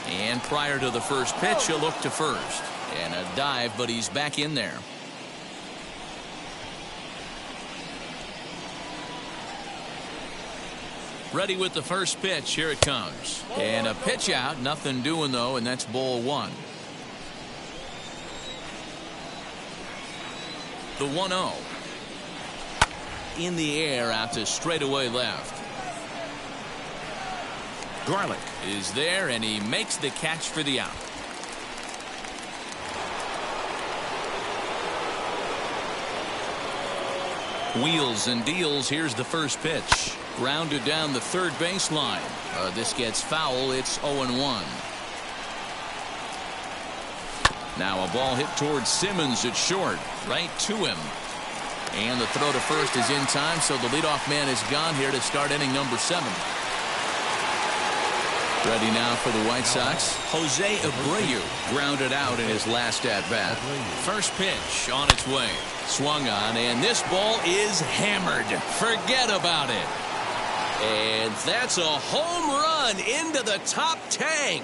And prior to the first pitch, he'll look to first. And a dive, but he's back in there. Ready with the first pitch. Here it comes. And a pitch out. Nothing doing, though, and that's ball one. The 1-0. In the air out to straightaway left. Garlick is there, and he makes the catch for the out. Wheels and deals. Here's the first pitch. Grounded down the third baseline. This gets foul. It's 0-1. Now a ball hit towards Simmons at short. Right to him. And the throw to first is in time, so the leadoff man is gone here to start inning number 7. Ready now for the White Sox. Jose Abreu grounded out in his last at-bat. First pitch on its way. Swung on, and this ball is hammered. Forget about it. And that's a home run into the top tank.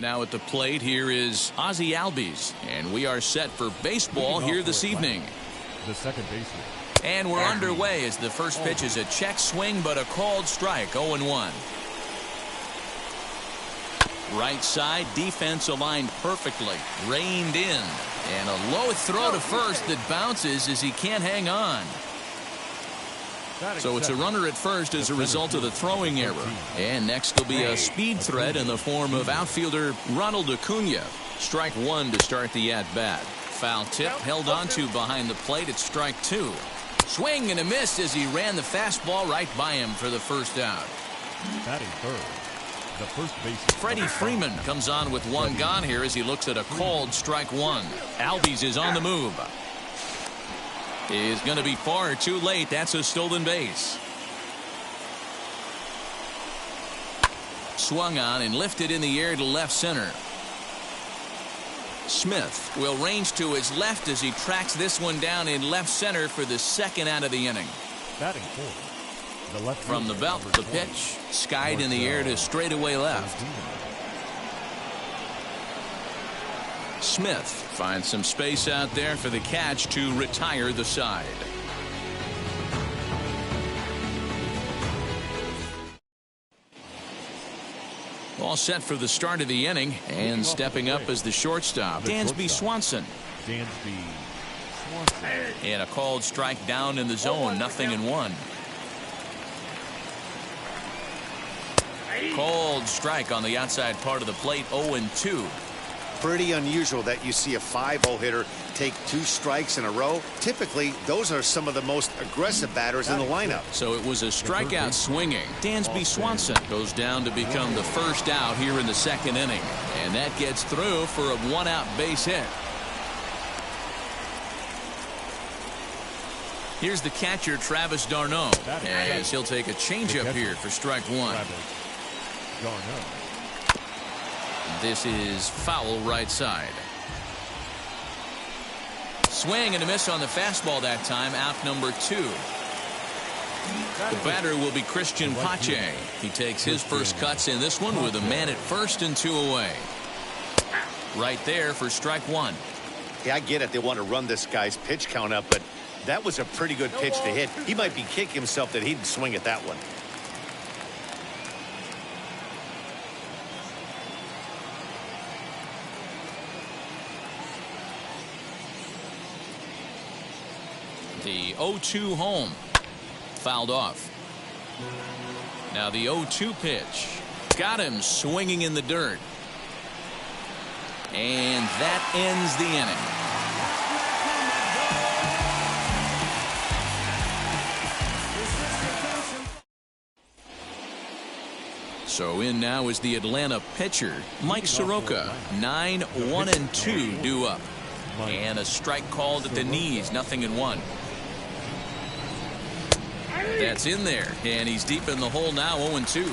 Now at the plate, here is Ozzie Albies, and we are set for baseball here this evening. The second baseman. And we're underway as the first pitch is a check swing, but a called strike. 0-1. Right side, defense aligned perfectly, reined in, and a low throw to first that bounces as he can't hang on. So it's a runner at first as a result of the throwing error. And next will be a speed threat in the form of outfielder Ronald Acuna. Strike one to start the at-bat. Foul tip held on to behind the plate at strike two. Swing and a miss as he ran the fastball right by him for the first out. Batting third, The first base. Freddie Freeman comes on with one gone here as he looks at a called strike one. Albies is on the move. Is going to be far too late. That's a stolen base. Swung on and lifted in the air to left center. Smith will range to his left as he tracks this one down in left center for the second out of the inning. Batting fourth. The left from the belt, the pitch skied in the air to straightaway left. Smith finds some space out there for the catch to retire the side. All set for the start of the inning, and stepping up as the shortstop, Dansby Swanson. And a called strike down in the zone, 0-1. Called strike on the outside part of the plate, 0-2. Pretty unusual that you see a 5-0 hitter take 2 strikes in a row. Typically, those are some of the most aggressive batters in the lineup. So it was a strikeout swinging. Dansby Swanson goes down to become the first out here in the second inning. And that gets through for a 1-out base hit. Here's the catcher, Travis d'Arnaud, as he'll take a changeup here for strike one. This is foul right side. Swing and a miss on the fastball that time, out number 2. The batter will be Christian Pache. He takes his first cuts in this one with a man at first and 2 away. Right there for strike one. Yeah, I get it. They want to run this guy's pitch count up, but that was a pretty good pitch to hit. He might be kicking himself that he didn't swing at that one. The 0-2 home. Fouled off. Now the 0-2 pitch. Got him swinging in the dirt. And that ends the inning. So in now is the Atlanta pitcher, Mike Soroka. 9-1-2 due up. And a strike called at the knees, 0-1. That's in there, and he's deep in the hole now, 0-2.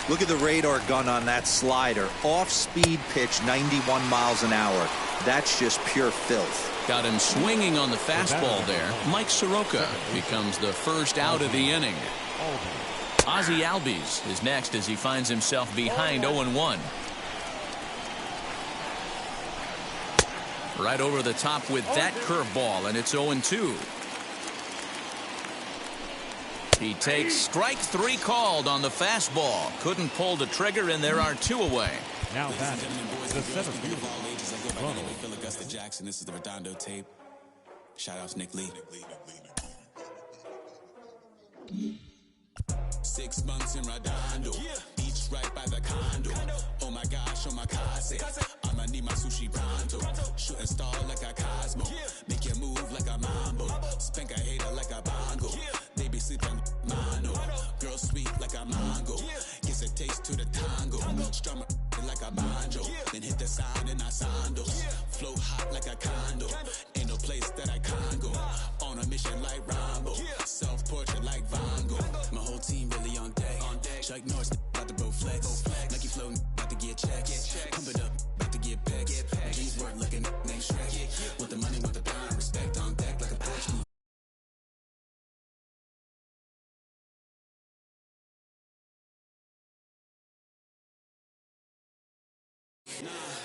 Look at the radar gun on that slider. Off-speed pitch, 91 miles an hour. That's just pure filth. Got him swinging on the fastball there. Mike Soroka becomes the first out of the inning. Ozzie Albies is next as he finds himself behind 0-1. Right over the top with that curveball, and it's 0-2. He takes strike 3 called on the fastball. Couldn't pull the trigger, and there are 2 away. Now that the center fielder, Ronald. This is the Redondo tape. Shout out to Nick Lee. 6 months in Redondo. Beach right by the condo. Oh my gosh, oh my casa. I'ma need my sushi pronto. Shooting star like a Cosmo. Make you move like a mambo. Spank a hater like a bongo. They be sleeping mono. Girl sweet like a mango. Gives a taste to the tango. Strum like a banjo. Then hit the sound in our sandals. Flow hot like a condo. Ain't no place that I can't go. On a mission like Rambo. Self-portrait like Van Gogh. My whole team really on deck. Chuck Norris about to go flex. Nike floating about to get checks. Pump it up about to get pecks. G's work looking name Shrek. With the money, with the pound, respect on deck like a patch.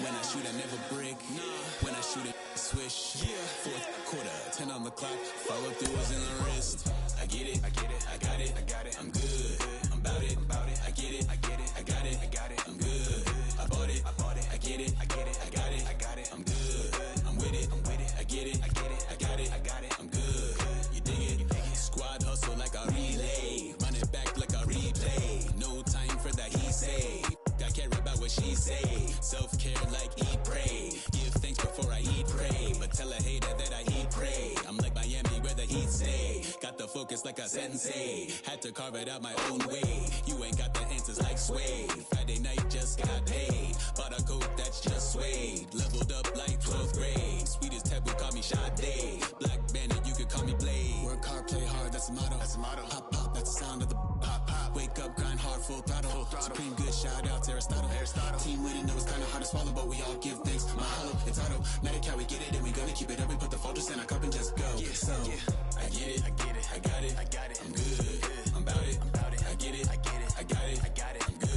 When I shoot, I never break. When I shoot it, swish. Fourth quarter, 10 on the clock. Follow through is in the wrist. I get it, I get it, I got it, I got it. I'm good, I'm about it, I get it, I get it, I got it, I got it. I'm good, I bought it, I get it, I get it, I got it, I got it. I'm good, I'm with it, I get it, I get it, I got it, I got it. I'm good, you dig it, squad hustle like a relay, run it back like a replay. No time for that he say. I care about what she say. Self-care like eat, pray. Give thanks before I eat, pray. But tell a hater that I eat, pray. I'm like Miami where the heat stay. Got the focus like a sensei. Had to carve it out my own way. You ain't got the answer. is like suede. Friday night just got paid. Bought a coat that's just suede. Leveled up like 12th grade. Sweetest taboo, call me Sade. Black Bandit, you could call me Blade. Work hard, play hard, that's the motto. That's the motto. Pop, pop, that's the sound of the pop, pop. Wake up, grind hard, full throttle. Full throttle. Supreme good, shout out to Aristotle. Team with it, know it's kinda hard to swallow, but we all give thanks. Mahalo, it's automatic how we get it, and we gonna keep it up. We put the Folgers in our cup and just go. Yeah, so, I get it, I get it, I got it, I got it, I'm good. I'm about it, I get it, I get it, I got it, I got it, I'm good.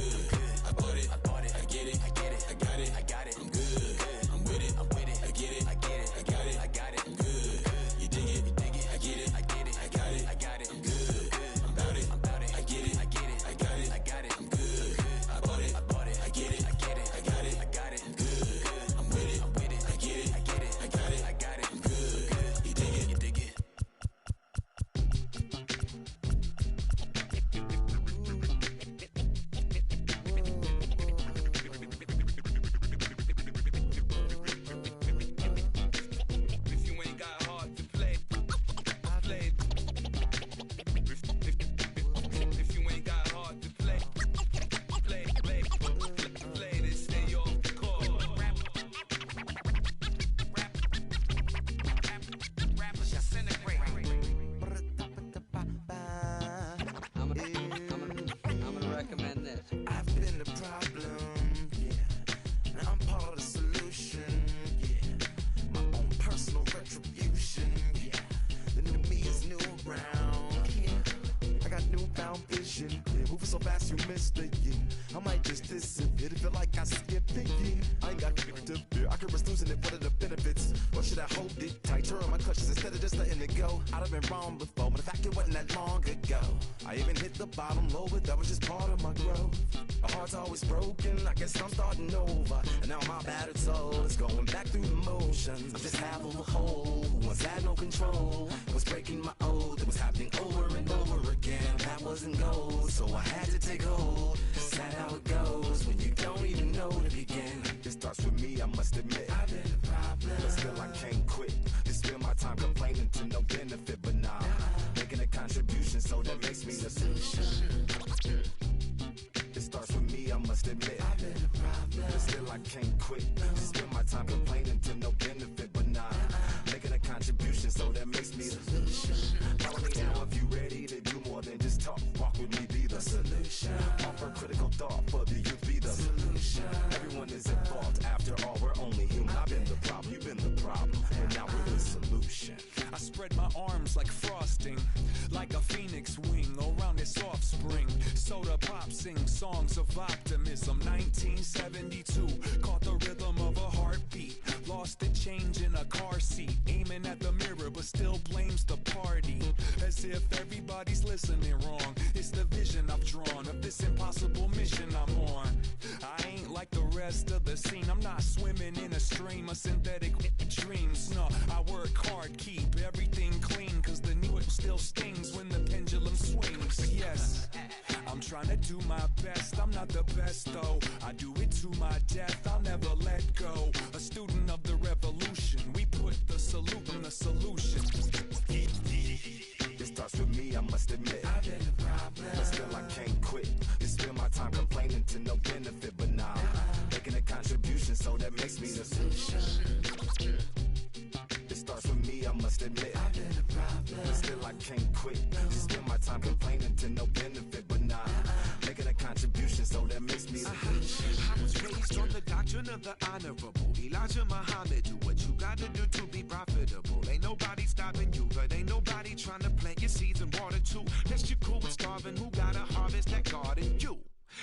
I bought it, I get it, I get it, I got it, I'm good. I'm with it, I get it, I got it, I'm good. You dig it, I get it, I got it, I'm good. I'm about it, I get it, I got it, I'm good. I bought it, I get it, I got it, I'm good. I'm with it, I get it, I got it, I'm good. You dig it,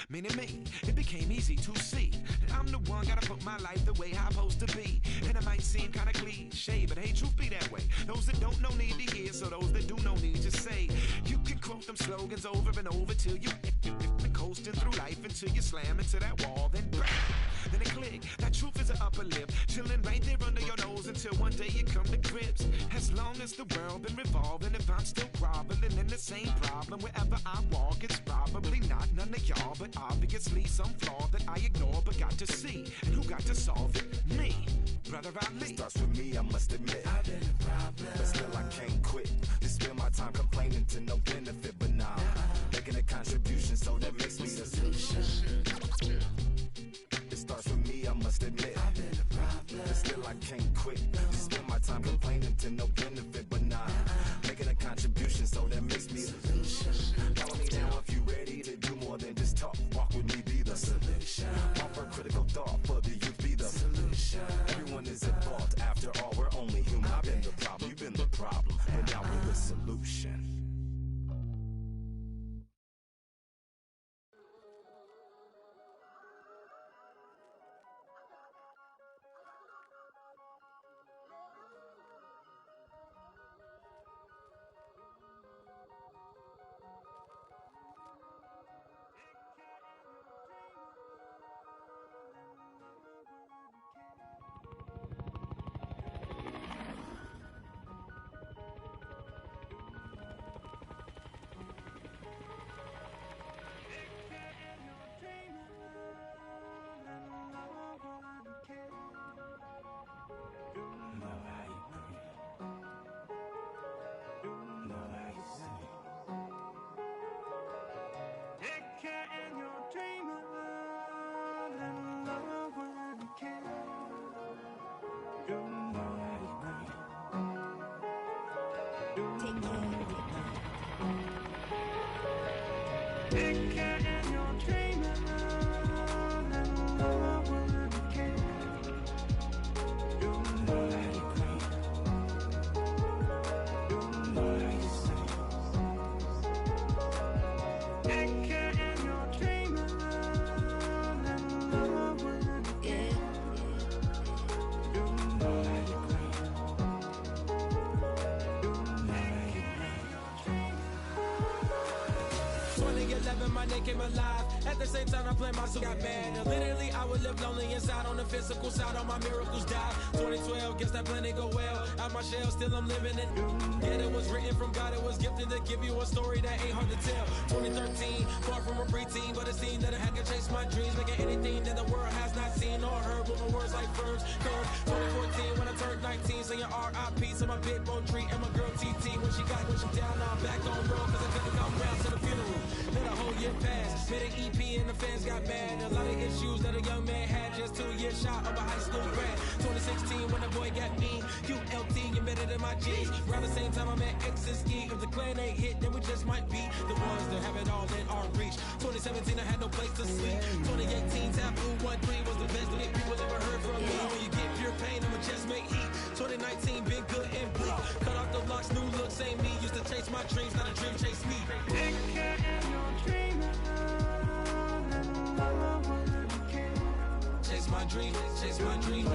Meaning me, it became easy to see that I'm the one gotta put my life the way I'm supposed to be. And it might seem kinda cliche, but hey, truth be that way. Those that don't know need to hear, so those that do know need to say. You can quote them slogans over and over till you coasting through life until you slam into that wall, then bang, then it click. That truth is an upper lip, chilling right there under your nose until one day you come to grips. As long as the world been revolving, if I'm still groveling in the same problem wherever I walk, it's probably not none of y'all, but obviously some flaw that I ignore but got to see. And who got to solve it? Me. better about me. It starts with me, I must admit. I've been a problem, but still I can't quit. To spend my time complaining to no benefit, but nah, making a contribution, so that makes me the solution. It starts with me, I must admit. I've been a problem, but still I can't quit. To spend my time complaining to no benefit, but nah, making a contribution, so that makes me the solution. Follow me now if you ready to do more than just talk. Walk with me, be the solution. Offer critical thought for the youth, be the solution. Everyone is involved, after all, we're only human. I've been the problem, you've been the problem, but now we're the solution. My name came alive. At the same time, I played my soul got mad. Literally, I would live lonely inside. On the physical side, all my miracles died. 2012, guess that plan didn't go well. Out my shell, still I'm living it. Yeah, it was written from God. It was gifted to give you a story that ain't hard to tell. 2013, far from a preteen, but it seemed that I had to chase my dreams, making anything that the world has not seen or heard. With my words like verbs, curves. 2014, when I turned 19, saying R.I.P. to my big bone tree and my girl TT. When she down, now I'm back on road, cause I couldn't come round to the funeral. Let a whole year pass, made an EP and the fans got mad. A lot of issues that a young man had, just 2 years shy of a high school grad. 2016 when the boy got me, QLT embedded in my G's. Around the same time I met X and Ski. If the clan ain't hit, then we just might be the ones that have it all in our reach. 2017 I had no place to sleep. 2018 Taboo 1-3 was the best that people ever heard from me. When you get pure pain, I'ma just make heat. 2019 been good and bleak. Cut off the locks, new looks ain't me. Used to chase my dreams, not a dream chase me. Chase my dream, chase my dream.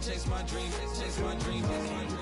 Chase my dream, chase my dream, chase my dream.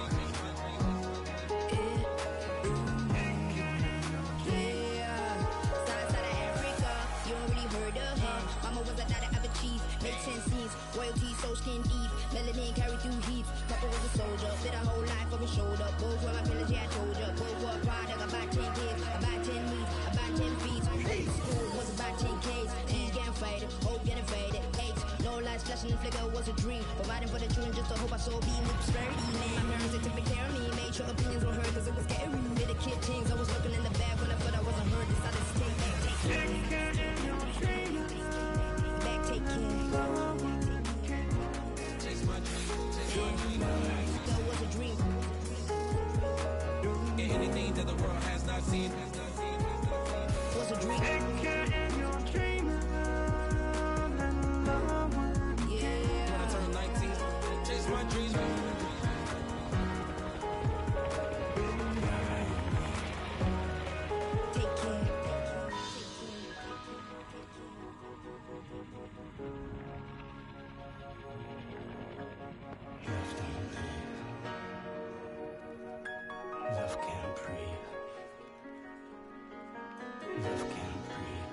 Made 10 scenes, royalty, so skin deep. Melanin carry through heat. Papa was a soldier, fit a whole life on his shoulder. Both were my village, yeah, I told ya. Both were product, about 10 kids, about 10 weeks, about 10 feet. School was about 10 Ks. He's getting faded, hope getting faded. 8, no lights flashing and flicker was a dream. Providing for the children just to hope I saw being with prosperity. My parents, they took care of me. Made sure opinions were heard cause it was scary. Did the kid things, I was looking in the back when I thought I wasn't heard. Decided to take care. Take care. Chase my dream, chase my dream. That was a dream. And anything that the world has not seen was a dream. Yeah. When I turned 19, chase my dreams. Take care. Love can't breathe. Love can't breathe.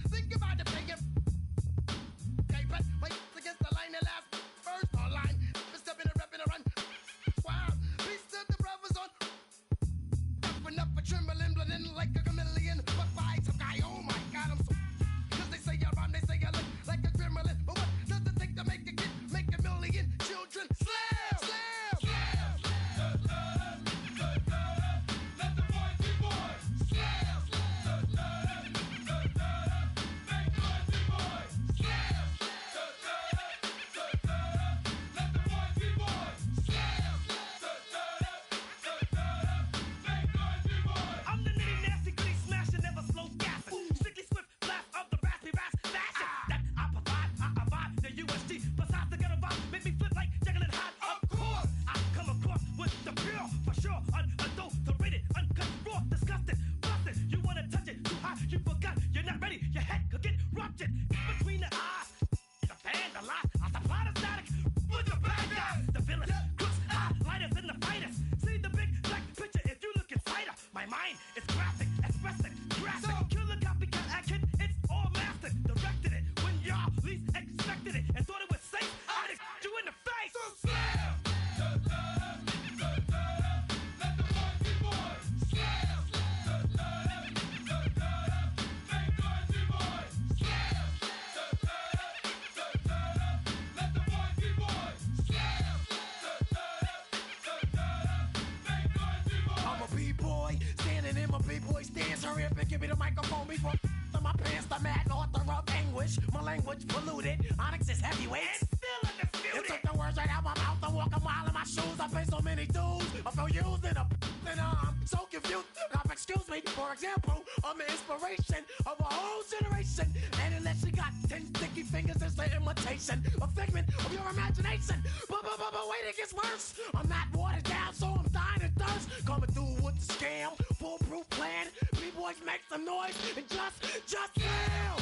Think about the big. Okay, but wait against the line and last first online. Stepping and repping and run. Wow, peace to the brothers on. Up and up a trembling, blending like a chameleon. But by some guy, oh my God, I'm so. Cause they say you're on, they say you look like a gremlin. But what does it take to make a kid, make a million children? Slam, slam, slam. Let the boys be boys. Slam, slam. Make boys be boys. Slam, let the boys be boys. Slam, make boys be boys. I'm the nitty nasty gritty smasher, never slow gassing. Strictly swift blast of the raspy rasp fashion. That I provide the USG. Besides the ghetto vibe, make me flip like Jekyll and Hyde. Of course, I come across with the pure, for sure, unadulterated, uncut, raw, disgusting, busted. You wanna touch it too high, you forgot, you're not ready. Your head could get ruptured between the eyes. The fan, the lie, I supply the static with the bad guys, the villains, crooks, highlighters, and the fighters. See the big black picture if you look inside her. My mind is graphic, expressive, graphic. Killer copycat action, it's all mastered. Directed it when y'all least expected it and thought it was safe. I just you in the face. So slam. Let the boys be boys. Slam. Make boys be boys. Slam. Let the boys be boys. Slam. Make boys be boys. I'm a b-boy, standing in my b-boy stance. Hurry up and give me the microphone before my pants. The mad author of anguish. My language polluted. Onyx is heavyweight. And still undisputed. You took the words right out my mouth. I walk a mile in my shoes. I pay so many dues. I feel used and I'm so confused. Now, excuse me. For example, I'm the inspiration of a whole generation. And unless you got 10 sticky fingers, it's the imitation. A figment of your imagination. But wait, it gets worse. I'm not watered down, so I'm dying of thirst. Coming through with the scam. Foolproof plan. B-boys make some noise and just slam.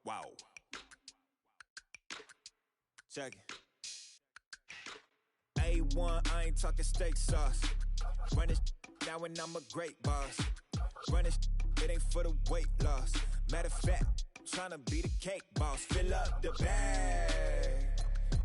Wow. Check it. A1, I ain't talking steak sauce. Run this now and I'm a great boss. Run this, it ain't for the weight loss. Matter of fact, tryna be the cake boss. Fill up the bag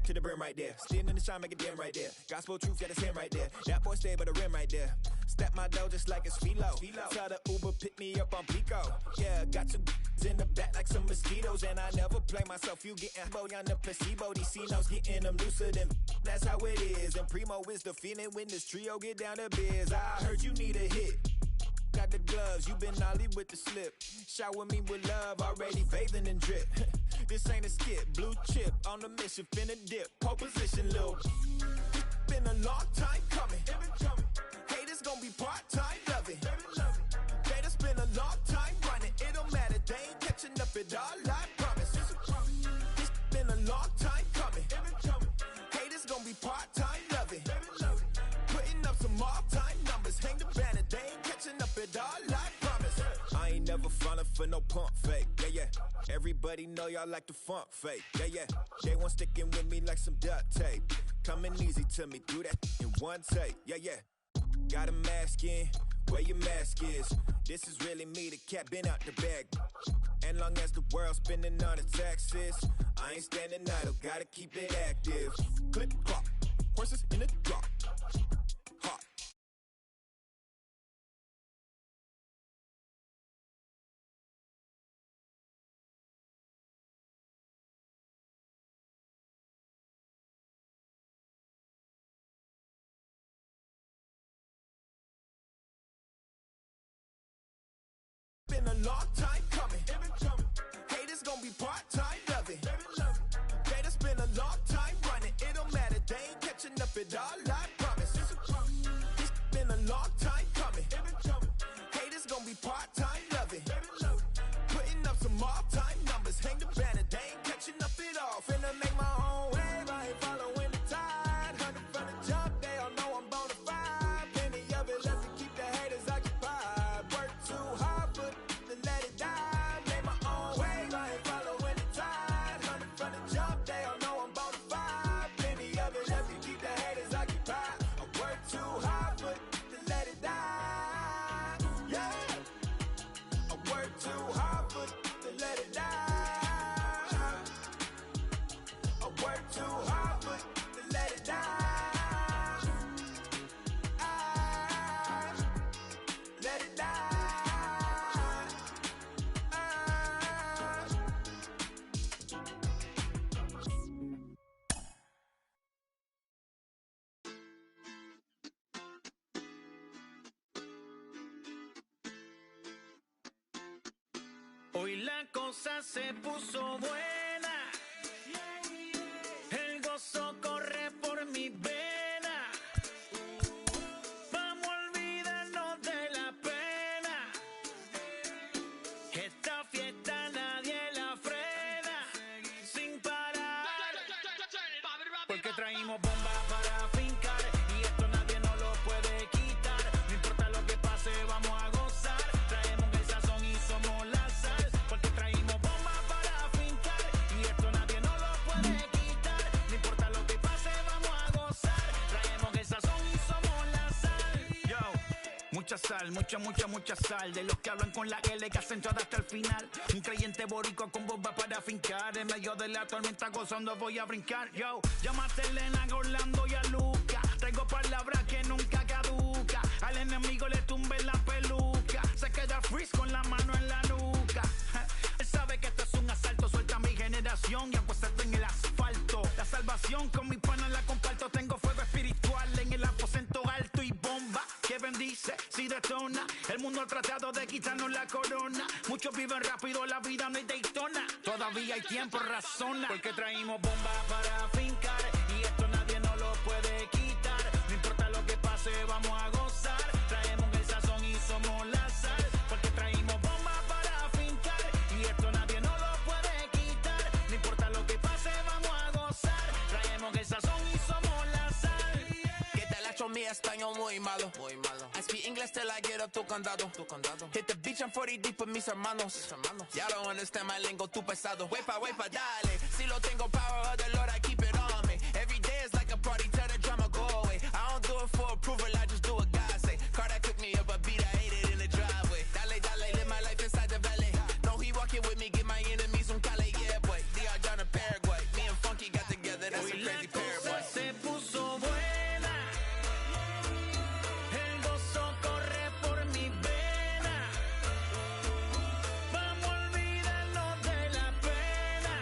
to the brim right there. Standing in the shine, make it dim right there. Gospel truth, yeah, that's him right there. That boy stay by the rim right there. Step my dough just like it's philo. Tell the Uber, pick me up on Pico. Yeah, got some in the back like some mosquitoes. And I never play myself, you getting boy on the placebo. These C-notes getting them looser than that's how it is. And Primo is the feeling when this trio get down to biz. I heard you need a hit. Got the gloves, you been ollie with the slip. Shower me with love, already bathing in drip. This ain't a skip, blue chip on the mission, finna dip. Pole position, lil'. Been a long time coming. Haters gon' be part-time, love it. Haters been a long time running. It don't matter, they ain't catching up at all, I promise. It's been a long time coming. Haters gon' be part-time, love it. Putting up some all-time numbers. Hang the banner, they ain't catching up at all, I promise. I ain't never falling for no pump fake, yeah. Everybody know y'all like the funk fake, yeah. They want sticking with me like some duct tape. Coming easy to me, do that in one take, yeah. Got a mask in, where your mask is. This is really me, the cat been out the bag. And long as the world's spending on the taxes, I ain't standing idle, gotta keep it active. Click, clock, horses in the drop. Hot. Been a long time coming. Haters gonna be part-time loving. Haters been a long time running. It don't matter, they ain't catching up at all, I promise. It's been a long time coming. Haters gonna be part-time loving. Putting up some all-time numbers. Hang the banner, they ain't catching up at all. Finna make my own wave, I ain't following the tide. 100 from the jump, they all know I'm bona fide. Plenty of it left to keep the haters occupied. Work too hard, but to let it die. Make my own wave, I ain't following the tide. 100 from the jump, they all know I'm bona fide. Plenty of it left to keep the haters occupied. I work too hard, but to let it die. Yeah, I work too hard, but to let it die. I work too hard, but to let it die. Let it die. Hoy la cosa se puso buena. El gozo corre por mi vena. Vamos a olvidarnos de la pena. Esta fiesta nadie la frena. Sin parar. Porque traímos bombas para fincar. Y esto nadie nos lo puede quitar. No importa lo que pase, vamos a gozar. Traemos el sazón y somos la sal. Porque traímos bombas para fincar. Y esto nadie nos lo puede quitar. No importa lo que pase, vamos a gozar. Traemos el sazón y somos la sal. Yo, mucha sal, mucha sal. De los que hablan con la L que hacen todo hasta el final. Un creyente boricua con bomba para fincar. En medio de la tormenta gozando voy a brincar. Yo, llámate a Elena, a Orlando y a Luca. Traigo palabras que nunca caduca. Al enemigo le tumbe la peluca. Se queda freeze con la mano en la nuca. Él sabe que esto es un asalto. Suelta mi generación y acuéstate en el asfalto. La salvación con mi pana la comparto. Tengo fuego espiritual en el aposento alto y bomba que bendice si detona. El mundo ha tratado de quitarnos la corona. Muchos viven rápido, la vida no hay Daytona. Todavía hay tiempo, razona. Porque traímos bombas para fincar. Y esto nadie nos lo puede quitar. No importa lo que pase, vamos a gozar. Traemos el sazón y somos la sal. Porque traímos bombas para fincar. Y esto nadie nos lo puede quitar. No importa lo que pase, vamos a gozar. Traemos el sazón y somos la sal. ¿Qué tal hecho mi español muy malo? I speak English till I get up tu condado. Hit the beach and 40 deep with mis hermanos. Ya don't understand my lingo, tu pesado. Wepa, dale. Si lo tengo power of the Lord, I keep it on me. Every day is like a party, tell the drama go away. I don't do it for approval, I just do what God say. Car that cook me up a beat, I ate it in the driveway. Dale, live my life inside the valley. No, he walking with me, get my enemies un cale, yeah, boy. DR down in Paraguay. Me and Funky got together, that's a crazy pair, boy. Se puso buena. El gozo corre por mi vena. Vamos a olvidarnos de la pena.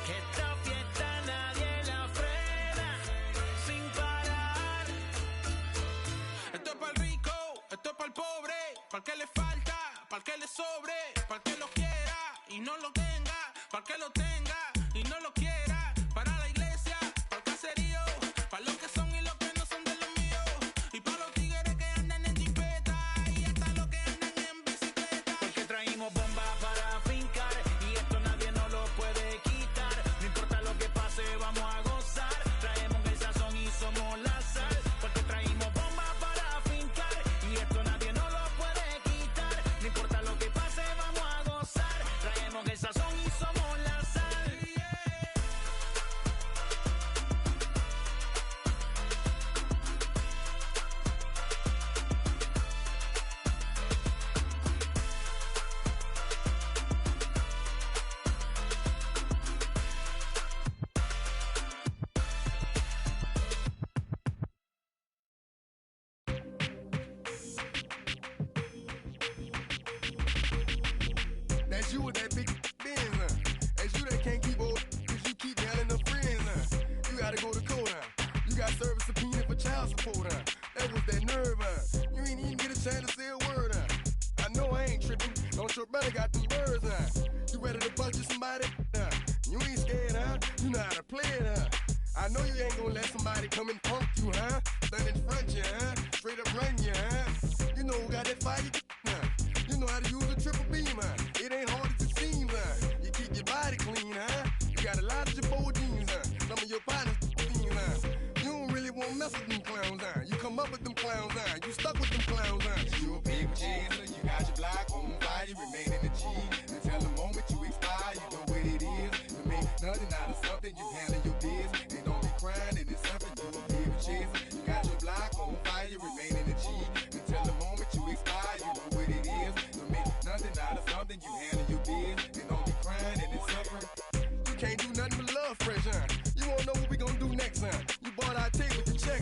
Que esta fiesta nadie la frena. Sin parar. Esto es para el rico, esto es para el pobre. Para el que le falta, para el que le sobre. Para el que lo quiera y no lo tenga. Para el que lo tenga y no lo quiera. Para la iglesia, para el caserío. Para los que son y los que no son de los míos. Y para los tigres que andan en jipeta. Y hasta los que andan en bicicleta. Porque traímos bombas para fincar. Y esto nadie nos lo puede quitar. No importa lo que pase, vamos a gozar. Traemos el sazón y somos la sal. Porque traímos bombas para fincar. Y esto nadie nos lo puede quitar. No importa lo que pase, vamos a gozar. Traemos el sazón y somos la sal. It's you with that big Benz, It's you that can't keep old, cause you keep yelling her friends, You gotta go to court, You got service subpoena for child support, That was that nerve, You ain't even get a chance to say a word, I know I ain't tripping. Don't your brother got them birds, You ready to bust you somebody, You ain't scared, You know how to play it, I know you ain't gonna let somebody come and punk you, Stand in front you, Straight up run you, You know who got that fire, You know how to use a triple beam, It ain't hard as it seems, You keep your body clean, You got a lot of your bold jeans, Some of your partners, You don't really wanna mess with them clowns, You come up with them clowns, You stuck with them clowns, You a big chaser, you got your block on fire, you remain in the G. Until the moment you expire, you know what it is. To make nothing out of something, you handle your biz. And don't be crying, and it's something you a big chaser. You got your block on fire, you remain in the G. Until the moment you expire, you know what it is. To make nothing out of something, you handle your biz. And don't be crying, and it's suffering. You can't do nothing but love fresh, You won't know what we gonna do next, You bought our tape with the check,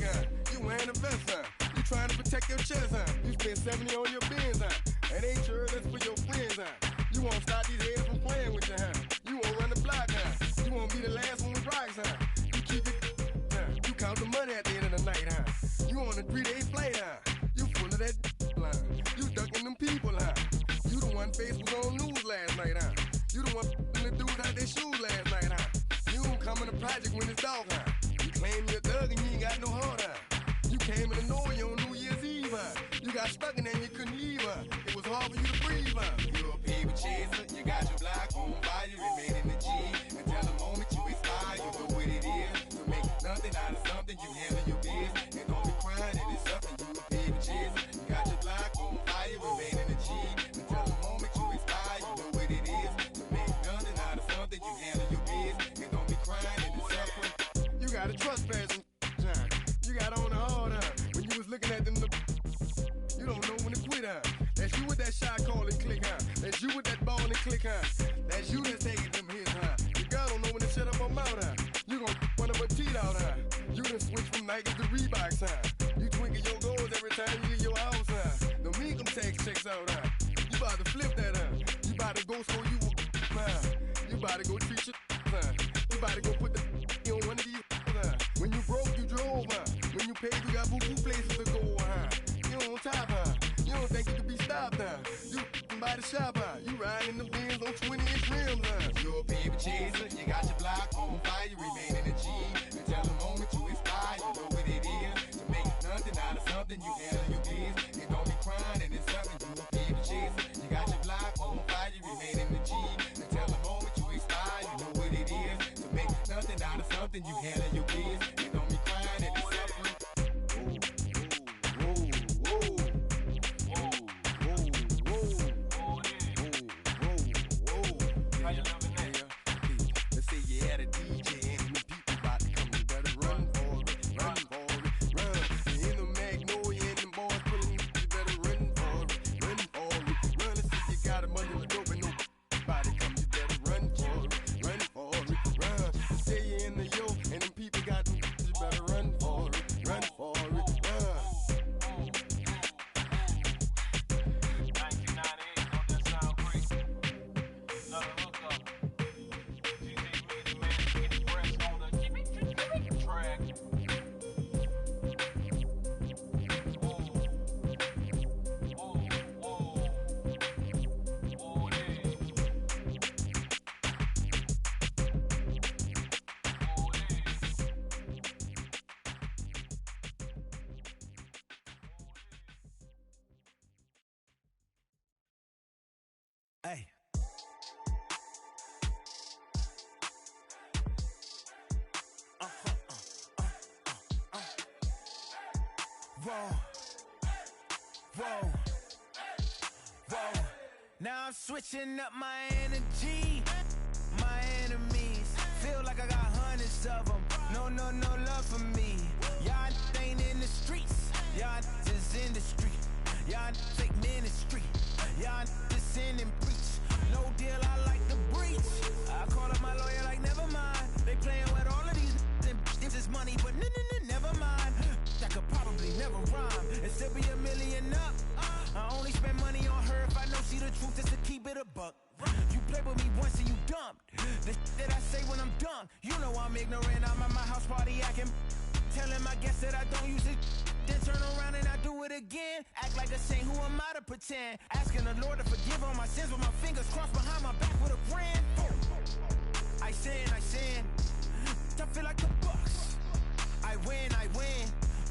You wearing a vest, You trying to protect your chest, You spent 70 on your bins, And ain't sure that's for your friends, You won't stop these heads from playing with you, You won't run the block, You won't be the last one with rocks, You keep it, You count the money at the end of the night, You on a 3-day flight, You full of that line. You ducking them people, You the one face was on news last night, You the one the dudes out their shoes last night, You don't come in the project when it's dark, You claim you're a thug and you ain't got no heart, You came in the Norway on New Year's Eve, You got stuck in there and you couldn't leave, It was hard for you to breathe, You a people chaser, you got your block on fire, you remain in the G. Until the moment you expire, you know what it is. To make nothing out of something, you handle your biz. And don't be crying, and it's something you a people chaser. You got your block on fire, you remain in the G. Until the moment you expire, you know what it is. To make nothing out of something, you handle your biz. And don't be crying, and it's suffering. You got a trespass time. You got on the hard, when you was looking at them. You don't know when to quit, That's you with that shot calling click, That's you with that ball and click, That's you that's taking them hits, Your girl don't know when to shut up her mouth, You gon' one of her teeth out, You done switch from Nikes to Reeboks, You twinkle your goals every time you leave your house, The income tax checks out, You about to flip that, You about to go so you You about to go treat your, You about to go put the on one of these, When you broke, you drove, When you paid, you got boo-boo places to go, You on top, You don't think you can be stopped, You by the shop, You riding in the Benz on 20-inch rims, You a baby chaser, you got your block on fire, you remain in the G. Until the moment you expire, you know what it is. To make nothing out of something, you handle your biz. And don't be crying, and it's something, you a baby chaser. You got your block on fire, you remain in the G. Until the moment you expire, you know what it is. To make nothing out of something, you handle your biz. And don't be crying, and it's suffering. Hey. Whoa. Now I'm switching up my energy. My enemies feel like I got hundreds of them. No love for me. Y'all ain't in the streets. Y'all is in the street. Y'all take ministry. Y'all just sin and preach. No deal, I like the breach. I call up my lawyer like, never mind. They playing with all of these and this is money, but never mind. I could probably never rhyme and still be $1 million up. I only spend money on her if I know she the truth, just to keep it a buck. You play with me once and you dumped. The that I say when I'm done, you know I'm ignorant. I'm at my house party acting. Telling my guests that I don't use it. Then turn around and I do it again. Act like a saint, who am I to pretend? Asking the Lord to forgive all my sins with my fingers crossed behind my back with a grin. I sin. I feel like the Bucks. I win.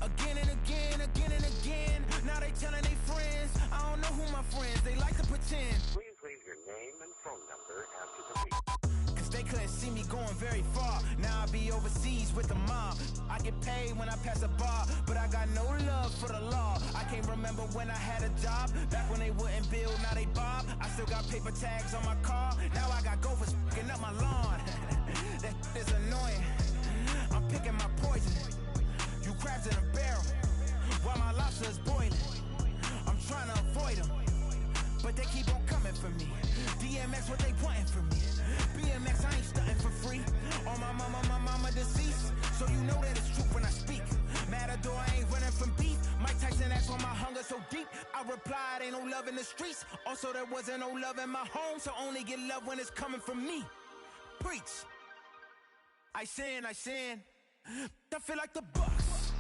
Again and again. Now they telling their friends. I don't know who my friends, they like to pretend. Please leave your name and phone number after the beep. Cause they couldn't see me going very far. Now I be overseas with the mob. I get paid when I pass a bar, but I got no love for the law. I can't remember when I had a job. Back when they wouldn't build, now they bob. I still got paper tags on my car. Now I got gophers f***ing up my lawn. That is annoying. I'm picking my poison. You crabs in a barrel, while my lobster is boiling. I'm trying to avoid them, but they keep on coming for me. DMX, what they wanting from me? BMX, I ain't stunting for free. On my mama deceased, so you know that it's true when I speak. Matador, I ain't running from beef. Mike Tyson asked why my hunger so deep. I replied, ain't no love in the streets. Also, there wasn't no love in my home, so only get love when it's coming from me. Preach. I sin. I feel like the Bucks.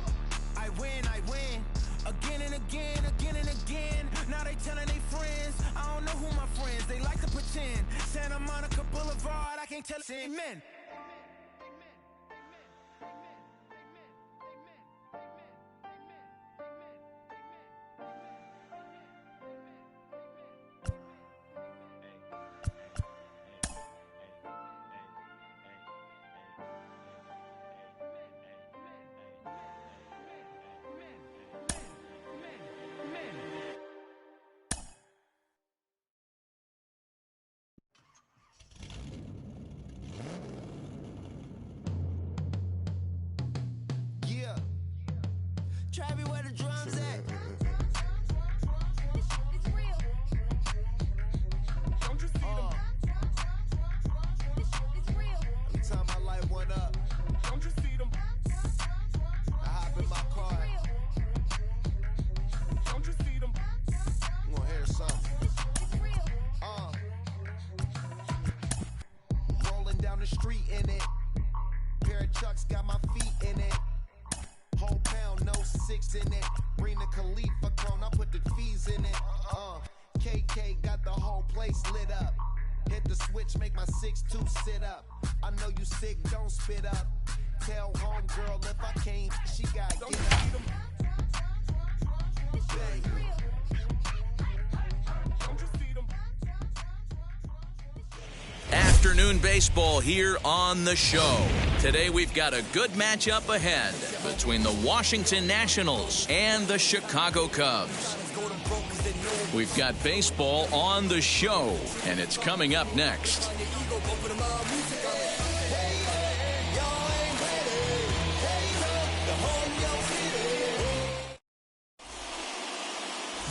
I win. Again and again. Now they telling their friends. I don't know who my friends, they like to pretend. Santa Monica Boulevard, I can't tell. Amen. Travis, where the drums at? It's real. Don't you see them? It's real. Every time I light one up, don't you see them? I hop in my car. Don't you see them? I'm gonna hear something. It's real. Rolling down the street in it. Pair of Chucks got my feet in it. Whole pound, no 6 in it. Bring the Khalifa cone, I put the fees in it. KK got the whole place lit up. Hit the switch, make my 6'2" sit up. I know you sick, don't spit up. Tell homegirl if I can't, she gotta get up. Afternoon baseball here on the show. Today we've got a good matchup ahead between the Washington Nationals and the Chicago Cubs. We've got baseball on the show, and it's coming up next.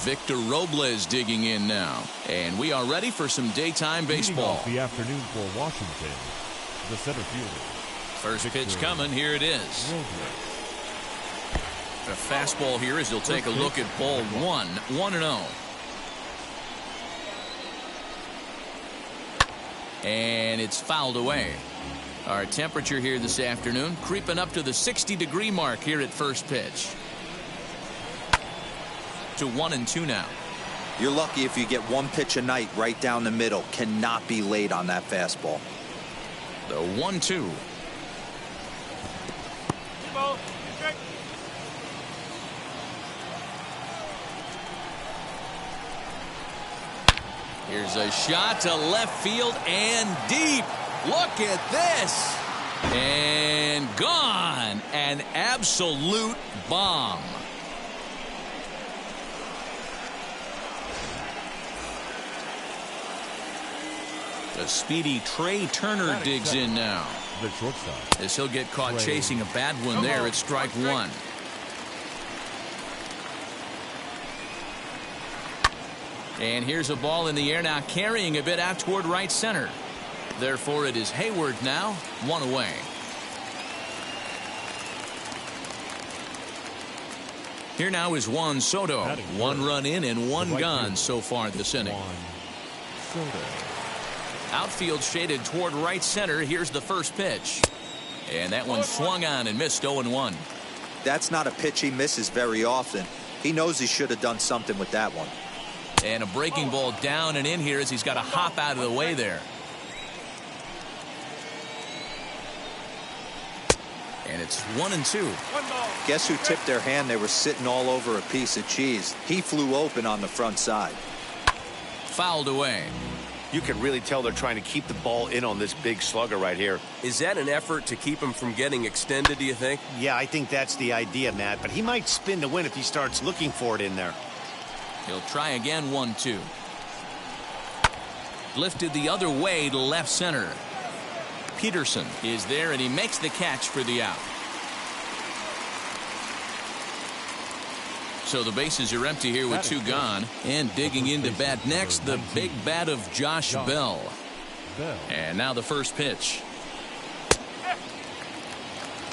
Victor Robles digging in now, and we are ready for some daytime baseball. The afternoon for Washington, the center fielder. First pitch coming, here it is. A fastball here as he'll take a look at ball 1-0. And it's fouled away. Our temperature here this afternoon creeping up to the 60-degree mark here at first pitch. To 1-2 now. You're lucky if you get one pitch a night right down the middle. Cannot be late on that fastball. The 1-2. Here's a shot to left field and deep. Look at this. And gone. An absolute bomb. The speedy Trey Turner digs in now. The shortstop. As he'll get caught chasing a bad one there at strike one. And here's a ball in the air now, carrying a bit out toward right center. Therefore, it is Hayward now, one away. Here now is Juan Soto. One run in and one gone so far this inning. Outfield shaded toward right center. Here's the first pitch. And that one swung on and missed 0-1. That's not a pitch he misses very often. He knows he should have done something with that one. And a breaking ball down and in here as he's got to hop out of the way there. And it's 1-2. Guess who tipped their hand? They were sitting all over a piece of cheese. He flew open on the front side. Fouled away. You can really tell they're trying to keep the ball in on this big slugger right here. Is that an effort to keep him from getting extended, do you think? Yeah, I think that's the idea, Matt. But he might spin to win if he starts looking for it in there. He'll try again. 1-2. Lifted the other way to left center. Peterson is there, and he makes the catch for the out. So the bases are empty here with 2 gone. And digging into bat next, the big bat of Josh Bell. And now the first pitch.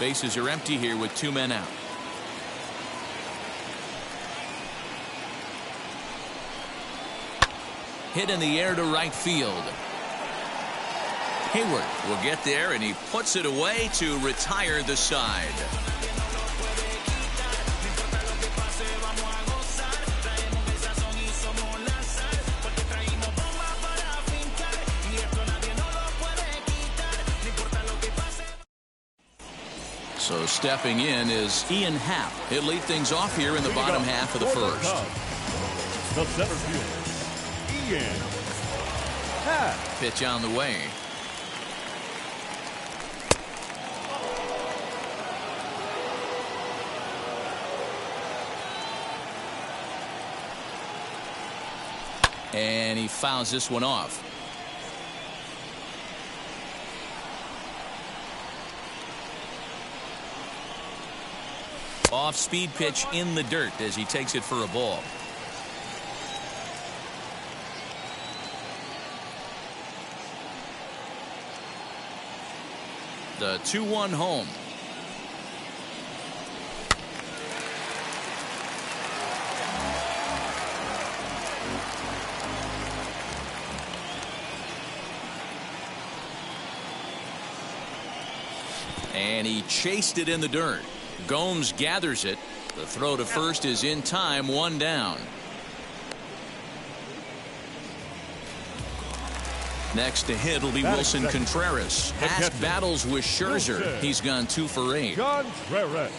Bases are empty here with 2 men out. Hit in the air to right field. Hayward will get there, and he puts it away to retire the side. So stepping in is Ian Happ. He'll lead things off here in the bottom half of the first. The center fielder, Ian Happ. Pitch on the way. And he fouls this one off. Off-speed pitch in the dirt as he takes it for a ball. The 2-1 home. And he chased it in the dirt. Gomes gathers it. The throw to first is in time. 1 down. Next to hit will be Wilson Contreras. Past battles with Scherzer. He's gone 2 for 8. Contreras.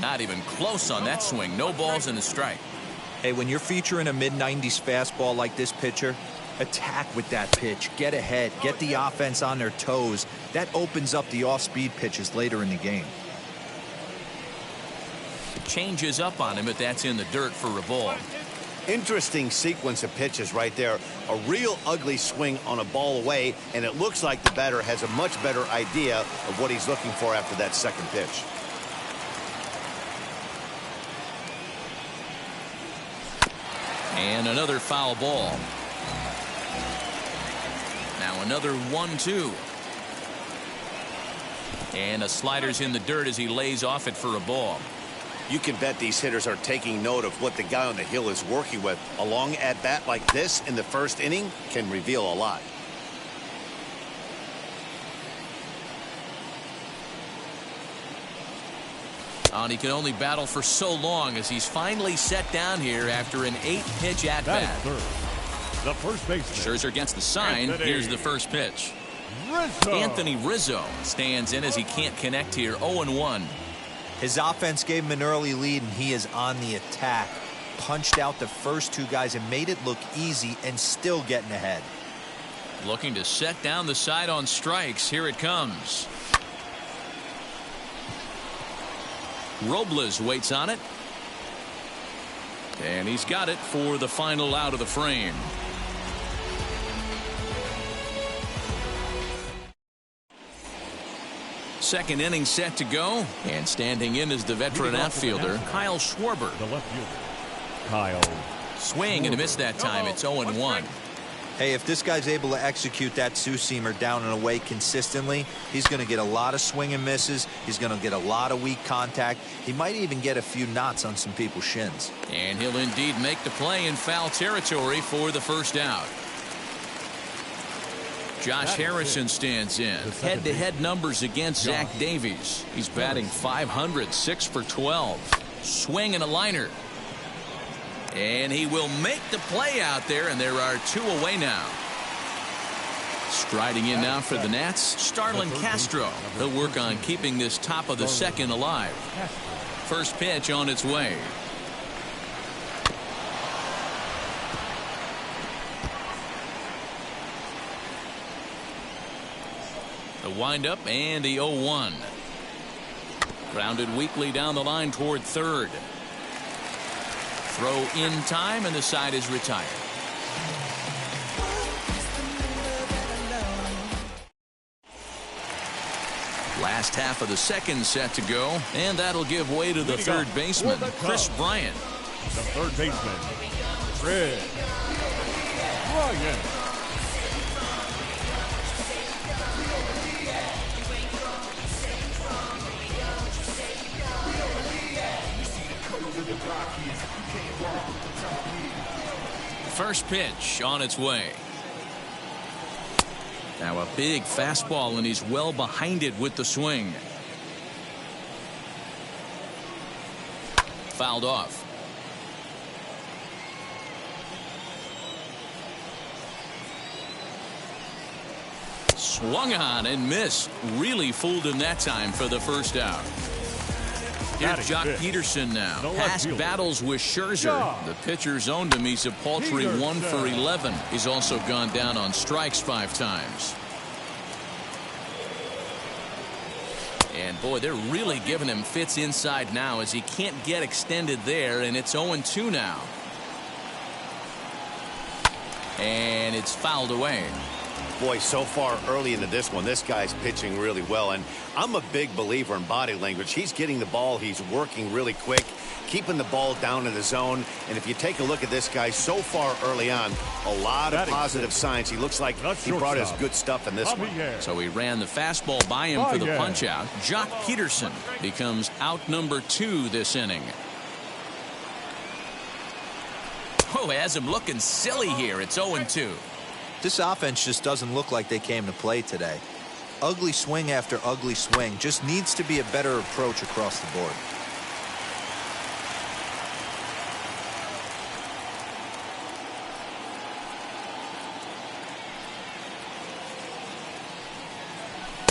Not even close on that swing. No balls in the strike. Hey, when you're featuring a mid-90s fastball like this pitcher, attack with that pitch. Get ahead. Get the offense on their toes. That opens up the off-speed pitches later in the game. Changes up on him, but that's in the dirt for a ball. Interesting sequence of pitches right there. A real ugly swing on a ball away, and it looks like the batter has a much better idea of what he's looking for after that second pitch. And another foul ball. Now another 1-2. And a slider's in the dirt as he lays off it for a ball. You can bet these hitters are taking note of what the guy on the hill is working with. A long at-bat like this in the first inning can reveal a lot. And he can only battle for so long as he's finally set down here after an 8-pitch at-bat. The first baseman. Scherzer gets the sign. Here's the first pitch. Rizzo. Anthony Rizzo stands in as he can't connect here. 0-1. His offense gave him an early lead, and he is on the attack. Punched out the first 2 guys and made it look easy and still getting ahead. Looking to set down the side on strikes. Here it comes. Robles waits on it. And he's got it for the final out of the frame. Second inning set to go. And standing in is the veteran outfielder, Kyle Schwarber. The left fielder, Kyle. Swing and a miss that time. It's 0-1. Hey, if this guy's able to execute that two-seamer down and away consistently, he's going to get a lot of swing and misses. He's going to get a lot of weak contact. He might even get a few knots on some people's shins. And he'll indeed make the play in foul territory for the first out. Josh Harrison stands in. Head-to-head numbers against Zach Davies. He's batting .500, 6 for 12. Swing and a liner. And he will make the play out there, and there are 2 away now. Striding in now for the Nats, Starlin Castro. He'll work on keeping this top of the second alive. First pitch on its way. The windup and the 0-1. Grounded weakly down the line toward third. Throw in time, and the side is retired. Last half of the second set to go, and that'll give way to the third baseman, Chris Bryant. The third baseman, Chris Bryant. First pitch on its way. Now a big fastball, and he's well behind it with the swing. Fouled off. Swung on and missed. Really fooled him that time for the first out. Here's Jock Peterson now. Past battles with Scherzer. The pitcher's owned him. He's a paltry 1 for 11. He's also gone down on strikes 5 times. And boy, they're really giving him fits inside now as he can't get extended there, and it's 0-2 now. And it's fouled away. Boy, so far early into this one, this guy's pitching really well, and I'm a big believer in body language. He's getting the ball, he's working really quick, keeping the ball down in the zone, and if you take a look at this guy so far early on, a lot of positive signs. He looks like he brought his good stuff in this one. So he ran the fastball by him for the punch out. Jock Peterson becomes out number 2 this inning. Oh, has him looking silly here. It's 0-2. This offense just doesn't look like they came to play today. Ugly swing after ugly swing. Just needs to be a better approach across the board.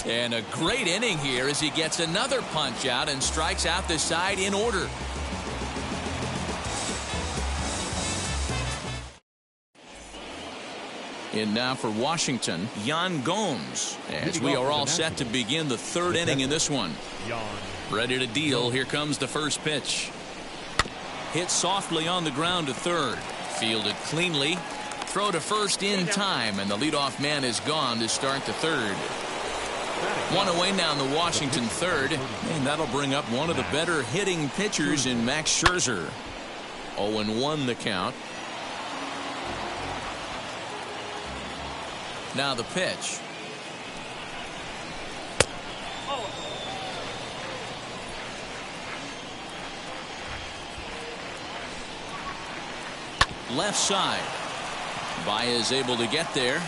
And a great inning here as he gets another punch out and strikes out the side in order. In now for Washington, Yan Gomes, as we are all set to begin the third inning in this one. Ready to deal. Here comes the first pitch. Hit softly on the ground to third. Fielded cleanly. Throw to first in time, and the leadoff man is gone to start the third. 1 away now in the Washington third, and that'll bring up one of the better hitting pitchers in Max Scherzer. 0-1 the count. Now the pitch. Left side. Baez able to get there.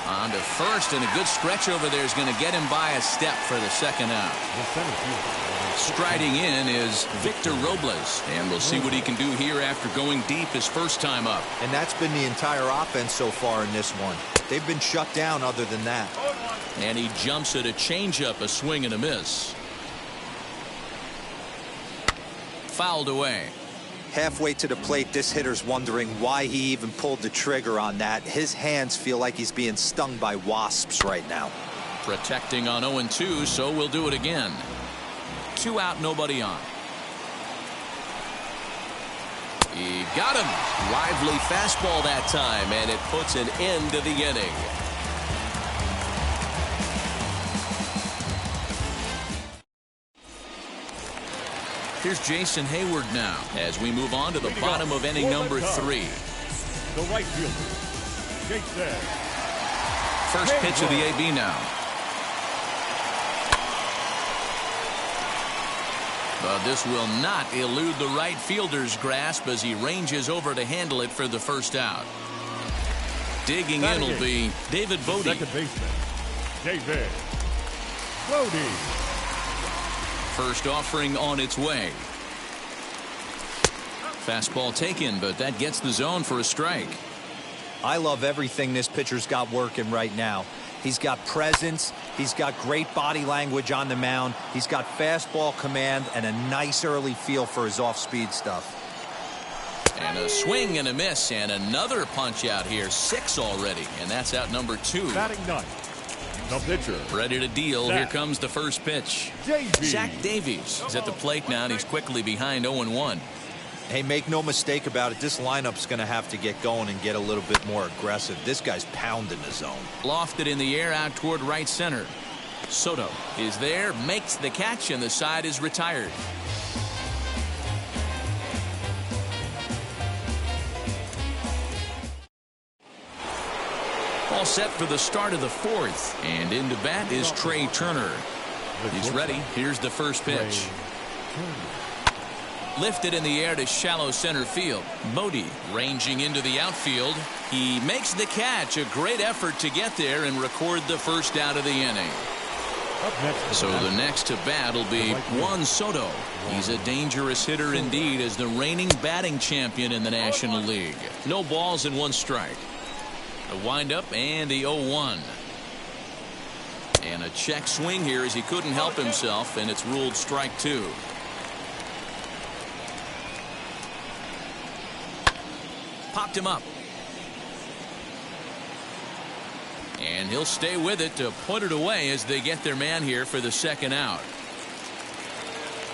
On to first, and a good stretch over there is going to get him by a step for the second out. Striding in is Victor Robles, and we'll see what he can do here after going deep his first time up. And that's been the entire offense so far in this one. They've been shut down other than that. And he jumps at a changeup, a swing and a miss. Fouled away. Halfway to the plate, this hitter's wondering why he even pulled the trigger on that. His hands feel like he's being stung by wasps right now. Protecting on 0-2, so we'll do it again. 2 out, nobody on. He got him. Lively fastball that time, and it puts an end to the inning. Here's Jason Hayward now as we move on to the bottom of inning number 3. The right fielder, Jason. First pitch of the AB now. But this will not elude the right fielder's grasp as he ranges over to handle it for the first out. Digging in will be David Bodie. Second baseman, David Bodie. First offering on its way. Fastball taken, but that gets the zone for a strike. I love everything this pitcher's got working right now. He's got presence. He's got great body language on the mound. He's got fastball command and a nice early feel for his off-speed stuff. And a swing and a miss, and another punch out here. 6 already, and that's out number 2. Batting ninth, the pitcher. Ready to deal. Here comes the first pitch. Davies. Zach Davies is at the plate now, and he's quickly behind 0-1. Hey, make no mistake about it. This lineup's going to have to get going and get a little bit more aggressive. This guy's pounding the zone. Lofted in the air out toward right center. Soto is there, makes the catch, and the side is retired. All set for the start of the 4th, and into bat is Trey Turner. He's ready. Here's the first pitch. Lifted in the air to shallow center field. Bodie ranging into the outfield. He makes the catch. A great effort to get there and record the first out of the inning. So the next to bat will be Juan Soto. He's a dangerous hitter indeed as the reigning batting champion in the National League. No balls and 1 strike. The windup and the 0-1. And a check swing here as he couldn't help himself, and it's ruled strike 2. Popped him up. And he'll stay with it to put it away as they get their man here for the second out.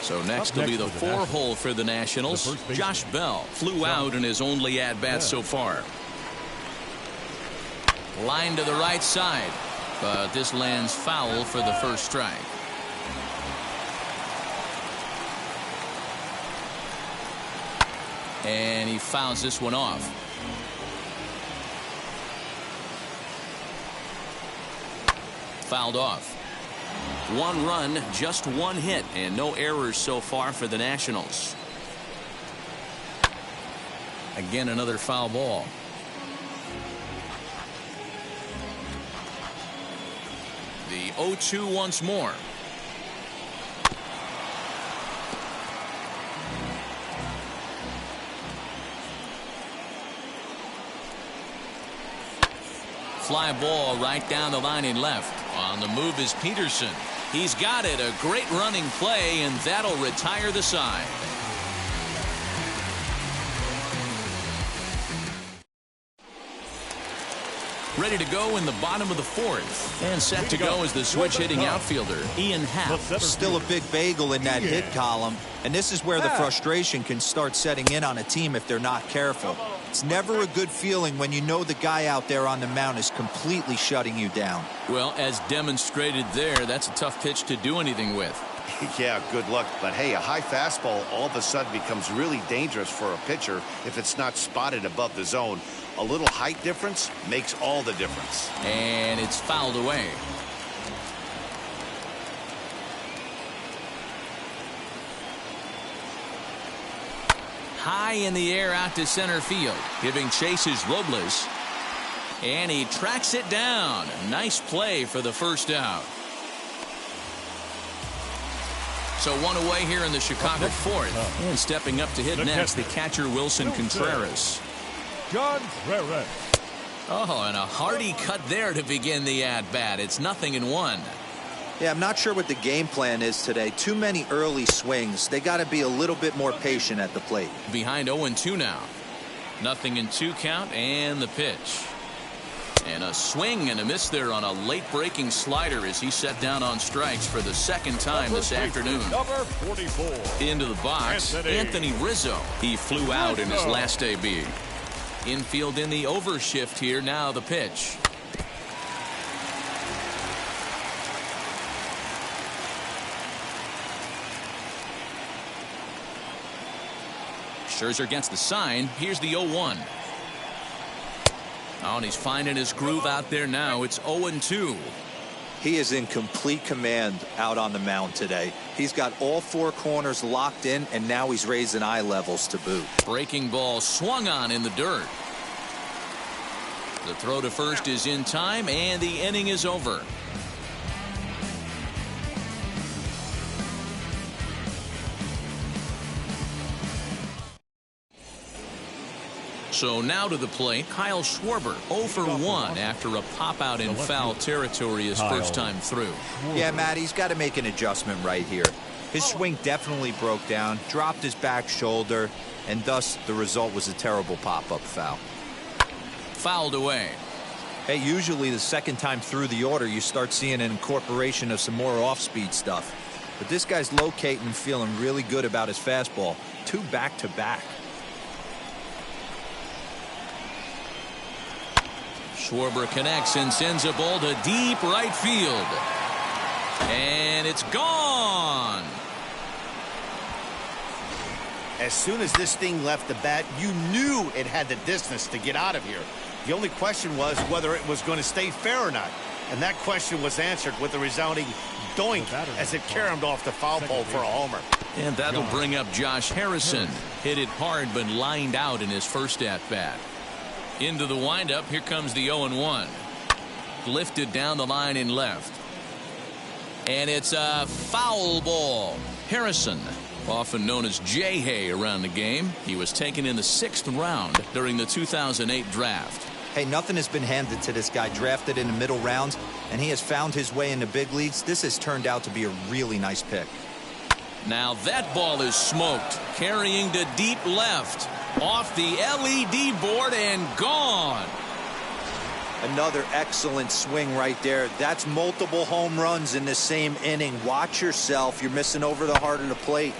So next will be the 4-hole for the Nationals. Josh Bell flew out in his only at-bat so far. Line to the right side, but this lands foul for the first strike. And he fouls this one off. Fouled off. 1 run, just 1 hit, and no errors so far for the Nationals. Again, another foul ball. The 0-2 once more. Fly ball right down the line in left. On the move is Peterson. He's got it. A great running play, and that'll retire the side. Ready to go in the bottom of the 4th. And set to go is the switch-hitting outfielder, Ian Happ. Still a big bagel in that hit column. And this is where the frustration can start setting in on a team if they're not careful. It's never a good feeling when you know the guy out there on the mound is completely shutting you down. Well, as demonstrated there, that's a tough pitch to do anything with. Yeah, good luck. But hey, a high fastball all of a sudden becomes really dangerous for a pitcher if it's not spotted above the zone. A little height difference makes all the difference. And it's fouled away. High in the air out to center field. Giving chase is Robles. And he tracks it down. Nice play for the first out. So 1 away here in the Chicago 4th. And stepping up to hit next, the catcher Wilson Contreras. Contreras. Oh, and a hearty cut there to begin the at-bat. It's 0-1. Yeah, I'm not sure what the game plan is today. Too many early swings. They got to be a little bit more patient at the plate. Behind 0-2 now. 0-2 count and the pitch. And a swing and a miss there on a late breaking slider as he set down on strikes for the second time this afternoon. Number 44. Into the box, Anthony Rizzo. He flew out in his last AB. Infield in the overshift here. Now the pitch. Scherzer gets the sign. Here's the 0-1. Oh, and he's finding his groove out there now. It's 0-2. He is in complete command out on the mound today. He's got all 4 corners locked in, and now he's raising eye levels to boot. Breaking ball swung on in the dirt. The throw to first is in time, and the inning is over. So now to the plate, Kyle Schwarber, 0 for 1 after a pop-out in foul territory his first time through. Yeah, Matt, he's got to make an adjustment right here. His swing definitely broke down, dropped his back shoulder, and thus the result was a terrible pop-up foul. Fouled away. Hey, usually the second time through the order, you start seeing an incorporation of some more off-speed stuff. But this guy's locating and feeling really good about his fastball. 2 back-to-back. Schwarber connects and sends a ball to deep right field. And it's gone. As soon as this thing left the bat, you knew it had the distance to get out of here. The only question was whether it was going to stay fair or not. And that question was answered with a resounding doink as it caromed off the foul pole for a homer. And that'll bring up Josh Harrison. Hit it hard but lined out in his first at-bat. Into the windup, here comes the 0-1. Lifted down the line in left. And it's a foul ball. Harrison, often known as J-Hay around the game. He was taken in the 6th round during the 2008 draft. Hey, nothing has been handed to this guy. Drafted in the middle rounds, and he has found his way into big leagues. This has turned out to be a really nice pick. Now that ball is smoked, carrying to deep left. Off the LED board and gone. Another excellent swing right there. That's multiple home runs in the same inning. Watch yourself. You're missing over the heart of the plate.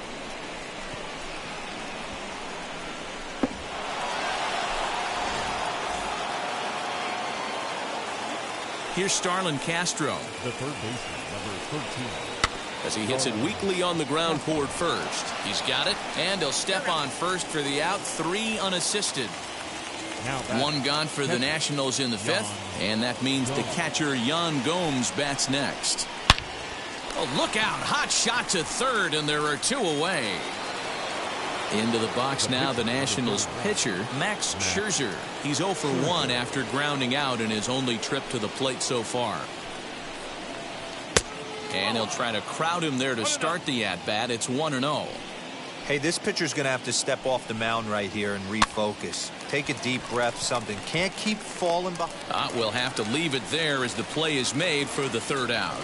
Here's Starlin Castro. The third baseman, number 13. As he hits it weakly on the ground toward first. He's got it, and he'll step on first for the out. 3 unassisted. 1 gone for the Nationals in the 5th, and that means the catcher Yan Gomes bats next. Oh, look out. Hot shot to third, and there are 2 away. Into the box now, the Nationals pitcher, Max Scherzer. He's 0 for 1 after grounding out in his only trip to the plate so far. And he'll try to crowd him there to start the at-bat. It's 1-0. Hey, this pitcher's going to have to step off the mound right here and refocus. Take a deep breath, something. Can't keep falling behind. We'll have to leave it there as the play is made for the 3rd out.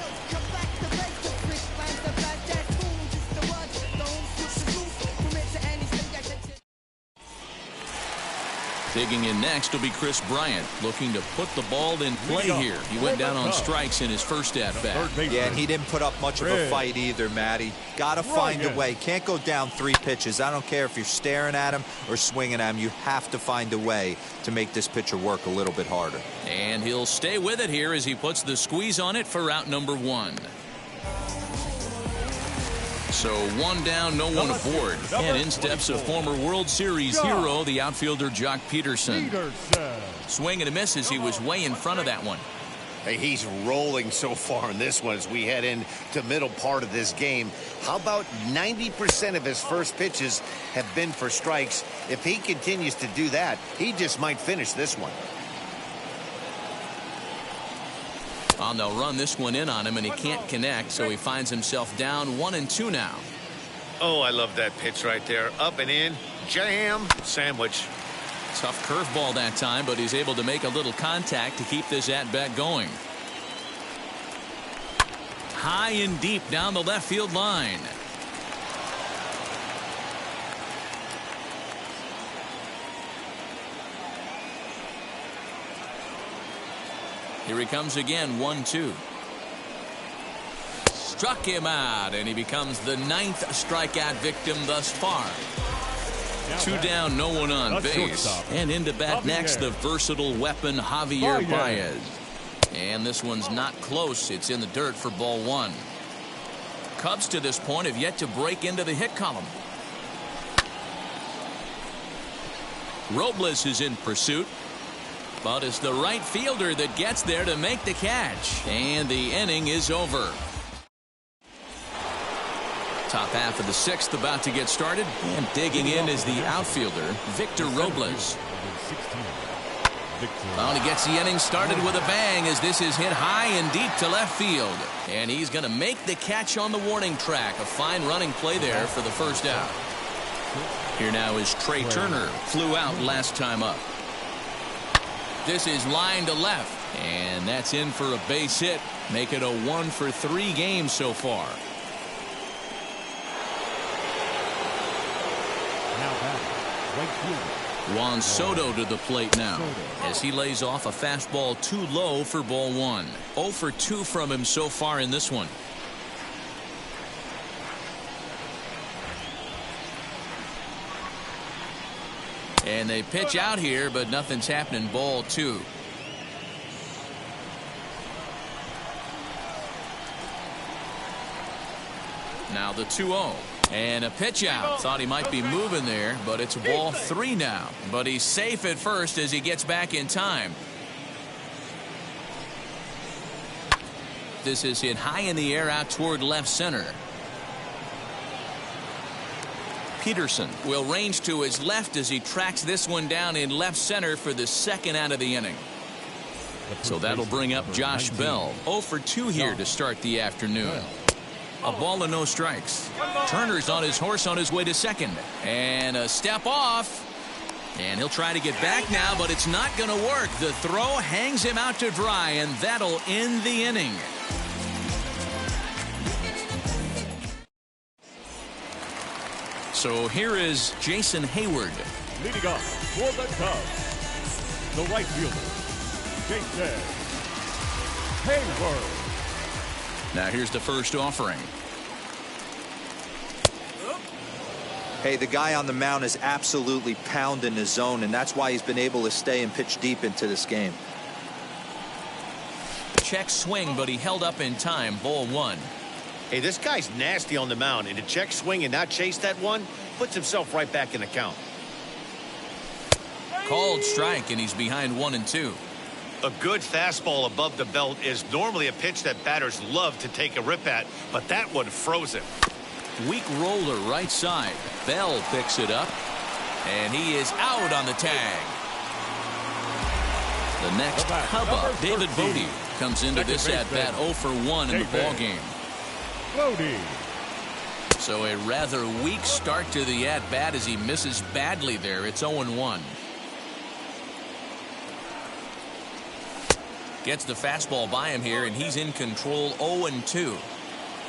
Digging in next will be Chris Bryant, looking to put the ball in play here. He went down on strikes in his first at-bat. Yeah, and he didn't put up much of a fight either, Matty. Got to find a way. Can't go down 3 pitches. I don't care if you're staring at him or swinging at him. You have to find a way to make this pitcher work a little bit harder. And he'll stay with it here as he puts the squeeze on it for out number 1. So 1 down, no one aboard. And in steps a former World Series hero, the outfielder Jock Peterson. Swing and a miss as he was way in front of that one. Hey, he's rolling so far in this one as we head into middle part of this game. How about 90% of his first pitches have been for strikes? If he continues to do that, he just might finish this one. And they'll run this one in on him, and he can't connect, so he finds himself down 1-2 now. Oh, I love that pitch right there. Up and in, jam, sandwich. Tough curveball that time, but he's able to make a little contact to keep this at-bat going. High and deep down the left field line. Here he comes again, 1-2. Struck him out, and he becomes the 9th strikeout victim thus far. 2 down, no one on base. And into bat next, the versatile weapon, Javier Baez. And this one's not close. It's in the dirt for ball 1. Cubs to this point have yet to break into the hit column. Robles is in pursuit. But it's the right fielder that gets there to make the catch. And the inning is over. Top half of the 6th about to get started. And digging in is the outfielder, Victor Robles. victory. Well, he gets the inning started with a bang as this is hit high and deep to left field. And he's going to make the catch on the warning track. A fine running play there for the first out. Here now is Trey Turner. Flew out last time up. This is line to left. And that's in for a base hit. Make it a 1-for-3 game so far. Now back, right fielder. Juan Soto to the plate now as he lays off a fastball too low for ball one. 0 for 2 from him so far in this one. And they pitch out here, but nothing's happening. Ball 2. Now the 2-0. And a pitch out. Thought he might be moving there, but it's ball 3 now. But he's safe at first as he gets back in time. This is hit high in the air out toward left center. Peterson will range to his left as he tracks this one down in left center for the second out of the inning. So that'll bring up Josh Bell. 0 for 2 here to start the afternoon. A ball and no strikes. Turner's on his horse on his way to second. And a step off. And he'll try to get back now, but it's not going to work. The throw hangs him out to dry, and that'll end the inning. So here is Jason Hayward. Leading up for the Cubs, the right fielder, Jason Hayward. Now here's the first offering. Hey, the guy on the mound is absolutely pounding his zone, and that's why he's been able to stay and pitch deep into this game. Check swing, but he held up in time. Ball 1. Hey, this guy's nasty on the mound, and to check swing and not chase that one puts himself right back in the count. Called strike, and he's behind 1-2. A good fastball above the belt is normally a pitch that batters love to take a rip at, but that one froze him. Weak roller right side. Bell picks it up, and he is out on the tag. The next Cub up, David Bodie, comes into this at-bat 0 for 1 in the ballgame. Bodie. So a rather weak start to the at-bat as he misses badly there. It's 0-1. Gets the fastball by him here, and he's in control. 0-2.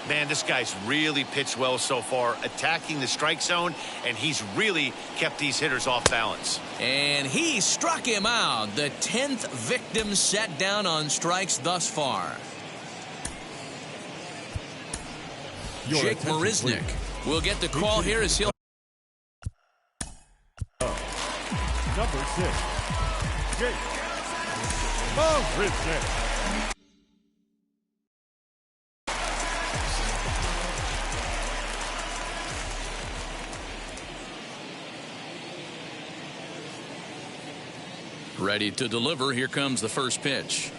Man, this guy's really pitched well so far, attacking the strike zone, and he's really kept these hitters off balance. And he struck him out. The 10th victim set down on strikes thus far. Jake Marisnick will get the call here as he'll. Number 6, Jake Marisnick. Ready to deliver. Here comes the first pitch.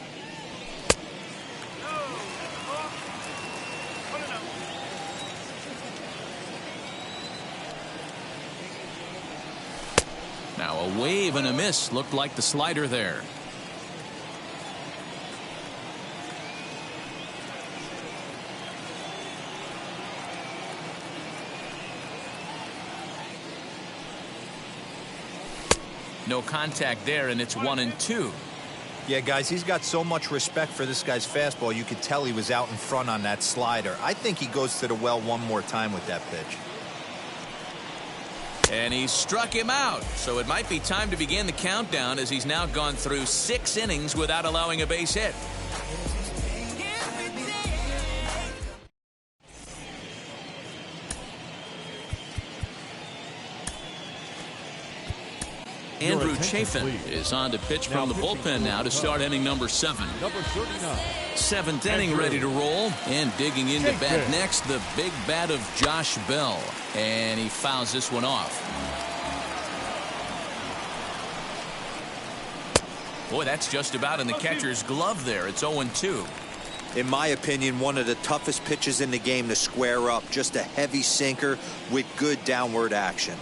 Now a wave and a miss. Looked like the slider there. No contact there, and it's 1-2. Yeah, guys, he's got so much respect for this guy's fastball. You could tell he was out in front on that slider. I think he goes to the well one more time with that pitch. And he struck him out. So it might be time to begin the countdown as he's now gone through 6 innings without allowing a base hit. Andrew Chafin is on to pitch from the bullpen now to start inning number 7. Number 39. 7th inning ready to roll, and digging into bat next, the big bat of Josh Bell, and he fouls this one off. Boy, that's just about in the catcher's glove there. It's 0-2. In my opinion, one of the toughest pitches in the game to square up. Just a heavy sinker with good downward action.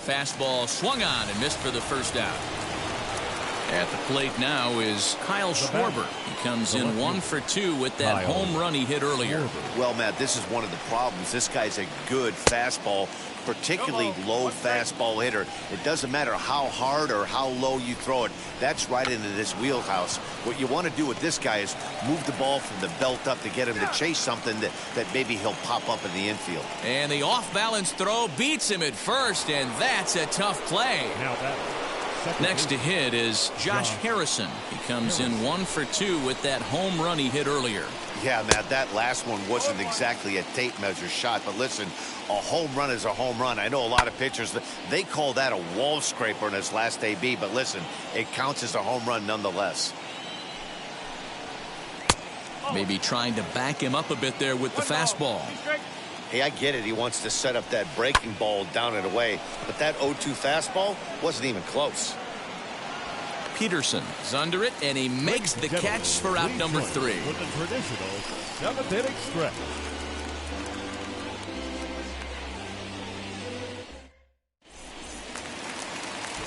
Fastball swung on and missed for the first out. At the plate now is Kyle Schwarber. He comes in 1 for 2 with that home run he hit earlier. Well, Matt, this is one of the problems. This guy's a good fastball, particularly low fastball hitter. It doesn't matter how hard or how low you throw it. That's right into this wheelhouse. What you want to do with this guy is move the ball from the belt up to get him to chase something that maybe he'll pop up in the infield. And the off-balance throw beats him at first, and that's a tough play. Next to hit is Josh Harrison. He comes in 1 for 2 with that home run he hit earlier. Yeah, Matt, that last one wasn't exactly a tape measure shot, but listen, a home run is a home run. I know a lot of pitchers, they call that a wall scraper in his last AB, but listen, it counts as a home run nonetheless. Maybe trying to back him up a bit there with the fastball. Hey, I get it. He wants to set up that breaking ball down and away, but that 0-2 fastball wasn't even close. Peterson is under it, and he makes the catch for out number 3. With the traditional 7th inning stretch.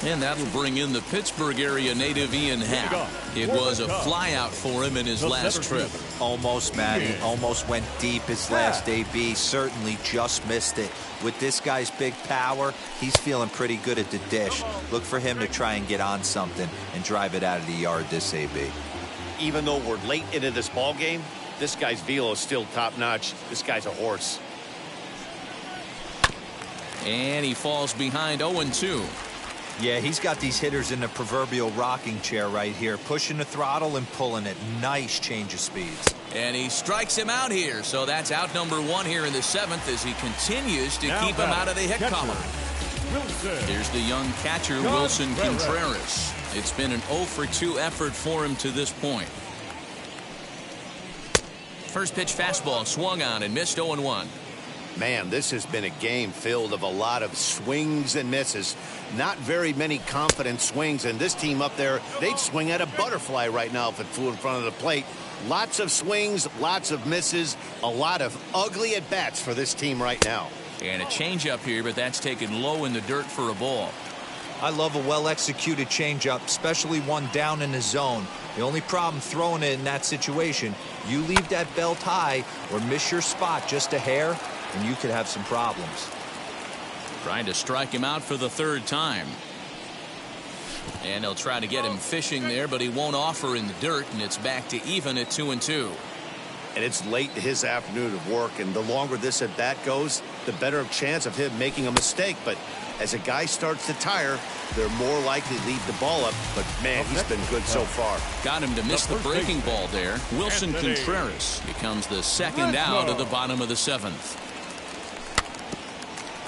And that'll bring in the Pittsburgh area native Ian Happ. It was a flyout for him in his last trip. Almost, Matty. Almost went deep his last AB. Certainly just missed it. With this guy's big power, he's feeling pretty good at the dish. Look for him to try and get on something and drive it out of the yard this AB. Even though we're late into this ball game, this guy's velo is still top-notch. This guy's a horse. And he falls behind 0-2. Yeah, he's got these hitters in the proverbial rocking chair right here, pushing the throttle and pulling it. Nice change of speeds. And he strikes him out here, so that's out number 1 here in the 7th as he continues to keep him out of the hit column. Here's the young catcher, Wilson Contreras. It's been an 0 for 2 effort for him to this point. First pitch fastball swung on and missed 0-1. Man, this has been a game filled of a lot of swings and misses. Not very many confident swings, and this team up there, they'd swing at a butterfly right now if it flew in front of the plate. Lots of swings, lots of misses, a lot of ugly at-bats for this team right now. And a changeup here, but that's taken low in the dirt for a ball. I love a well-executed changeup, especially one down in the zone. The only problem throwing it in that situation, you leave that belt high or miss your spot just a hair, and you could have some problems. Trying to strike him out for the 3rd time. And he'll try to get him fishing there, but he won't offer in the dirt, and it's back to even at 2-2. And it's late in his afternoon of work, and the longer this at-bat goes, the better chance of him making a mistake. But as a guy starts to tire, they're more likely to leave the ball up. But, man, he's been good so far. Got him to miss the breaking ball there. Wilson Contreras becomes the 2nd out of the bottom of the 7th.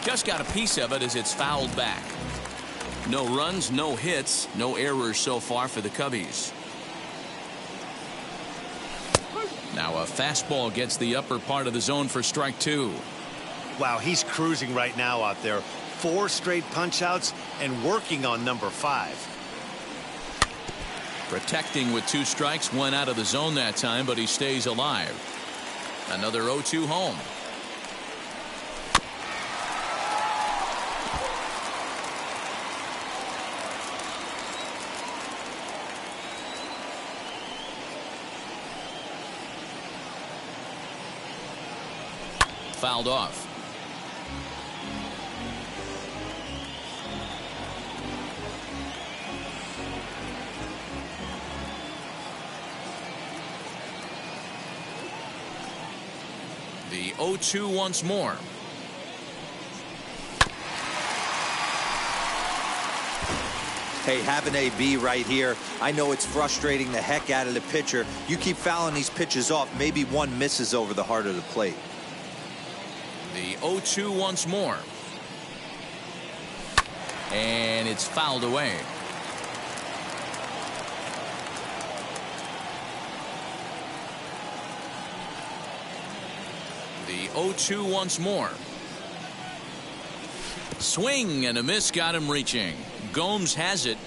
Just got a piece of it as it's fouled back. No runs, no hits, no errors so far for the Cubbies. Now a fastball gets the upper part of the zone for strike 2. Wow, he's cruising right now out there. 4 straight punch-outs and working on number 5. Protecting with 2 strikes, went out of the zone that time, but he stays alive. Another 0-2 home. Fouled off. The 0-2 once more. Hey, have an AB right here. I know it's frustrating the heck out of the pitcher. You keep fouling these pitches off, maybe one misses over the heart of the plate. The 0-2 once more. And it's fouled away. The 0-2 once more. Swing and a miss got him reaching. Gomes has it.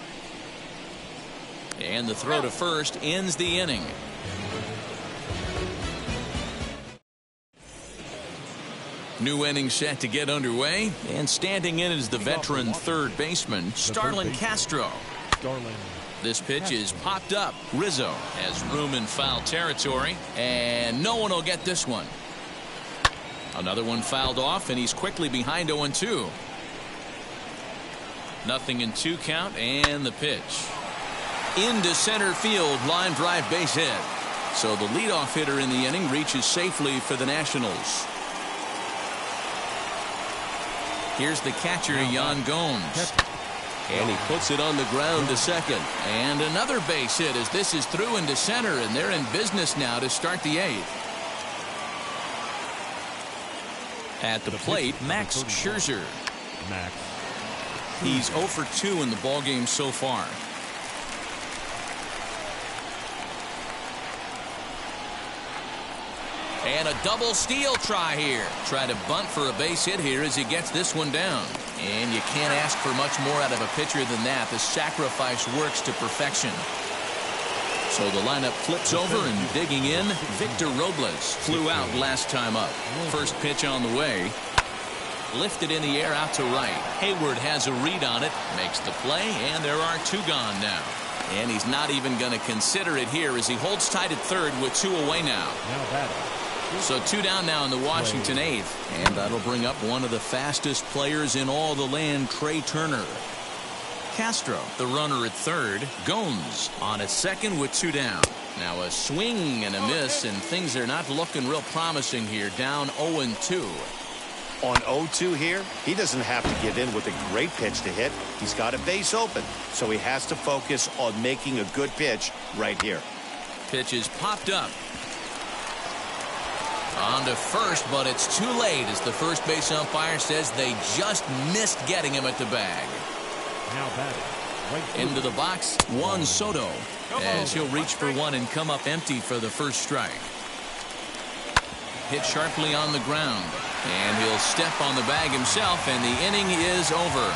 And the throw to first ends the inning. New inning set to get underway, and standing in is the veteran third baseman, Starlin Castro. This pitch is popped up. Rizzo has room in foul territory, and no one will get this one. Another one fouled off, and he's quickly behind 0-2. Nothing in 2 count, and the pitch. Into center field, line drive base hit. So the leadoff hitter in the inning reaches safely for the Nationals. Here's the catcher, Yan Gomes. And he puts it on the ground to second. And another base hit as this is through into center, and they're in business now to start the 8th. At the plate, Max Scherzer. He's 0 for 2 in the ballgame so far. And a double steal try here. Try to bunt for a base hit here as he gets this one down. And you can't ask for much more out of a pitcher than that. The sacrifice works to perfection. So the lineup flips over, and digging in, Victor Robles flew out last time up. First pitch on the way. Lifted in the air out to right. Hayward has a read on it, makes the play, and there are 2 gone now. And he's not even going to consider it here as he holds tight at third with 2 away now. So 2 down now in the Washington 8th. And that'll bring up one of the fastest players in all the land, Trey Turner. Castro, the runner at third. Gomes on at second with 2 down. Now a swing and a miss, and things are not looking real promising here. Down 0-2. On 0-2 here, he doesn't have to give in with a great pitch to hit. He's got a base open, so he has to focus on making a good pitch right here. Pitch is popped up. On to first, but it's too late as the first base umpire says they just missed getting him at the bag. Now batting. Into the box, Juan Soto, as he'll reach for one and come up empty for the first strike. Hit sharply on the ground, and he'll step on the bag himself, and the inning is over.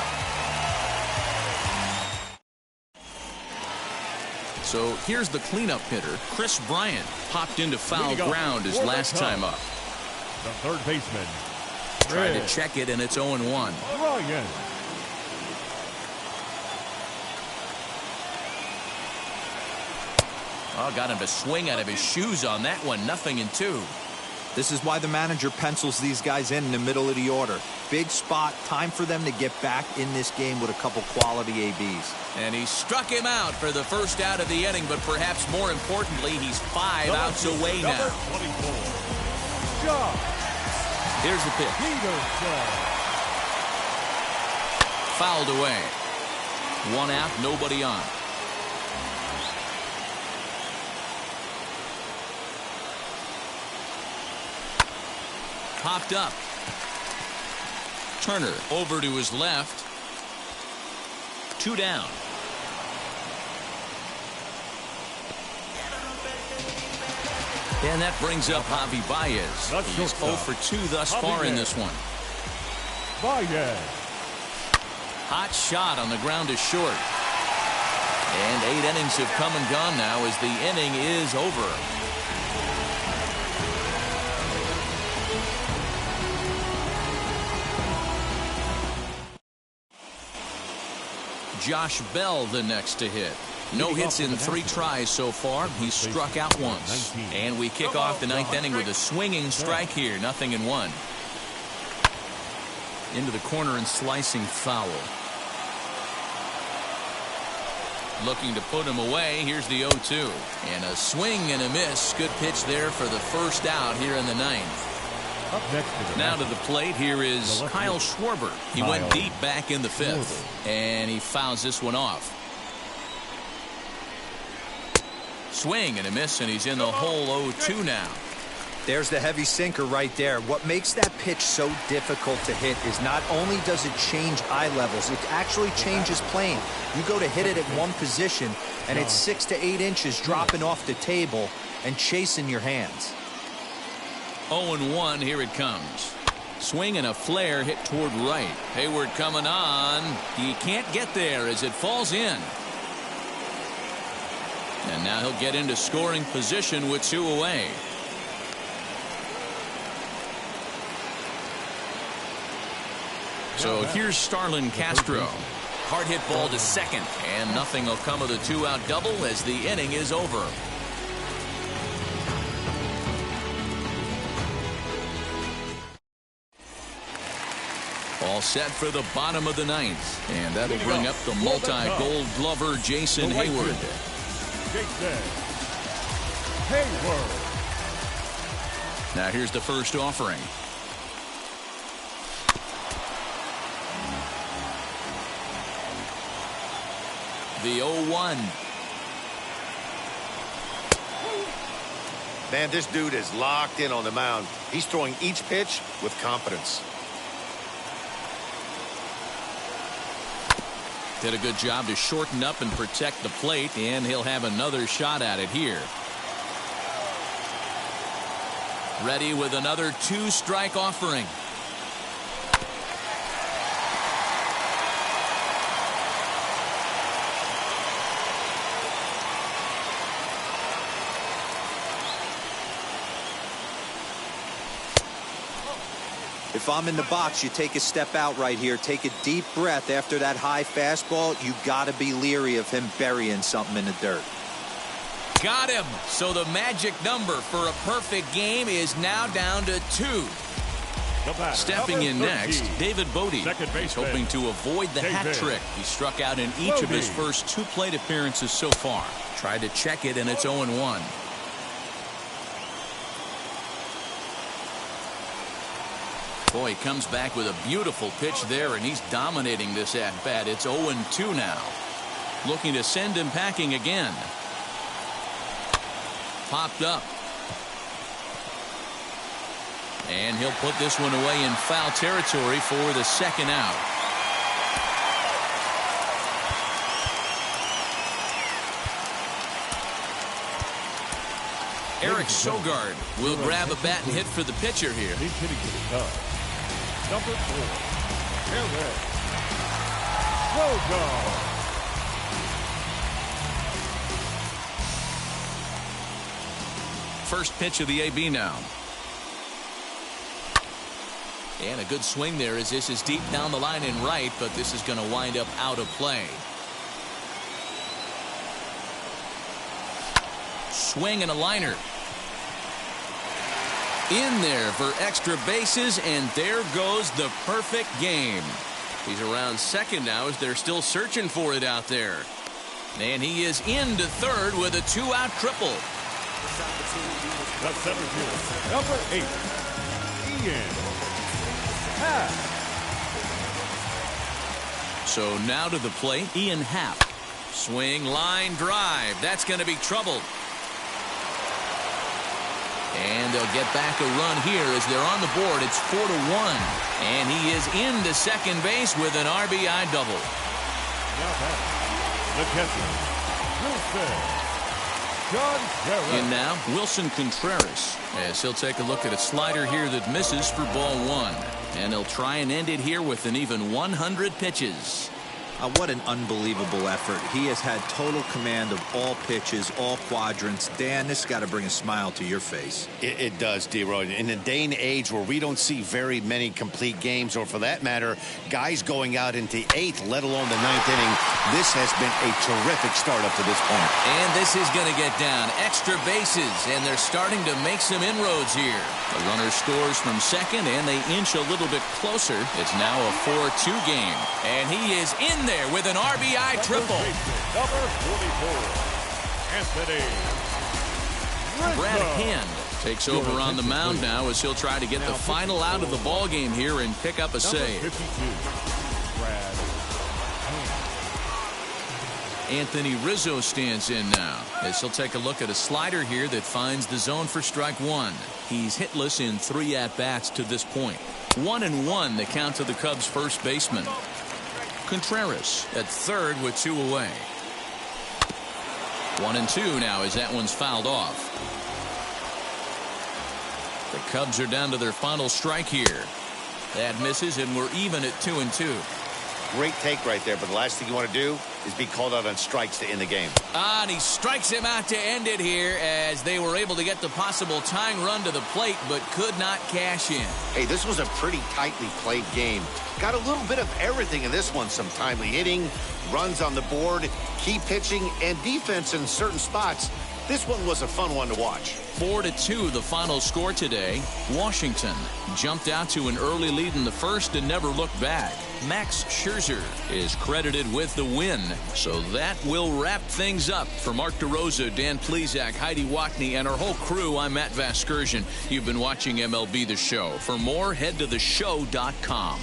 So here's the cleanup hitter, Chris Bryant, popped into foul ground his last time up. The third baseman. Tried to check it, and it's 0-1. Bryant. Oh, got him to swing out of his shoes on that one. 0-2. This is why the manager pencils these guys in the middle of the order. Big spot, time for them to get back in this game with a couple quality ABs. And he struck him out for the first out of the inning, but perhaps more importantly, he's 5 outs away now. Here's the pitch. Fouled away. 1 out, nobody on. Popped up. Turner over to his left. 2 down. And that brings up Javi Baez. He's 0 for 2 thus far in this one. Baez. Hot shot on the ground is short. And 8 innings have come and gone now as the inning is over. Josh Bell the next to hit. No hits in 3 tries so far. He's struck out once. And we kick off the 9th inning with a swinging strike here. 0-1. Into the corner and slicing foul. Looking to put him away. Here's the 0-2. And a swing and a miss. Good pitch there for the first out here in the 9th. Now to the plate, here is Kyle Schwarber. He went deep back in the 5th, and he fouls this one off. Swing and a miss, and he's in the hole 0-2 now. There's the heavy sinker right there. What makes that pitch so difficult to hit is not only does it change eye levels, it actually changes plane. You go to hit it at one position, and it's 6 to 8 inches dropping off the table and chasing your hands. 0-1, here it comes. Swing and a flare hit toward right. Hayward coming on. He can't get there as it falls in. And now he'll get into scoring position with 2 away. So here's Starlin Castro. Hard hit ball to second, and nothing will come of the 2-out double as the inning is over. All set for the bottom of the ninth, and that'll bring up the multi-gold glover Jason Hayward. Jason Hayward. Now here's the first offering. The 0-1. Man, this dude is locked in on the mound. He's throwing each pitch with confidence. Did a good job to shorten up and protect the plate, and he'll have another shot at it here. Ready with another 2-strike offering. If I'm in the box, you take a step out right here. Take a deep breath after that high fastball. You got to be leery of him burying something in the dirt. Got him. So the magic number for a perfect game is now down to 2. Stepping in next, David Bodie. He's hoping to avoid the hat trick. He struck out in each of his first 2 plate appearances so far. Tried to check it, and it's 0-1. Boy, he comes back with a beautiful pitch there, and he's dominating this at-bat. It's 0-2 now. Looking to send him packing again. Popped up. And he'll put this one away in foul territory for the second out. Eric Sogard will grab a bat and hit for the pitcher here. He's hitting for the Cubs. Number 4, Eric Sogard. First pitch of the AB now. And a good swing there as this is deep down the line in right, but this is going to wind up out of play. Swing and a liner. In there for extra bases, and there goes the perfect game. He's around second now as they're still searching for it out there. And he is into third with a 2-out triple. The center fielder, number 8, Ian Happ. So now to the plate, Ian Happ. Swing, line, drive. That's going to be trouble. And they'll get back a run here as they're on the board. It's 4-1. And he is into second base with an RBI double. Now back, the catcher, Wilson. In now, Wilson Contreras, as he'll take a look at a slider here that misses for ball 1. And he'll try and end it here with an even 100 pitches. What an unbelievable effort. He has had total command of all pitches, all quadrants. Dan, this has got to bring a smile to your face. It does, D-Roy. In a day and age where we don't see very many complete games, or for that matter, guys going out into 8th, let alone the 9th inning, this has been a terrific start up to this point. And this is going to get down extra bases, and they're starting to make some inroads here. The runner scores from second, and they inch a little bit closer. It's now a 4-2 game, and he is in there with an RBI triple. Number 44, Anthony Brad Hand takes over on the mound now as he'll try to get the final out of the ball game here and pick up a save. 52, Brad Hand. Anthony Rizzo stands in now as he'll take a look at a slider here that finds the zone for strike 1. He's hitless in 3 at-bats to this point. 1-1 the count to the Cubs' first baseman. Contreras at third with 2 away. 1-2 now as that one's fouled off. The Cubs are down to their final strike here. That misses, and we're even at 2-2. great take right there, but the last thing you want to do is be called out on strikes to end the game. And he strikes him out to end it here as they were able to get the possible tying run to the plate, but could not cash in. Hey, this was a pretty tightly played game. Got a little bit of everything in this one. Some timely hitting, runs on the board, key pitching, and defense in certain spots. This one was a fun one to watch. 4-2 the final score today. Washington jumped out to an early lead in the first and never looked back. Max Scherzer is credited with the win. So that will wrap things up. For Mark DeRosa, Dan Plesac, Heidi Watney, and our whole crew, I'm Matt Vasgersian. You've been watching MLB The Show. For more, head to theshow.com.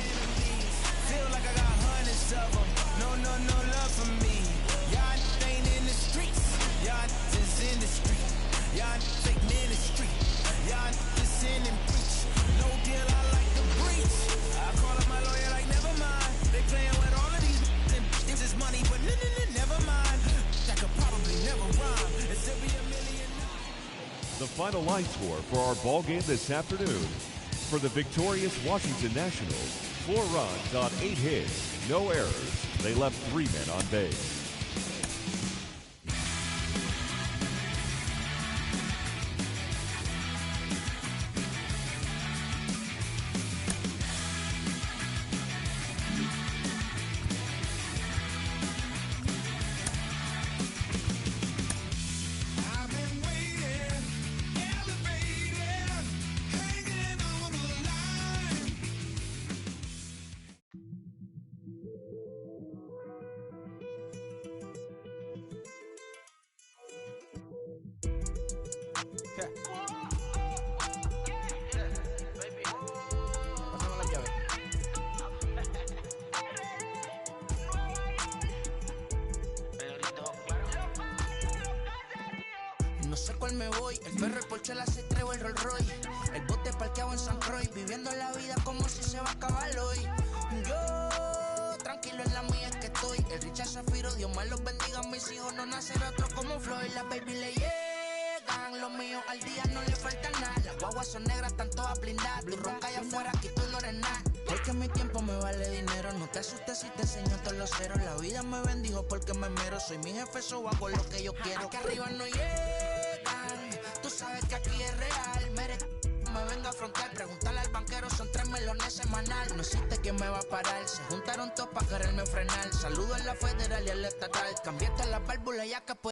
The final line score for our ball game this afternoon. For the victorious Washington Nationals, 4 runs on 8 hits, no errors. They left 3 men on base. No sé cuál me voy, el perro, el Porsche, la C3 o el Rolls Royce. El bote parqueado en San Croix, viviendo la vida como si se va a acabar hoy. Yo, tranquilo en la mía es que estoy. El Richard Zafiro, Dios más los bendiga, mis hijos no nacerá otro como Floyd. Las baby le llegan, los míos al día no le falta nada. Las guaguas son negras, están todas blindadas. Tu ronca allá afuera, aquí tú no eres nada. Porque mi tiempo me vale dinero, no te asustes si te enseño todos los ceros. La vida me bendijo porque me mero, soy mi jefe, so hago lo que yo quiero. Aquí arriba no llegan, tú sabes que aquí es real. Me venga a afrontar, preguntarle al banquero, son 3 melones semanal. No existe quien me va a parar, se juntaron todos para quererme frenar. Saludo a la federal y a la estatal, cambiaste la válvula ya que